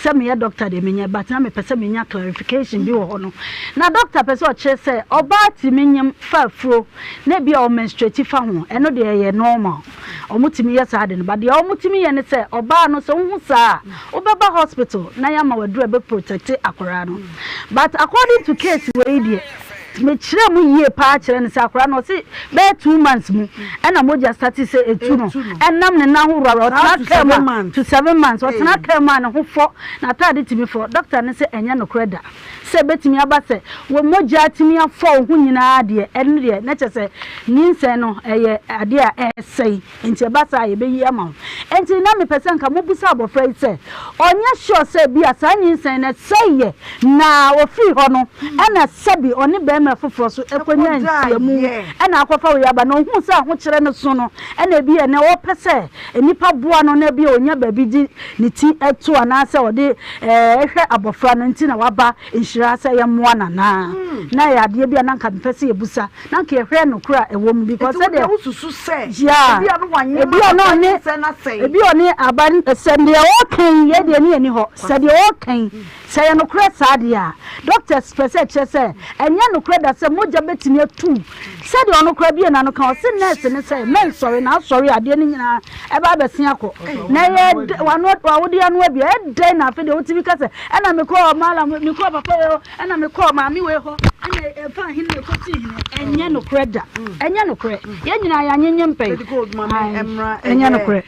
some ye doctor de me but na me pese me nya clarification bi wo ho no na doctor pese o che say oba ti me nyam fafro na bi o menstruative fa ho e no de ye normal o mutimi ye sa de no but de o mutimi ye ne say oba no so hu sa obeba hospital na ya ma wadura be protect akora no but according to case idea me kire mu yie pa kire ne sakura no se be 2 months mu e na moja start say etu no enam ne na ho raro to 7 months o tena kema na ho fo na tade timi fo doctor ne se enya no kreda se betimi aba se wo moja timi afo ho nyina de enu de na che se nyinse no eye ade a esei enti aba sa ye be yi ama enti na me pese nka mo busa abofra se onya sure se bi asa nyinse na seye na wo free ho no na sabi oni be ma foforo so ekonya ntiamu na akwafa wo yaba no hu sa ho kire ne so no na bi na wo pese enipa boa no na bi onya ba bi di ne ti eto ana se wo de ehwe abofra no nti na waba Nhyira se ye moa na ya de bi na nka pese ye busa na nka ehwe no kura ewo mu because de ususu se ebi no wanye ebi no ne ebi oni aban sende o kan ye de ne ani ho se de o kan se ye no kura sadia doctors pese che se enya no kura da se moja betimi atu se de ono kura bi na no kan o se nurse ne se men sorry na sorry ade ne nyina e ba besin akọ na ye wano wodi anu abi e dey na fe de o tibi ka se na me call mala me call papa yo na me call mami we ho na e fa hin ne ko ti hin enya no kura da enya no kura ye nyina ya nyenye mpe good mama emra enya no kura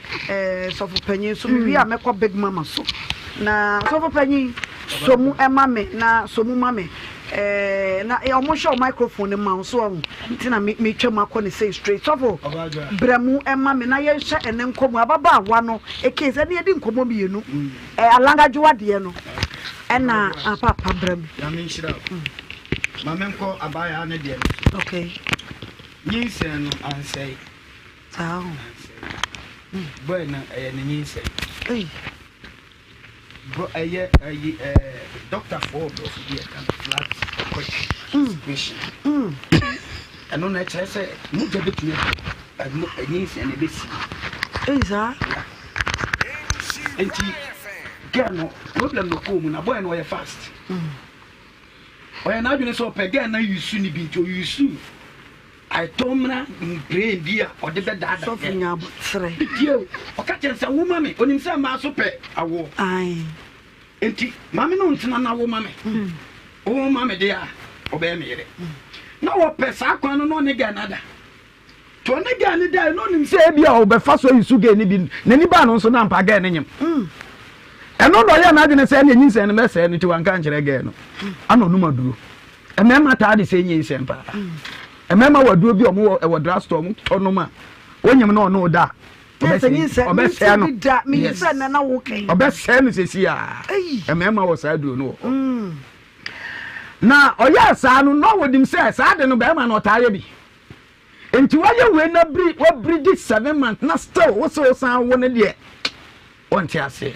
so for panyin so bi a me call big mama so na so for panyin so mu emame na so mu mame na omo show microphone ma so nti na me twam akọ ne say straight so for bremu emame na ye hye ene nkomu ababa awa no ekeze na ye di nkomu bienu alangajwa de no na papa bremu ya me Nhyira mama nko abaya na de okay nyinse no ansei sao boy na ne nyinse bro doctor for bro be a kind of flat situation and on that say mu je betue nyinse na besi eza enti girl no problem no come na boy no fast oya na adwene so pege na yusu ni bi to yusu I told me brain dia or the dada so finya botre dio o ka chensa wo mame onim se ma so pe awo ai enti mame no ntina na wo mame o mame dia obey me yere na wo pesa kwan no ne ga nada to ne ga ne da no nim say bia wo be fa so yisu ga ni bi nani ba no so na mpa ga ne nyem eno no ya na de ne say ne nyinse ne mese ne ti wan kan kire ga no ana onuma duro emema ta de say nyinse mpa emema waduro bi omo e wadra store mo tonoma wonyem na ono da obese no da mi friend na wo kai obese no sesi a emema wo sa duro no na oya sa no no wodim say sa de no be ma no tare bi enti waye we na bri wo bridge 7 months na still wo so san wo ne de wonti ase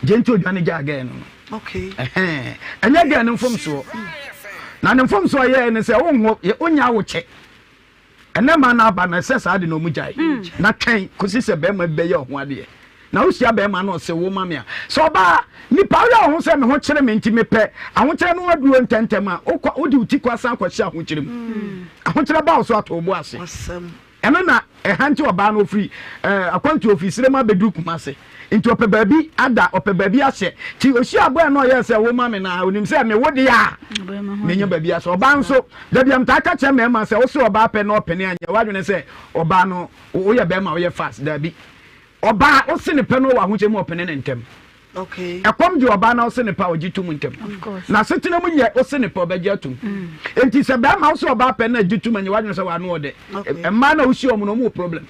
genti odwane ja again no okay anya ga no mfom so na ne mfom so ye ne say wo onya wo che enema na aba na say sa de no mu jai na twen kosi se be ma be ye ho ade na wo sia be ma no se wo ma me so ba ni pa yo ho se me ho kire me nti me pe aho kire no aduo ntentem a wo di uti kwasan kwashi aho kire mu aho kire ba so ato obo ase eno na ehanti oba no free akwanti office rema bedu kumase nti ope baabi ada ope baabi ase ti osi abo na ye se wo ma me na onim se me wodi a me nya baabi ase oba nso da biam ta ka che me ma se wo se oba pe na ope ne anya wadwene se oba no wo ye be ma wo ye fast da bi oba wo se ne pe no wa ho che mu ope ne ntem okay ekom di oba na wo se ne pa ogitu mu ntem na setena mu nye wo se ne pa obagia tum enti se be ma wo se oba pe na agitu manya wadwene se wa no ode emma na wo si omo no mu problem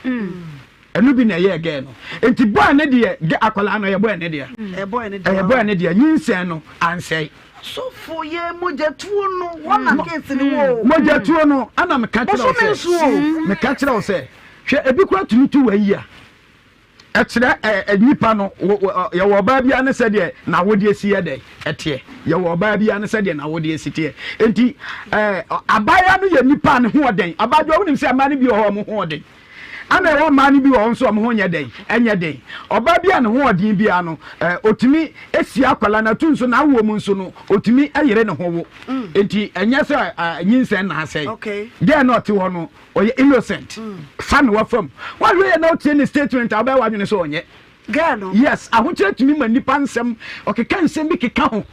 enu bi na ye again no enti boy ne de ge akola no ye boy ne de boy ne de nyinsen no ansei so for ye mojetuo no wana case ni wo mojetuo no ana me ka kira o se hwe ebi kwa tunutu wa yi a ekyere nipa no ye wo ba bia ne se de na wodi esi ye de etie ye wo ba bia ne se de na wodi esi tie enti abaya no ye nipa ne ho oden abajo wonim se amane bi ho mo ho oden ana wo mani bi wo nso mo ho nya den enya den oba bia ne ho odin bia no otumi esi akwala na tu nso na wo mu nso no otumi ayere ne ho wo enti enya se nyinsen na asai dey not wo no oye innocent fan wa from wa we na otie ne statement aba wa dwene so onye gano yes ahunche tumi manipa nsem okeka nsem bi keka ho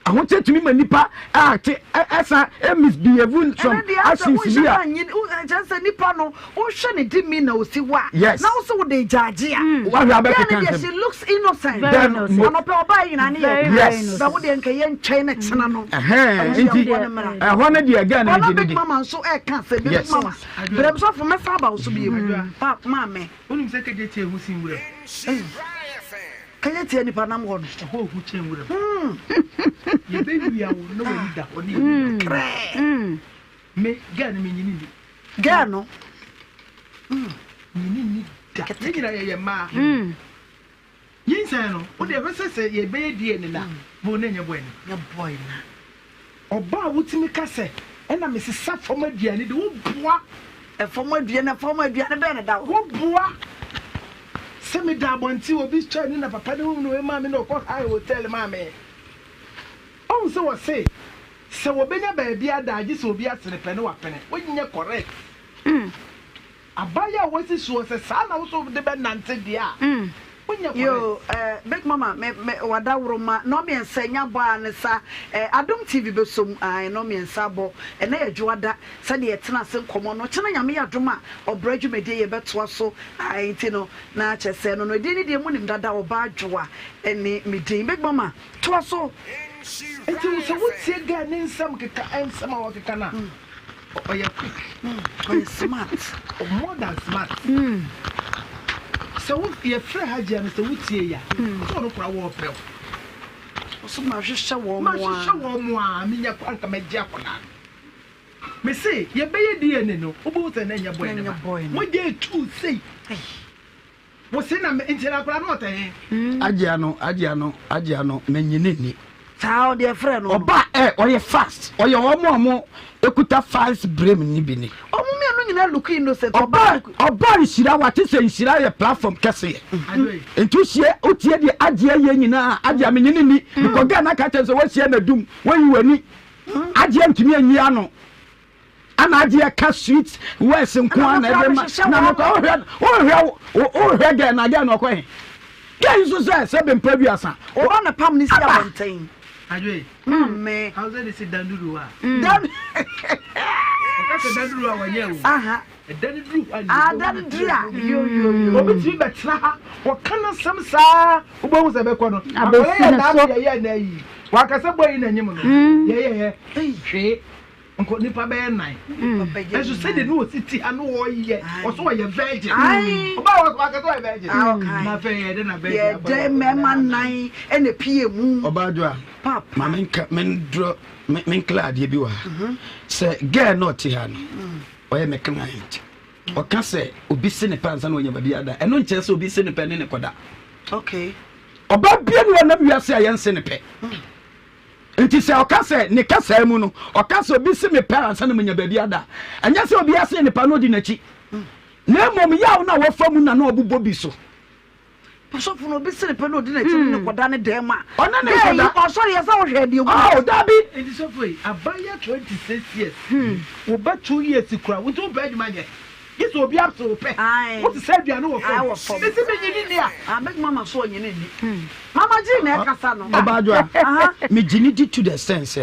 ahunche tumi manipa asa misbehave some actions here just nipa no o hwe ne di mi na osi wa na wo so wo de jaje a wa hwa be keka she looks innocent ono pe oba yina ne ye ba wo de nka ye ntwen ne tena no enti ho na de aga na di mama so e kan se bi mama brem so for me fa ba wo so bi pa mama onim se keje tie hu sin wure kaya tie nipa nam ho ho hu chen wure ye be bia wo no we da oni me ga na me nyini ni ga no nyini da nyina ye ma yinsa no o de se ye be die ni na bo na nya boy ni nya boy na oba wutimi kase ena me sisa fom aduane de wo boa e fom aduane be na da wo boa se me da bonti obi twa ni na papa de wo no e ma me no ko high hotel ma me on se wo se wo benya ba bia da agi se obi asere pene wa pene wo nyɛ correct abaya wo si so se sa na wo so de be nante dia yo big mama me wada wroma no me ensenya bo anesa adom tv be som no me ensabo na ye juada se de etena se nkomo no chena nyame ya doma obraju mede ye betoa so nti no na chese no de ni de munim dada Obaa Adwoa eni medin big mama toa so enti wo so wotie ga ne nsam keka ensam a wakeka na oya quick oya smart more than smart so ye frɛ hagia no so wotie ya so no kura wo prɛ so ma hwehwɛ wo a menya kwanka magia kona me say ye beye DNA no obo se na nya boy ne mo dey tu say wo se na intera kura no otan agia no menyine ni sao de frɛ no oba oye fast oye omo ekuta fast brain ni bi ni omo me no nyina look innocent oba shira wate se shira ye platform kese entu hie otie de agia ye nyina agia menyine ni because ga na ka tense wo hie na dum wo yi wani agia ntumi anyi ano ana agia ka sweet wes nko na ebe ma na no o hwe ga na ga no ko he ga yi so se be mpabi asa o na pam ni si abonten Ajwe. Me. How's it sit danduru a? Dan. Okay, danduru a wanye. Aha. Danduru. Ah, danduru. Yo. Obi ti betra ha. Wo kana sam sa. Ubo hu se be ko no. Abesi na so. Ye na yi. Wa kasa boyi na nyim no. Ye. Hwe. Nko nipa be nan. Eso se de no city anu wo ye. Oso wo ye virgin. Oba wa kasa wo virgin. Na fe ye de na be. Ye de mema nan ene pie mu. Obaa Adwoa. Pap. Ma men clad ye bi wa. Se girl not here no. Oye me client. O ka se obi se ne pansa na onya ba bia da. Eno nche se obi se ne pe ne koda. Okay. Oba bia no na wiase a yense ne pe. Nti se o ka se ne kasa mu no, o ka se obi se me parents na menya ba bia da. Anya se obi ase ne pa no di nachi. Na mom yawo na wo famu na obubo bi so. Pasofo no bi se ne pe no di nachi ne koda ne dem a. Ona ne koda. O sorry ya sa wo hwe bi. Oh, dabi. Enti so foi, abaya 26 years. Wo ba 2 years kura, wo to ba adwuma nye. Yes, will be up to pay. What is said, you know, I was from the I make Mamma so you need. Mamma Jimmy, Cassano. Obaa Adwoa. Me jinity to the sense.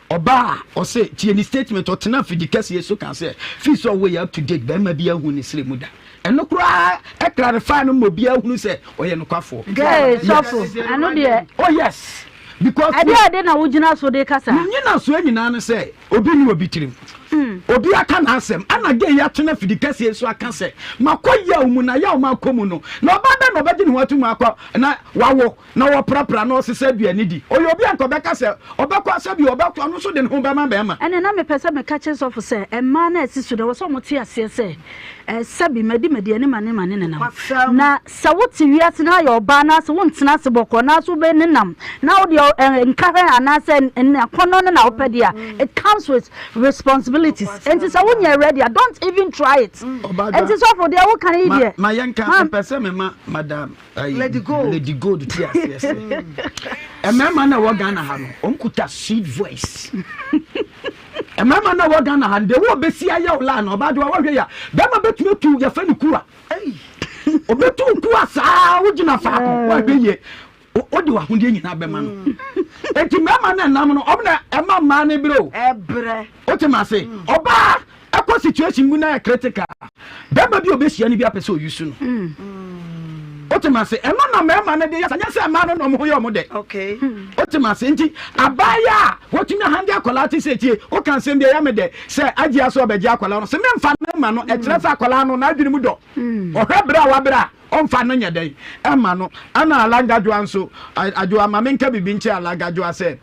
Oba, or say, any statement or tenant for the case, so can say, fees all way up to date, by maybe a who is Muda. And no cry, I clarify no mobile who say, or you no coffee. Yes, I know dear. Oh, yes. Because I didn't know what you know, so they casa. You know, so any nana say, Obi will beat him. Obi I can ask him, and again, you have to know for the case, so I can say, Makoya, Munaya, Macomuno. No, but nobody want to Marco, and I, wow, no proper, no, said you needy. Or you'll be a Quebec, sir, or back, said you about to also then home by my bema. And another person catches officer, and man, sister, there was so much here, say, Sabi, Medi, any man, now, so what's you ask now your banners, won't snatch a book or not so benam. Now you're encouraging and answer and a corner now, pedia. It comes with responsibilities. And it's when you're ready, don't even try it. And it's all for the what can I do? My young person, madam, let it go to tears. A man na wagana hano, onkuta sweet voice. A man na wagana han, they will be see a young land or bad over here. Bama bet you to your friend Kura. Obetu Kua sa, would you not find what be ye? What do I want in Abeman? And to Mamma and Namano, Emma Mane below. Ebre. What am I say? Oba, a situation when critical. Bama be obese any episode you soon. What am I say? Emma Mamma, yes, and yes, a man on Moyomode. Okay. What am I saying? Abaya, what in a hand colati say, what can send the Yamade? Say, I just saw the Jacolano, some fan man, a Trasa Colano, Nadimudo. Or Hebra. On Fananya Day, Emano, Anna Alanga so I do a Mamenka Bibincha Alanga said,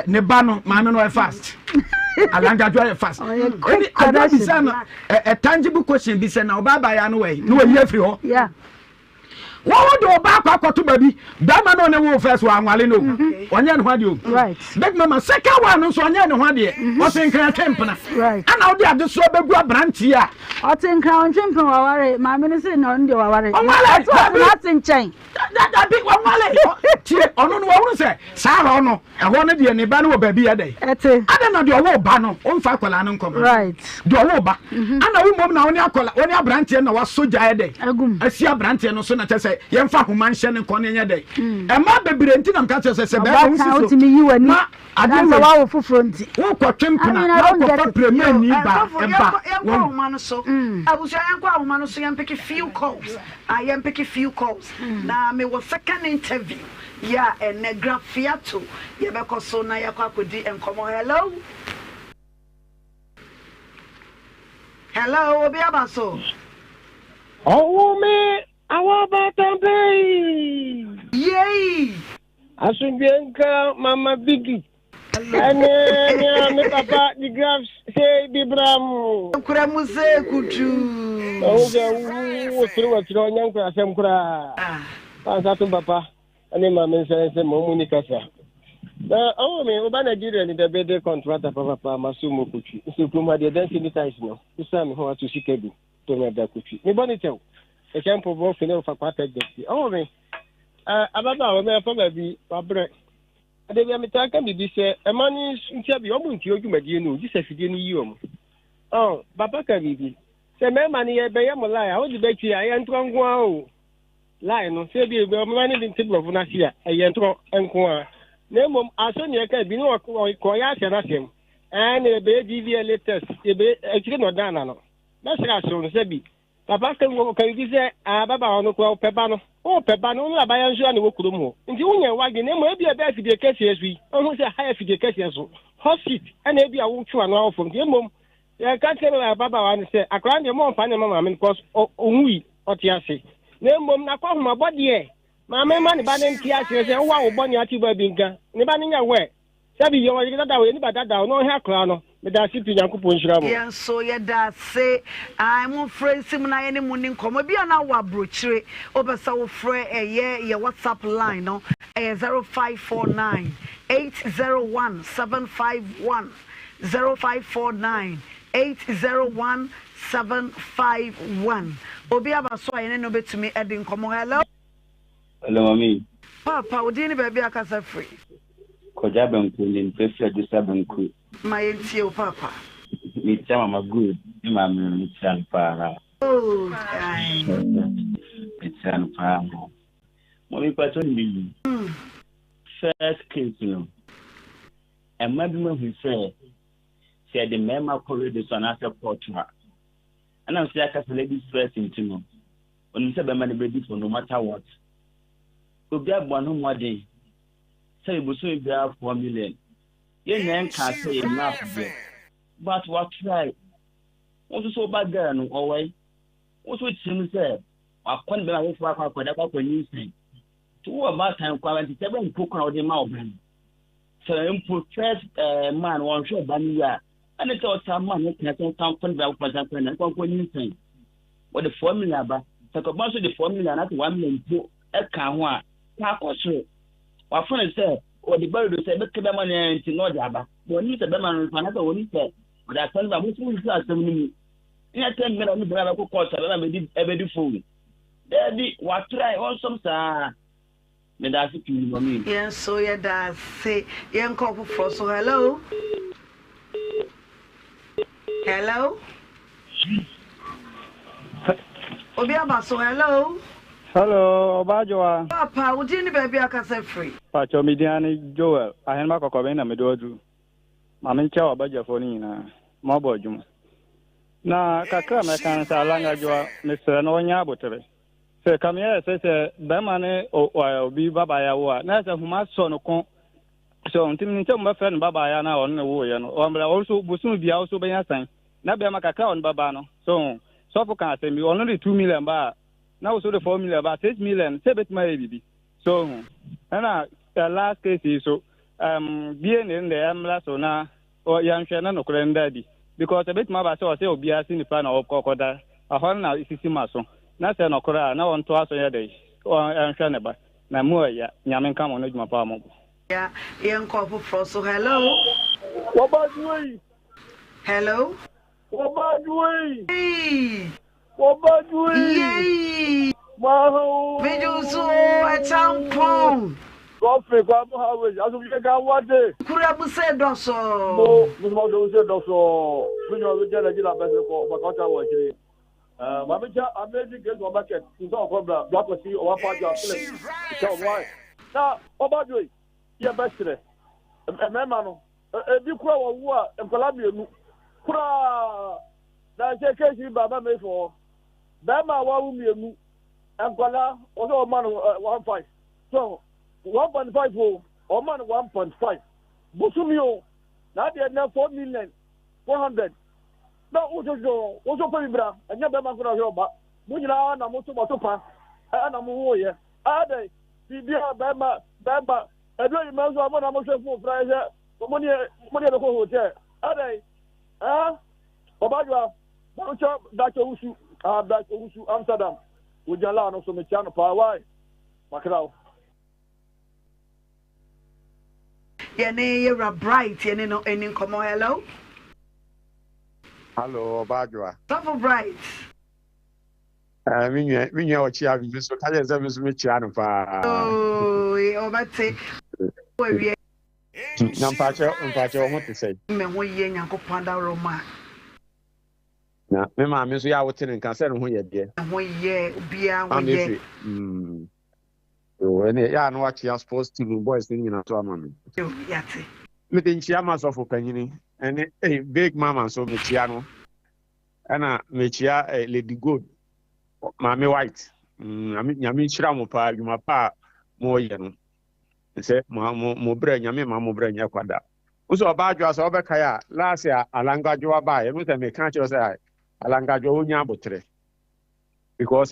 Nebano, Mano fast. Alanga fast. A tangible question be sent now, Baba Anway, no, yeah. What do Obaa to baby? That man on the first one, Walino. One year, what you? Right. Big Mama, second one, so I know what dear. What's in Crown Temple? Right. And now they are the so big branch here. What's in Crown Temple? My minister, no, you are worried. Oh, my God, that's in chain. That big one, Wally. I don't want to say, Sarah, no, I wanted the Nibano baby a day. I don't know your bano, on Facolan come. Right. Do a woba. And a woman now on your branch and was so jade. I see a branch and no sooner to say. Yemfa humanshye ne kone nya dey e ma bebrenti nam ka tse se be hu so you and me adanse wa wo foforo nti wo kwatwempena na wo fa premier ni ba empa wo huma no so abuso yankwa huma no so yempeke few calls yempeke few calls na me wo second interview ya enegrafia to ye be ko so na yakwa kodi enkomo hello obi abaso oh me Awa batambe. Yay! Asungenka mama Biggie. Ane me papa the graphs say the bram. Kura muse kutu. O tiro nyanko asem kura. Pansa papa. Ane mama say mo ni kasa. Na o me oba Nigeria ni the bede contract papa masumo kutu. So kuma the density ties no. Isa me ho atu sikebi. To me da kutu. Me boni tew. A campo both in for quarter day. Oh, me. About me for baby, Babre. I didn't can be this a money in almost you may know this if you knew. Oh, Papa Kavibi. Say, my money, I bay am a lie. I would bet you I am strong. Wow. Lion, say, be money in table of Nasia, a yantro and qua. Name Asonia can be no Koyas and Asim, and a baby latest, actually not done. That's Rason, Sebi. Papa can you say, Baba on the Quell Pepano, Pepano, by Anjou and Wokumo. In Junior, why the name will be a bad for the cases we almost a higher for the cases. Hot seat, and maybe I won't chew an hour from the mom. I can't tell Baba and say, I can't your mom find a mamma because we or Tiasi. Name mom, I call my body. My man, Banning Tiasi, and wow, Bonnie Atiba, Nibani away. Sabi, you are not away, but that down, no hair crown. But that's it, Yanko. Yes, so yeah, that say, I'm afraid Simona any morning come. Maybe an hour brochure over so free a year, your WhatsApp line, no, 0549 801 751 0549 801 751. Obi abaso ene no betumi edin komo. Hello. Hello, mommy. Papa, odini baby akasa free. Koja banku ni mpefia dusa banku. My entio papa. Ni chama magud, ni mami mchan para. Oh, mchan para. Mommy pato ni. First case no. E maduma hu say the mema corridor so na support her. And I'm saying I ladies first into no. When you say be man ready for no matter what. Obi agbonu mwade. Say you so be 4 million. You can't say enough there. But what try? What so bad girl no away? What would you say? I can't be away for that new thing. To about time 27 cook out the mouth. So you put first man one show banya. And it's all some man who can come back for that and come for new thing. What the formula ba? So about the formula not 1 million to a canwa. Takoso. What friend say? Or the bird say, but the money and to know Jabba. When you say the man for another one, he said, but I tell them, which will start some minute. In a 10 minutes, I will call Salam ever do fool. Daddy, what try also, sir? That's it, you mean. Yes, so yeah, that say, young couple for so hello. Hello? Obiaba, so hello. Hello, Obaa Adwoa. Papa, would you baby akasa free? Pacho Midiani Joel, I am back na medodu. Mama ncha obaja foni na mabo adwuma. Na kakra me kan sa langa Adwoa, Mr. no nya abotere. Se kam ye se be ma ne obi baba ya wo na se huma so no kon. So ntim nche mo fe no baba ya na on ne wo ye no. O mbra also busun bia also be ya san. Na be ma kakra on baba no. So for kan se mi only 2 million ba. Now so the 4 million about 6 million, say bet my baby. So and the last case is so being in the ambulance so now or young Shannon no current daddy. Because a bit my basso say be as in the plan of Cocoda. A horn now is maso. Not an okra, now on 2 hours a day. Or Shanaba. Na more ya Yaman come on my palm. Yeah, young couple for so hello. What about you? Hello? What about you? Hey! What about you? Yay! Wow! Video so a tampon. Coffee, come how as we can what day? Kurabu said also. No, we must do also. We know we get a deal for Bakota was here. Mamaja, amazing girls on market. It's all problem. Black was see or part of film. So why? Now, what about you? Yeah, best today. A man, a big crowd of war and Columbia. Kura. Now, take care of Baba May for. Bama wa mu ankwala ozo man 1.5 so 1.5 o man 1.5 busumio na de na 4 million 400 na ozo pa bibra anya bema ko na yoba mu nyina na mo to pa na mo wo ye ade bibia bema edo yi manzo amo na mo hwefu fraise mo ne be ko hotel ade Obaa Adwoa ba cho da cho usu that also Amsterdam. Would you allow us to make channel power? Why? Macau. You're bright, you know, any come on, hello? Hello, Obaa Adwoa. So bright. I mean, you know what you have, Mr. Kaja, Mr. Channel power. Oh, but say, Nampacho, what to say? Me, we ain't go panda Roma. Na me ma me so ya wote ne kan se no ho ye de ho ye bia ho ye So any ya no watch your sports team boys thing in to amami. Yati. Me den chia ma so for panyini and big mama so me chia no. Ana me chia Lady Gold. Mami White. Nyame chira mo pa adwuma pa mo ye no. Se mo bra nyame ma mo bra nya kwada. Uso Obaa Adwoa so obeka ya last year Alanga Adwoa ba ye no se me kan chiro say Alanga Adwoa onya abotre. Because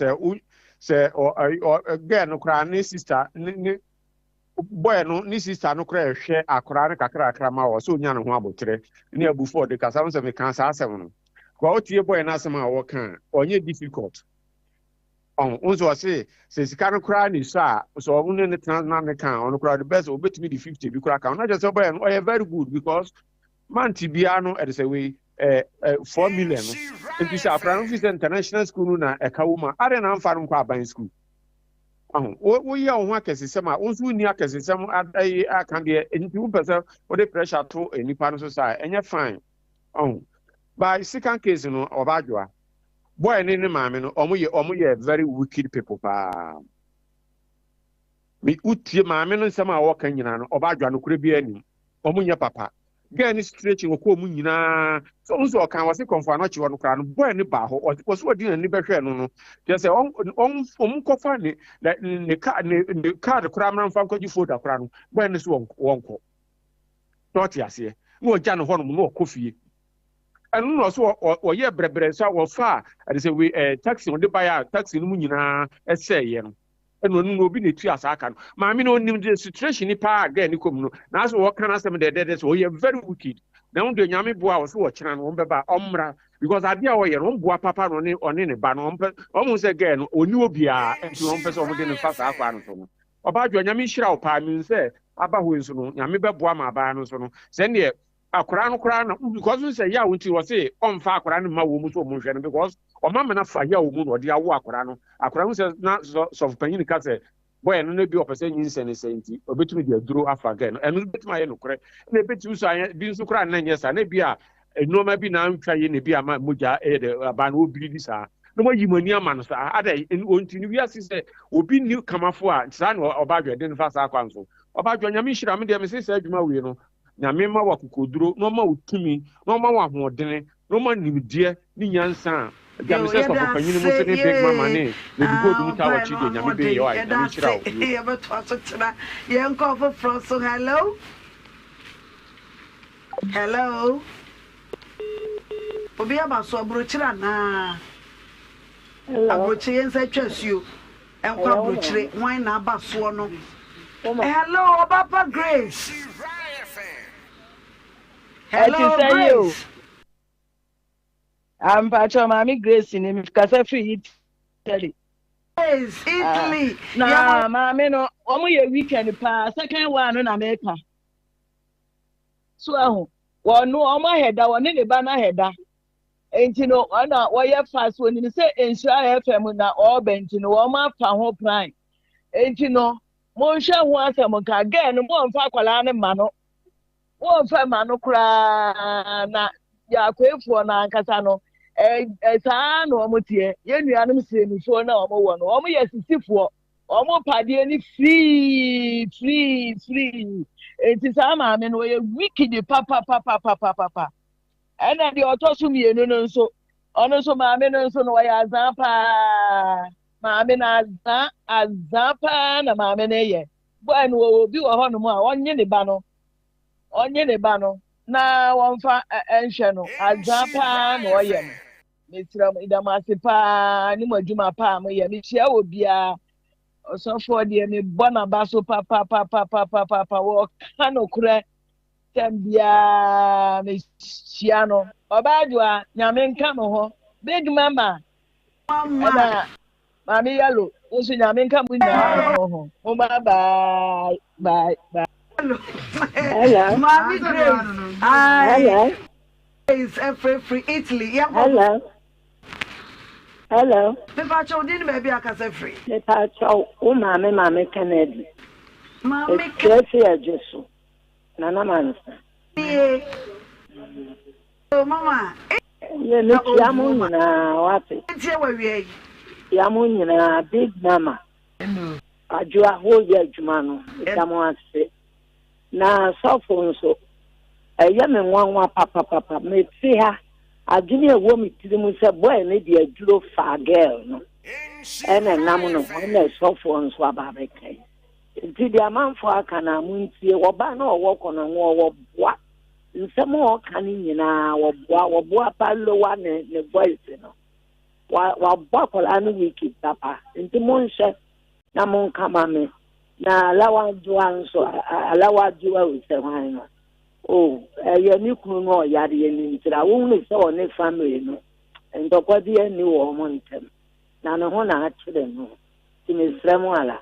say again no kra ni sister ni boy no ni sister no kra hwe akora ne kakra ma wo so onya no ho abotre ni abufo de kasa no se me kan sa asem no. Kwa otie boy na asem a wo kan onye difficult. Unso say sika no kra ni so onu ne transna ne kan onu kra the best obetimi the 50 bi kra kan na just say boy no very good because man tibia no e say we 4 million no enti say afran fi international school na e ka woma are na amfa no kwa aban school wo ye ho akesesem a unso ni akesesem adai aka de enti wo pese wo de pressure to enipa no so say enye fine by second case no Obaa Adwoa boy ni maame no omo ye very wicked people pa me utie maame no nsema a woka nyina no Obaa Adwoa no kure bi ani omo nya papa girl ni stretching ko omo nyina so unso kan wase konfa no chiwo no kra no boy ni ba ho so odi na ni behwe no je say on kofa ni ne card kra mran fa nkoji photo kra no boy ni so wonko not yase no oja no ho no no kofie and no so o ye brebre so wo fa I say we taxi on the buy taxi no nyina ese ye no and no obi na tu asaka no maami no nim the situation ni pa again ni kom no na so wo kan asem de so ye very wicked na ndo nyame boa wo so wo kira no beba omra because ade a wo ye no boa papa no ne one ne ba no omo se again no oni obi a enti no pese omo de ne fa sa akwa no so no Obaa Adwoa nyame hira wo pa mi se aba ho nso no nyame beboa ma ba no so no se ne akora no kora no because we say ya wonti wo say omfa akora no ma wo mu so mo hwe no because o ma me na fa ya wo mu no de awo akora no say na so panyin ka say boy no na bi opese nyin se ne senti obetumi de aduro afa again eno betuma ye no kore na betumi so anya bi nso kora na nye sa na bi a enoma bi na ntwa ye ne bi ama moja de aba no obiri di sa no mo yimani ama no sa ada onti ni wi asise obi ni kamafo a sa na Obaa Adwoa de nfa sa akwa nso Obaa Adwoa nyame hira me de me se adwuma we no nyame ma wakokoduro no ma utumi no ma wa hoodene no ma nimdie ni nyansa nyame se so panyin mu se big mama ne le go du ta wachi de nyame be yo ai nyame hira o ye ba to so tira ye nko for from so hello obi aba so abrochira na abrochire nsa twasuo enko abrochire wan na aba so no hello Papa Grace. Hello, Grace. I'm Pacho Mami Grace in him because I free Italy. Yes, Italy. Nah, Mami no. Omo ye weekend pa second one in America. So one no omo header one in the banner header. And you know, what you fast when you say insure FM na all bent you know omo fa ho prime. And you know, mo sha ho asem ka again mo mfa kwala ne ma no. One family no kra na ya kwefo na nkasa no saa no omotie ye nuanom siremifo na omo no omo ye sisifo omo pade ni free enti saa ma me no ye wicked papa ena de otoso mienu no nso ono so ma me no nso no ya azapa ma me na azapa na ma me ne ye bueno obi wo ho no mu a onye ne ba no na wonfa enhwe no azapa na oye no metira idamase pa ni madwuma pa am ye me chia obia osofo de me bona baso papa wo kanokura tambia me chia no Obaa Adwoa nyame nka mo ho big mama na mami yalo osu nyame nka mo na ho o bye hello Mami Grace. Hello. It's free Italy. Yeah. Hello. Me pacho din baby akase free. Me pacho o mama Kennedy. Mami Kennedy Jesu. Nana mansa. Yeah. Oh mama. Yeah, me yamu na wapi. Ntie we wi. Yamu na big mama. Adwoa ho ye adwuma no damo ase na sofo nso eye me nwanwa papa me ti ha adwene ewo me tirim se boy ne de aduro fa girl no ene nam no na sofo nso ababekai nti de amanfo aka na muntie wo ba na owo kono wo wo boa nsem o kan nyina wo boa pa lowa ne boys no wa boa kola no wiki papa nti monhye na mon kama me na lawa Adwoa use hwan no oh ye ni kunu no yare ni ntira wo hu se o ne family no ndokodi ani wo mo ntem na no ho na akire no ti me sremo ala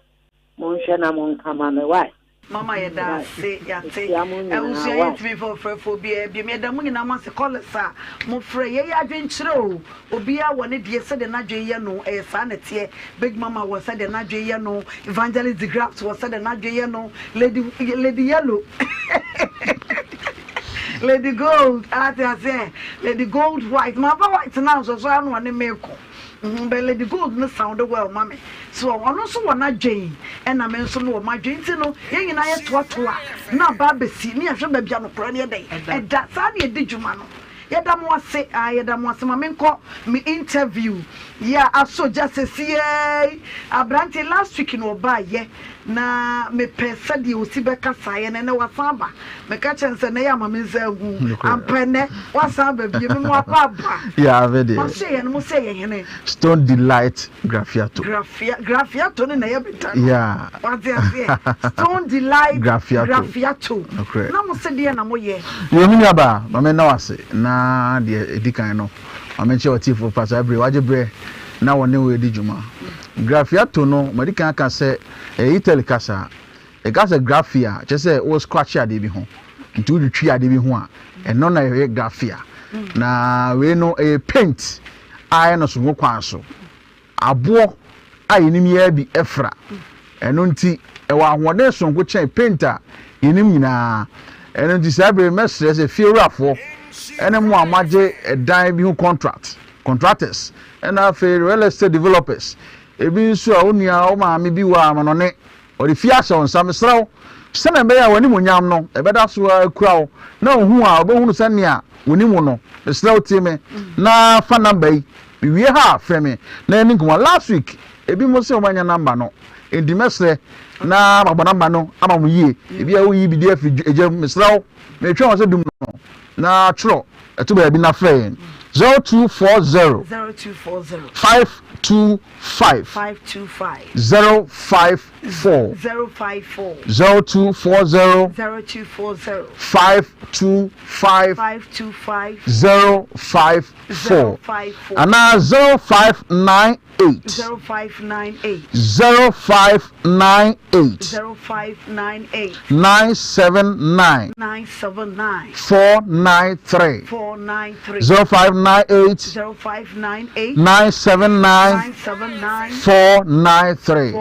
mon hwe na mon kama me why mama ye da se ya te usu ye timi for bi me da mu nyina ma se kolesa mo frɛ ye ya dwenkyerɛ o obi a wone de se de na dwen ye no e sa na tie big mama was said de na dwen ye no evangelist Graphs was said de na dwen ye no lady yellow lady gold say lady gold white ma ba white now so anu ane meko but lady gold no sound well mama so ono so wona dwen e na me so no ma dwen ti no ye nyina ye toa na ba besi ni ahwe ba bia no kora ne dey e da sa na e di dwuma no ye da mo ase ma me nko me interview ya aso justice ye abrante last week no ba ye na me pesa di osibeka saye ne wasamba me ka chense ne ya ma me nza hu ampene wasamba bi me mo apapa ya avede mo say ye ne Stone Delight graphiato ne na ye beta ya what they say Stone Delight graphiato okay na mo se de na mo ye yo mi aba ma me na wase na de edikan no ma me che oti for pastor abre waje bre na wone we di juma graphiato no madika aka se Italy kasa e kasa graphia che se o scratch ade bi ho nti o twi ade bi ho a eno na ye graphia na we no paint eye no so kwan so abo ayenim ya bi efra eno nti e wa ahode so nko chen painter yenim nyina eno nti sabe mesre se fiewrafo ene mo amaje dan bi ho contractors ena fe real estate developers ebi nso a onia o ma me bi wa amanone o de fiasa on sam sraw se na be ya wani monyam no e beda so akura o na ohu a obehunu se ne a woni mu no sraw time na fa number yi biwie ha frame na eni kuma last week ebi mo se o manya number no endi mesre na babana number no ama mo yie ebi a wo yi bi de afi ejam sraw me twa o se dum no na tro eto ba bi na frame 0240 525 054 0240 525 054 and now 0598 979 493 0598 979 493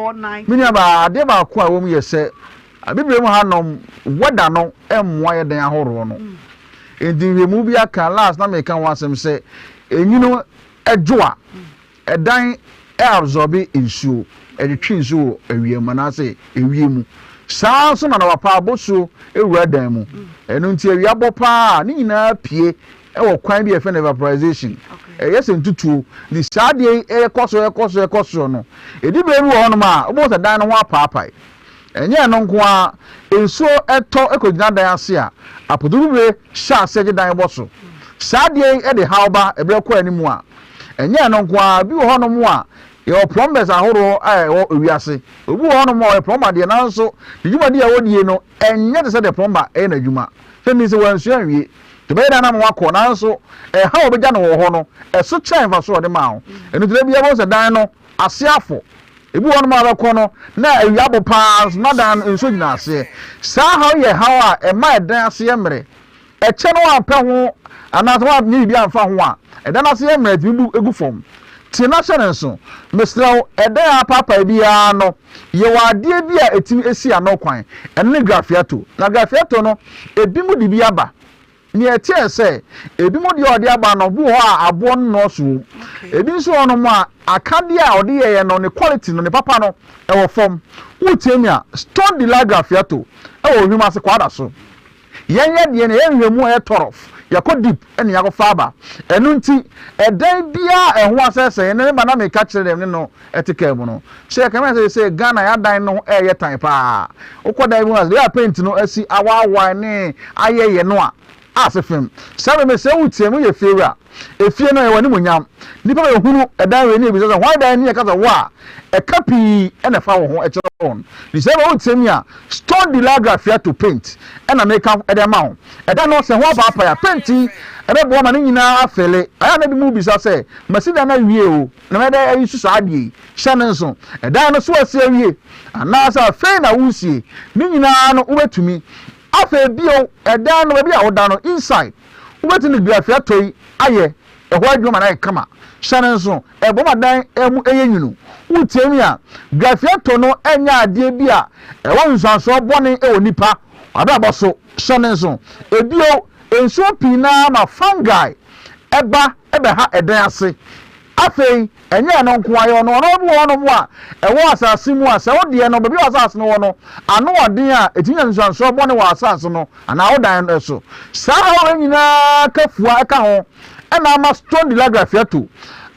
Minyaba de ba ko a wo mu yese abibrem ha no wada no emwa ye den ahoro no edi mu bi aka last na me kan wasem se enyino edwoa edan absorbe insuo edetwi insuo ewiem na se ewiem saa so na wapa aboso ewura dan mu enu nti ewia bopa ni nyina pie ewo kwan bi efe vaporization yes ntutu the sadie ekoso no edibre bi wo hono ma obo se dan no ho apaapai enye no nko a enso eto ekogina dan ase a apodurube sha ase dan boso sadie e de hauba ebre kwa animu a enye no nko a bi wo hono mu a your plumbers ahoro wo ewiase obi wo hono mu o plumber de na nso de juma de a wodie no enye de se de plumber e na juma se ni se wansu anwie to be da na mo akọ na nso ha obeja no wo ho no so chen fa so de ma ho enu tire bia bo se dan no ase afo ebi won ma be ko no na awia bo pass na dan nso nyina ase sa ha ye ha a ma dan ase emre che no ampa ho ana to ni bia amfa ho a dan ase emre ti egu fom ti na hye nso mesraw dan papa bia no ye wade bia etimi esi anokwan enne grafiato na grafiato no ebi mu di bia ba ni etie say ebi mo de ode aba no bu ho a abo no so ebi nso ono mo a akade a ode ye no ne quality no ne papa no e wo form wutiemi a stone dilagrafiato e wo hwima se kwada so yenye de ne yenhwemu e torof yako deep ene yako faba enu nti edan bia eho asese ne ma na me ka kire dem no etike mu no se ka me say Ghana ya dan no eye tan pa ukodan mu as ya paint no asi awawa ne ayeye no a asefem sabe me se wutie mu ye fewura efie no ye wani munyam nipa be hunu edan we ni ebi so why dan ni e ka so wa e kapi ene fa wo ho e kire on ni se wutie mi a stone dilagrafia to paint ena make edem ma ho edan no se ho ba pa ya paint ebe bo ma ni nyina afele aya na bi mu bi sa se masida na wie o na me da yi susu adie hyane nso edan no so ase wie ana sa fe na wusie ni nyina no ubetumi afa bio edan no bi a woda no inside ubetini grafia toyi aye eho adwuma na kama hyane nso ebo madan emu eyenyunu wutiemi a grafia to no enya ade bi a ewo nsanso bone ewo nipa adaboso hyane nso ebio enso pina ma fungi eba ha edan ase afei enye no nko ayo no no mo a ewo asase mu a se wo de no bebi asase no wo no ano odin a etinya nsanso bone wa asase no ana odan no so saa ho nyina kafua eka ho ena ma stone dilagrafia to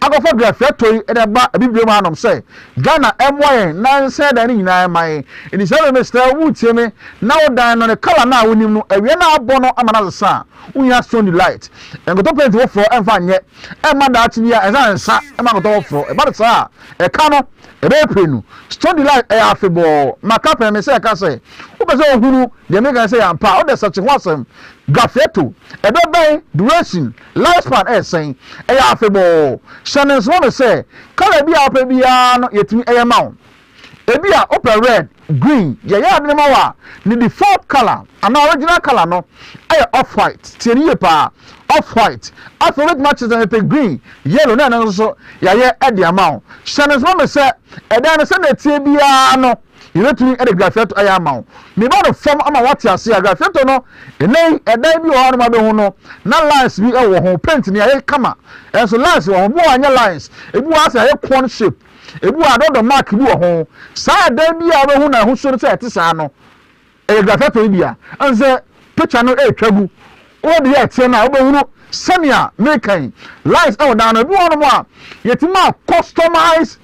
agofo grafia to edeba biblie mu anom say Ghana emoyen na nse da ni nyina mai eni say me star wutie me na odan no ne color na wonim no awie na abo no amana sa unya stone light engoto paint wo fro emfa nye ema da atini ya eza nsa ema goto wo fro e ba sa e ka no e be prenu stone light e afebo maka me say ka say wo be say ohuru de me kan say ampa o de such wasem grafeto e be ben duration lifespan e sen e afebo shanes wo me say color bi a opa bia no yetimi e ma ebi a opa red green ya de ma wa ni default color and original color no ay off white tiye pa off white after red matches and the green yellow na so ya e de amount shanes wo me say e dan se na tie bia no yetumi e de grafeto ay amount me ba no form ama what ya see grafeto no enai e dan bi wo ma be hu no na lines bi e wo ho paint ni ay kama and so lines wo bo anya lines ebi wa say ay corn shape ebu adodo mark bi wo ho saa dan bi a wo hu na hu so se ete saa no e grafeto bi a anze picture no e twagu o de ye tie na wo be hu senia making lines e wo dan no bi wo no mo a yetima customize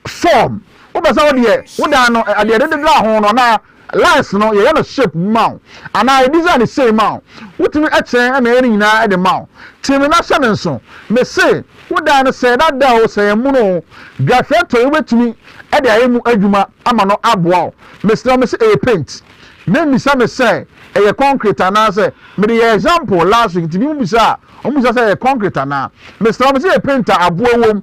form wo be sa wo de wo dan no ade de la ho no na lines no ye no shape mount and I design the same mount wotimi echen na eri nyina e de mount timi na hye nso me say wo dan no say that da o say mu no grafeto e wetimi e de ayemu adwuma ama no aboa me say e paint me say e concrete ana say me the example last week timi mu bisa o mu say e concrete ana me say e painter aboa wom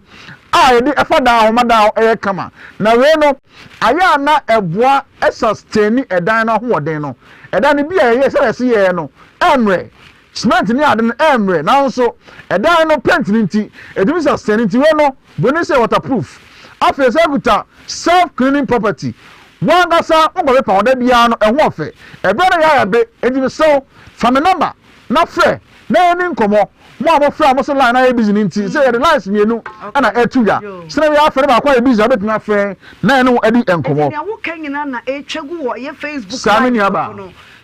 a edi efada ahomada e kama na we no aya na eboa e sustain edan no hoden no edan bi a ye se ye no emre cement ni ade no emre na so edan no paint ni nti edimi sustain nti we no boni say waterproof afi se guta self cleaning property wanga sa ogo be pa oda bia no eho ofe ebe na ya be edimi so from number na frɛ na ni nkomo mo abofra mo so line na busy nti say the lines mienu ana etuya sene we afere ba kwa busy abetumi afre na no edi enkomo ya wo kanyina na etwegu wo ye Facebook sami ni aba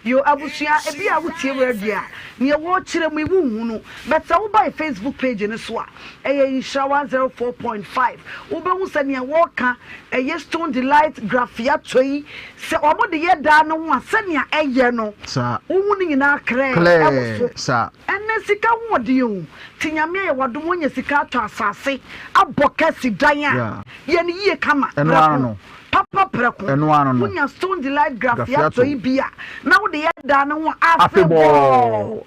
yo abusia ebi a wotie radio ne wo kire mu iwu hunu but wo by Facebook page ne so a Nhyira 104.5 wo be hu se ne wo ka stone delight grafia toyi se omo de ye da no ho se ne eye no sa wo hu ni na kre sa enne sika wo de o tinyame ye wadom wonya sika to asase abokasi dan a ye ne ye kama no papa preko unya stone delight grafia to ibia na wo de yeda na ho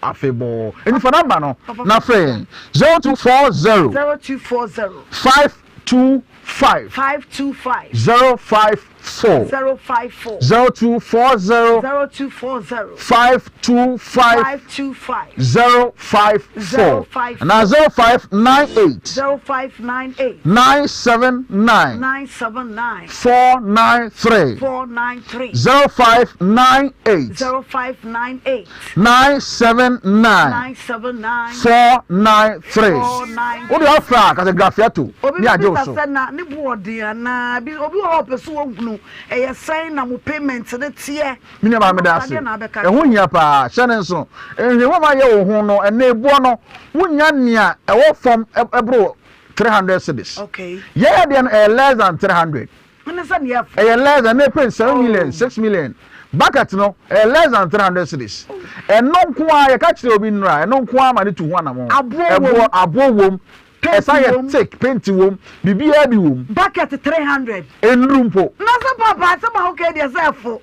afebo any for number no na friend 0240 0240 525 525 053 054 0240 525 054 na 0598 979 493 0598 979 493 what do you offer as a graphiato ni ajo so na ne board na obi wo peso wonu e sign na mo payment ne tie mini ma me da se ehun nya pa hyene so ehwe wo ma ye wo hu no ene ebuo no wunya nia e wo form ebro 300 cedis okay yeah then less than 300 when say ne less than 7 million 6 million bucket no less than 300 cedis eno nko a ye ka kire obi nra eno nko a ma ne tu ho anamo abo wom Esaya take paint wom bibia bi wom bucket 300 enrumpo na so papa so ma okay dey say fo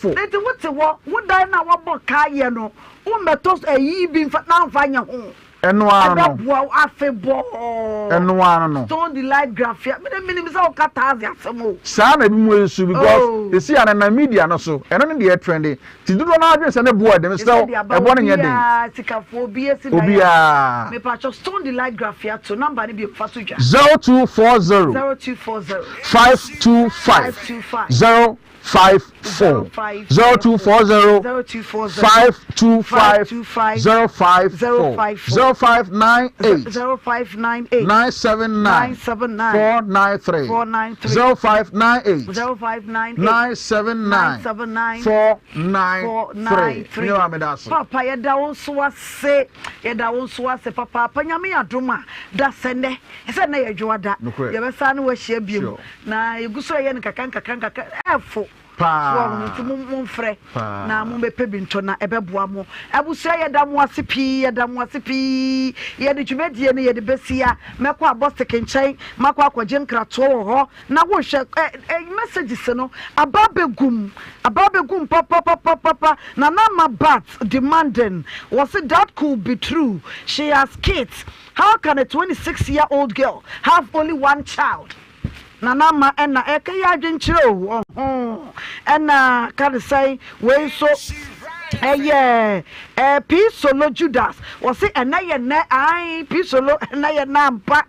let what wo dan na wo bo ka ye no wo metos ayi bi na mfanya ho eno ano no afebo eno ano no don't the light graphia me say o kata as asemo sa na bi mu ensu because you see na media no so eno ne dey trending ti dudo na adwen se ne board dem so e bo ne nyeden sikafo bi esi obia me pa cho stone the light graphia to number ne bi faso dwa 0240 525 054 0240 525 054 0598 979 493 0598 979 493 papa ye da won so ase papa panyame adoma da sene ese na ye dwoada ye be sa na wa hia biem na yeguso ye ne kakan efo pa so mo mfre na mo be pebinto na ebeboa mo abusia ye da mo ase pi ye de dwumadie ne ye de besia mekọ abostek nchen makọ akọje nkrato ho na wo hwe messages no ababegum papa na my bat demanding was it that could be true she has kids how can a 26-year-old girl have only one child Nana ma ena eke ya adwenkyere ena can say we so Pisolo Judas was say ena I Pisolo ena nampa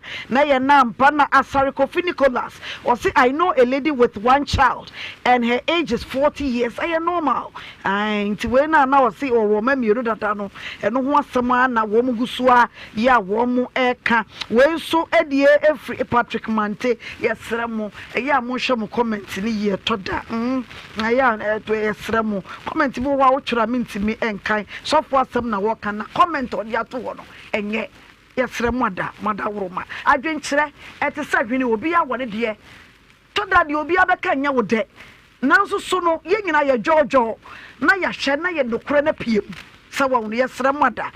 na Asariko Nicholas was say I know a lady with one child and her age is 40 years normal and when na was say woman miru dada no eno ho asema na wo mu gusua ya wo mu eka we so edie every Patrick Mante yesra mo ya mo hwe mo comment ni ye toda ya yesra mo comment bo wa wo twira mintimi enkan so for asem na wo kan na comment on ya to wo no enye yesra moda wuruma adwenkyere ete sadwene obi ya wone de toda de obi abeka nya wo de nanso so no ye nyina ye jojo na ya hwe na ye dokore na piem sawa wo yesra moda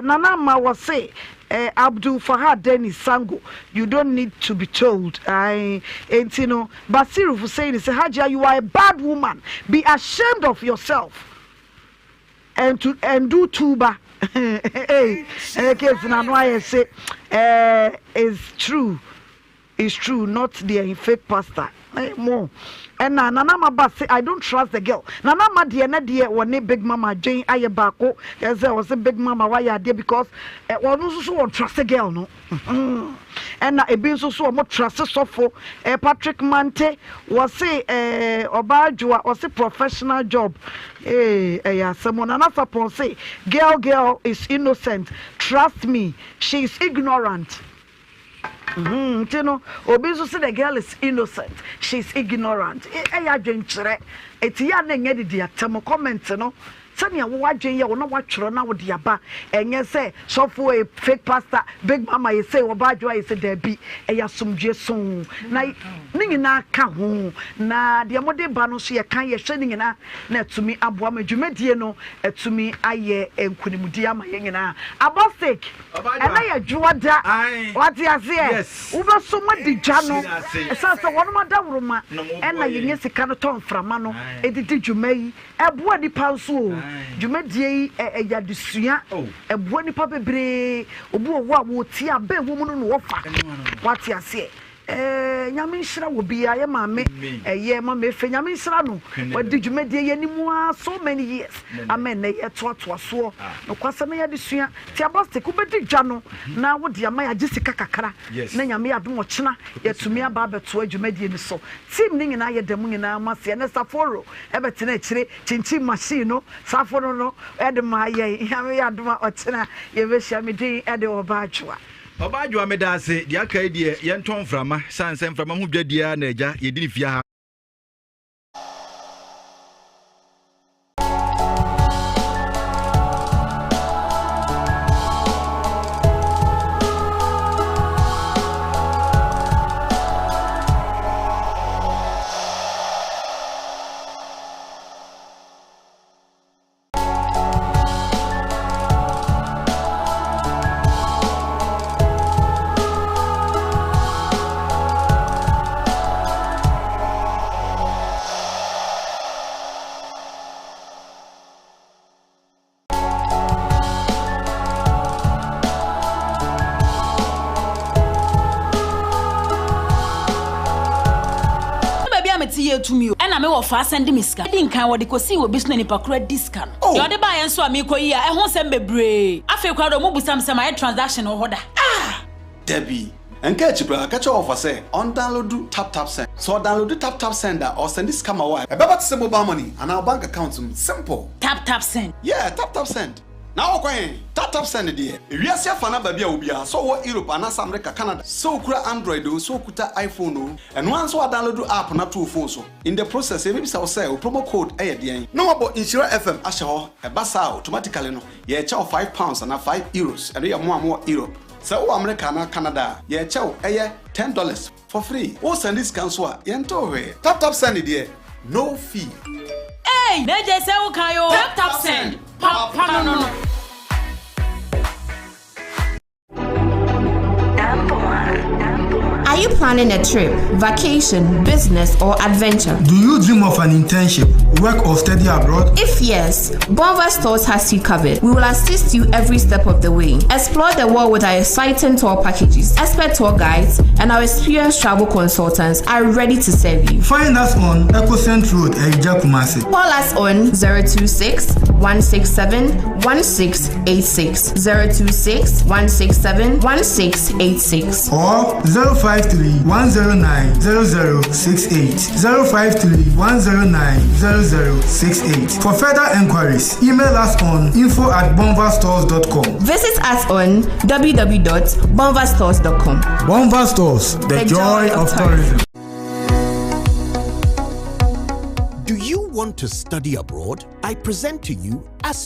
nana ma wo say Abdul Fahad Dennis Sango, you don't need to be told. Basiru Hussein say, Hajia, you are a bad woman. Be ashamed of yourself and do tuba. It's true. It's true, not the fake pastor. More. And Nana Maba say, I don't trust the girl. Nana Madiana dear one big mama Jane Ayabako. Yes, there was a big mama why I did because one also won't trust the girl, no. And a being so much trust so for Patrick Mante was say Obaa Adwoa was a professional job. Someone another person say girl is innocent. Trust me, she is ignorant. You know, Obiso said the girl is innocent. She's ignorant. It's ya nengedi dia temo comment no. Sani ya waje ya wona watchro na wodi aba enye say so for a fake pastor big mama you say Obaa Adwoa you say there be eya somdwe son na nyina ka ho na de mode ba no so ye kan ye hwe nyina na atumi aboa madwumadie no atumi aye enkunimudi ama ye nyina abosik ena ye dwoada what you say uba so madi gya no esa so wono mada wuruma ena ye nyesika no ton frama no edidi dwumai eboa di panso dwumadie ya desua eboa nipa bebre obu owo a wo ti abe wo mu no wo fa what you say nyame nhyira wo bia ye maame eye mama efe nyame nhyira no wadi dwumadie ye nimu so many years amen na ye toatoa so no kwasem ye de sua ti abastic ubedi dwa no na wo de ama ya gisika kakra na nyame ya dum ochena yetumi aba beto adwumadie ni so team ni nyina ye dem nyina mase ne saforo ebetena akire chinchin machine no saforo no edema ye nyame ya dum ochena ye be hia me din ede Obaa Adwoa Obaa Adwoa me da se dia kai die ye nton frama sanse frama hu dwadia na eja ye dini fia ha and I will fast and miska. I didn't count what the cosi will be sending a discount. You're the buyer, so I'm equal here. I won't send me brave. I feel crowd of mobile some transaction or order. Debbie, and catch you, catch off for say on download tap send. So download tap sender or send this come away. About some mobile money and our bank account simple. Tap send. Yeah, tap send. Now okay, tap send dear. If you see a fan baby ubia, so what Europe and America, Canada, so kura Android, so kuta iPhone, and once we download the app not two phones. In the process, maybe I'll say promo code ADN. No about Nhyira FM, Ashaw, a basa automatically no. Yeah, chow £5 and €5, and we are more Europe. So America and Canada, yeah, chow, $10 for free. Oh, send this cancel, yento tap send it dear. No fee. Hey, Neje say okayo. Tap send. Papa no. Are you planning a trip, vacation, business, or adventure? Do you dream of an internship, work, or study abroad? If yes, Bonva Stores has you covered. We will assist you every step of the way. Explore the world with our exciting tour packages. Expert tour guides and our experienced travel consultants are ready to serve you. Find us on Ecocent Road, Ejja Kumasi. Call us on 026 167 1686, 026 167 1686, or 053 109 0068, 053 109 0068. For further enquiries, email us on info@bonvastores.com. Visit us on www.bonvastores.com. Bonva Stores, the joy of tourism. Do you want to study abroad? I present to you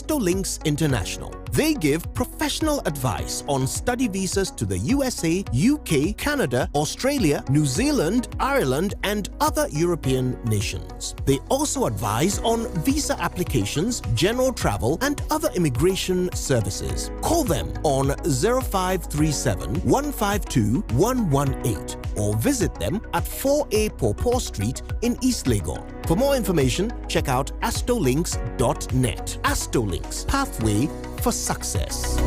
Links International. They give professional advice on study visas to the USA, UK, Canada, Australia, New Zealand, Ireland, and other European nations. They also advise on visa applications, general travel, and other immigration services. Call them on 0537 152 118 or visit them at 4A Pawpaw Street in East Legon. For more information, check out astolinks.net. Astolinks, pathway for success.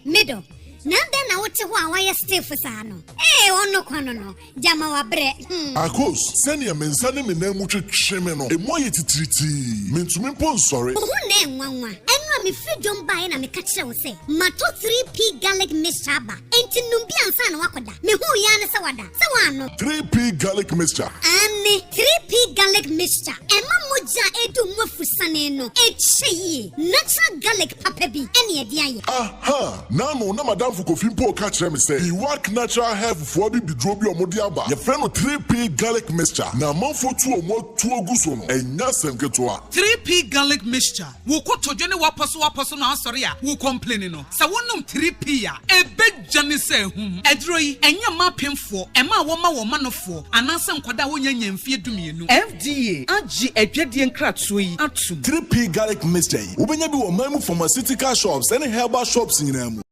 Middle. Now then, I want to why still for Sano. Oh no, Quanono, Jama bread. Akos, send your men, send him in them which shemeno, and why it treaty. Mean to me, sorry. Who name one? And me free don't buy and me catch you say. Mato 3P garlic mixture. Ain't Numbian San Wakoda. Me who yana sawada. Sawano. 3P garlic mixture. And 3P garlic mixture. And Mamuja edu mofusaneno. Eche natural garlic papebi. Any idea? Aha. Now no madam for coffee po catch them say. He work natural health for be drobi or modiaba. Your friend 3P garlic mixture. Now man for 2 or more 2 gusono. And yasem getwa. 3P garlic mixture. Woko tojene wapaso na sorry ya. Wo complaining no. Sa wonum 3P ya. Ebe jani se hum. Edroi enya ma pemfo. Ema woma no fo. Anase nkwada wonya nyamfie dumienu. FDA agi edwedie nkratso yi atum. 3P garlic mixture. Ubenya bi wo mamu pharmaceutical shops and herbal shops nyinamu.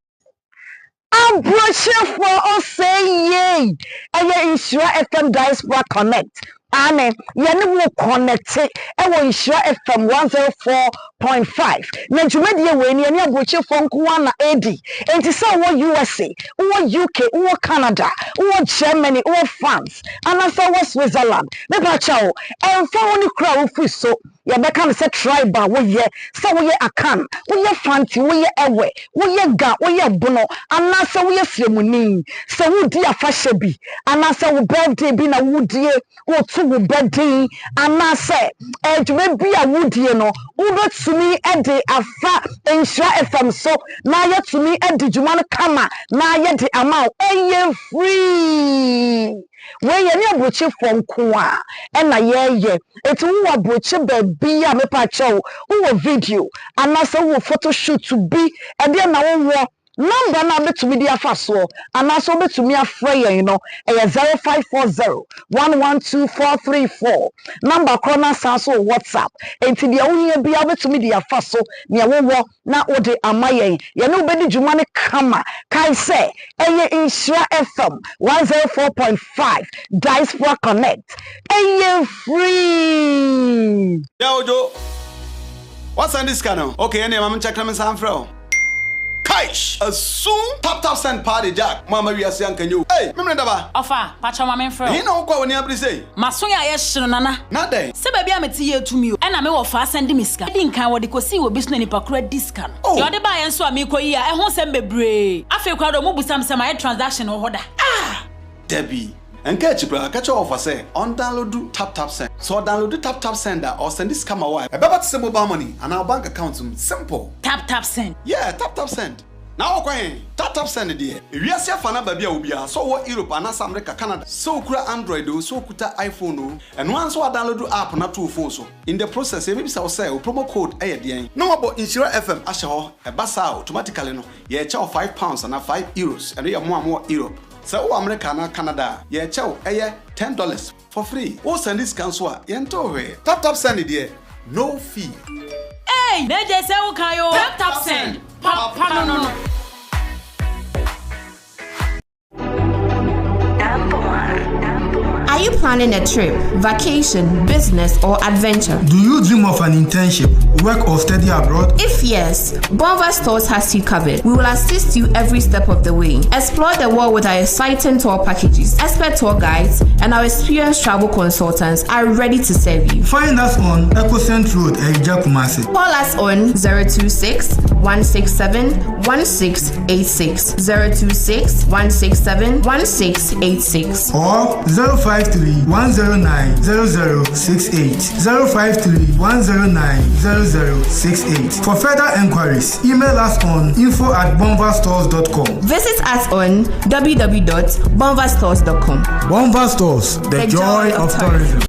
I'm brushing for us say yay. And Nhyira FM Diaspora Connect. Ane, yene wo connect e wo Nhyira FM 104.5. Na dwumadie we ni ane abroche fonko na edi. Enti say wo USA, wo UK, wo Canada, wo Germany, wo France, and say wo Switzerland. Me ba cha wo, emfa wo ni kra wo fi so. Ya beka me say tribal wo ye, say wo ye akan, wo ye fanti, wo ye ewe, wo ye ga, wo ye bono, and say wo ye fiemuni. Say wo di afahye bi, and say wo birthday bi na wo die, wo to wo birthday, and say edwe bi a wo die no, wo betumi e de afa Nhyira FM so, na ye tumi e de dwuma no kama, na ye de ama eye free. Where you near Buchi from Kwa and a ye, it's who a Buchi baby, a mepacho, who a video, and also photo shoot to be, and then now number na to me dia faso and also be to me afraid you know 0540-112-434 number corner sanso WhatsApp enti dia onye bia be to me dia faso ne wo na ode amaye ye no be di dwuma ne kama kai say eye Nhyira FM 104.5 Diaspora Connect eye free ya ojo what's on this channel okay ene mama check them sanfro Kaish, a soon tap send party jack. Mama, we are saying, can you? Hey, Memrandaba. Offer, Pacha Mamma Fro. You know what when you say? Masuya, yes, Nana. Not day. Say, baby, I'm a tea to me, and I'm over fast and miska. I didn't count what the cosi will be snowing for credit discount. Oh, you're the buy and so I'm equal. I won't send me brave. I feel crowd of mobile some transaction or order. Ah, Debbie. And catch you, catch your offer say on download tap send. So download the tap sender or send this camera wire. About to send mobile money and our bank account simple. Tap send. Yeah, tap send. Now okay, tap send it there. If you see a fan baby ubia, so what Europe and America, Canada, so kura Android, so kuta iPhone, and once we download the app na two phones. In the process, maybe say promo code ADN. No about Nhyira FM asho a basa automatically no. You charge £5 and €5, and you more Europe. So America and Canada, you charge $10 for free. Oh, send this cancel. Yento tap send it there. No fee. Hey, Neje say ukayo. Tap send. Papa no. Are you planning a trip, vacation, business, or adventure? Do you dream of an internship, work, or study abroad? If yes, Bonva Stores has you covered. We will assist you every step of the way. Explore the world with our exciting tour packages. Expert tour guides and our experienced travel consultants are ready to serve you. Find us on Ecocent Road, Ejja Kumasi. Call us on 026-167-1686, 026-167-1686, or 053-109-0068, 053-109-0068. For further enquiries, email us on info@bonvastores.com. Visit us on www.bonvastores.com. Bonva Stores, the joy of tourism.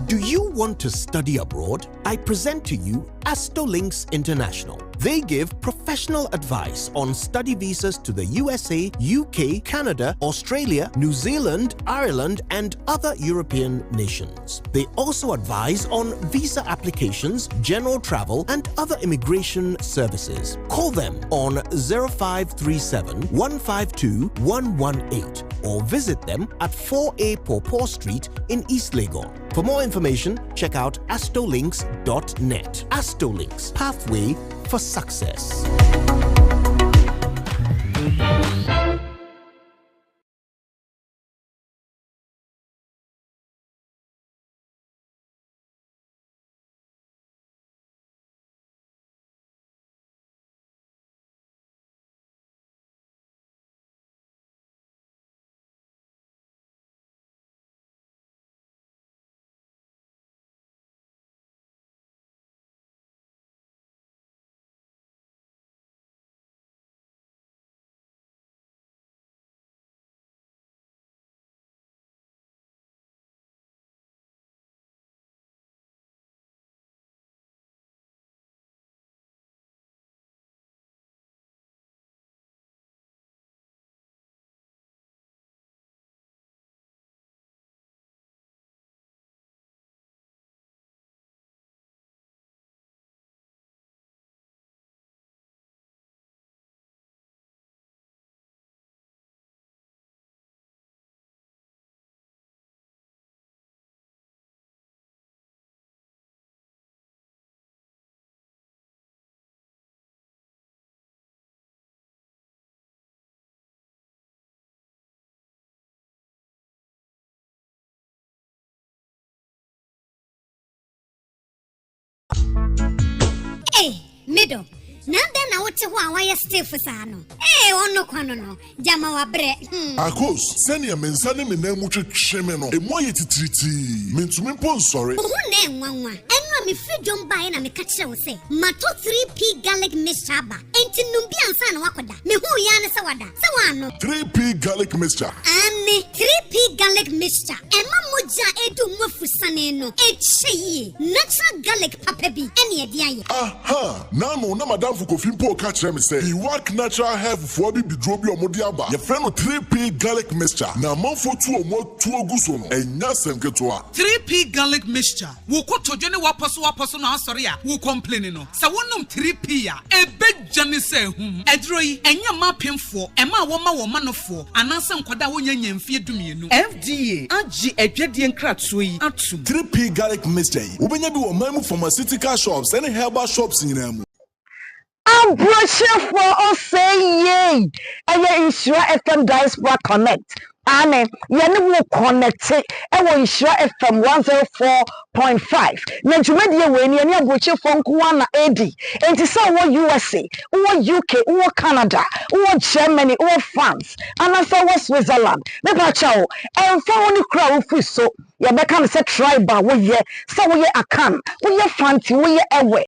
Do you want to study abroad? I present to you Astolinks International. They give professional advice on study visas to the USA, UK, Canada, Australia, New Zealand, Ireland, and other European nations. They also advise on visa applications, general travel, and other immigration services. Call them on 0537-152-118 or visit them at 4A Pawpaw Street in East Legon. For more information, check out astolinks.net. Astolinks, pathway for success. Hey, middle. Nanda na wote ho a wayɛ stiff saa no. Ono kwano no. Jama wa bre. Akos, sɛnea mensa ne me nan mu twetwe me no. Emu ayɛ titiriti. Mentumi mpo nsɔre. Wo na enwanwa. Ɛno a me free dwom bae na me ka kyerɛ wo sɛ, mato 3P garlic mixture aba. Enti num bi ansa na wakoda. Me hu ya ne sɛ wada. Sɛ wano. 3P garlic mixture. Ane 3P garlic mixture. Ɛma moja edu mwafusane no. Eche natural garlic papa bi. Ɛne ɛde ayɛ. Aha, nano na madam Fukofi mpo ka kyerɛ me sɛ, he work natural health for bi bidro bi ɔmo de aba. Ye friend no 3P garlic mixture. Na manfo tu ɔmo tu ogu so no. Enya sɛm ketewa. 3P garlic mixture. Wo kotodwe ne waposo na asɔre a wo complain no. Sɛ wonum 3P a ebegya ne sɛ hum. Ɛduro yi enya mapemfo, ɛma wɔma nofo. Anansa nkwada wonya nyamfie dumienu. FDA agye adwadie nkratoɔ yi atum. 3P garlic mixture. Wobenya bi wɔ mamu pharmaceutical shops and herbal shops nyina mu. Abrochefo oseye eye Nhyira FM Diaspora Connect ane yene wo connect e wo Nhyira FM 104.5 na dwumadie we ni abrochefo nko na edi enti say wo USA wo UK wo Canada wo Germany wo France anasa wo Switzerland me ba chawo emfa wo ni kura wo fi so ye beka no say tribal wo ye say wo ye akan wo ye fanti wo ye ewe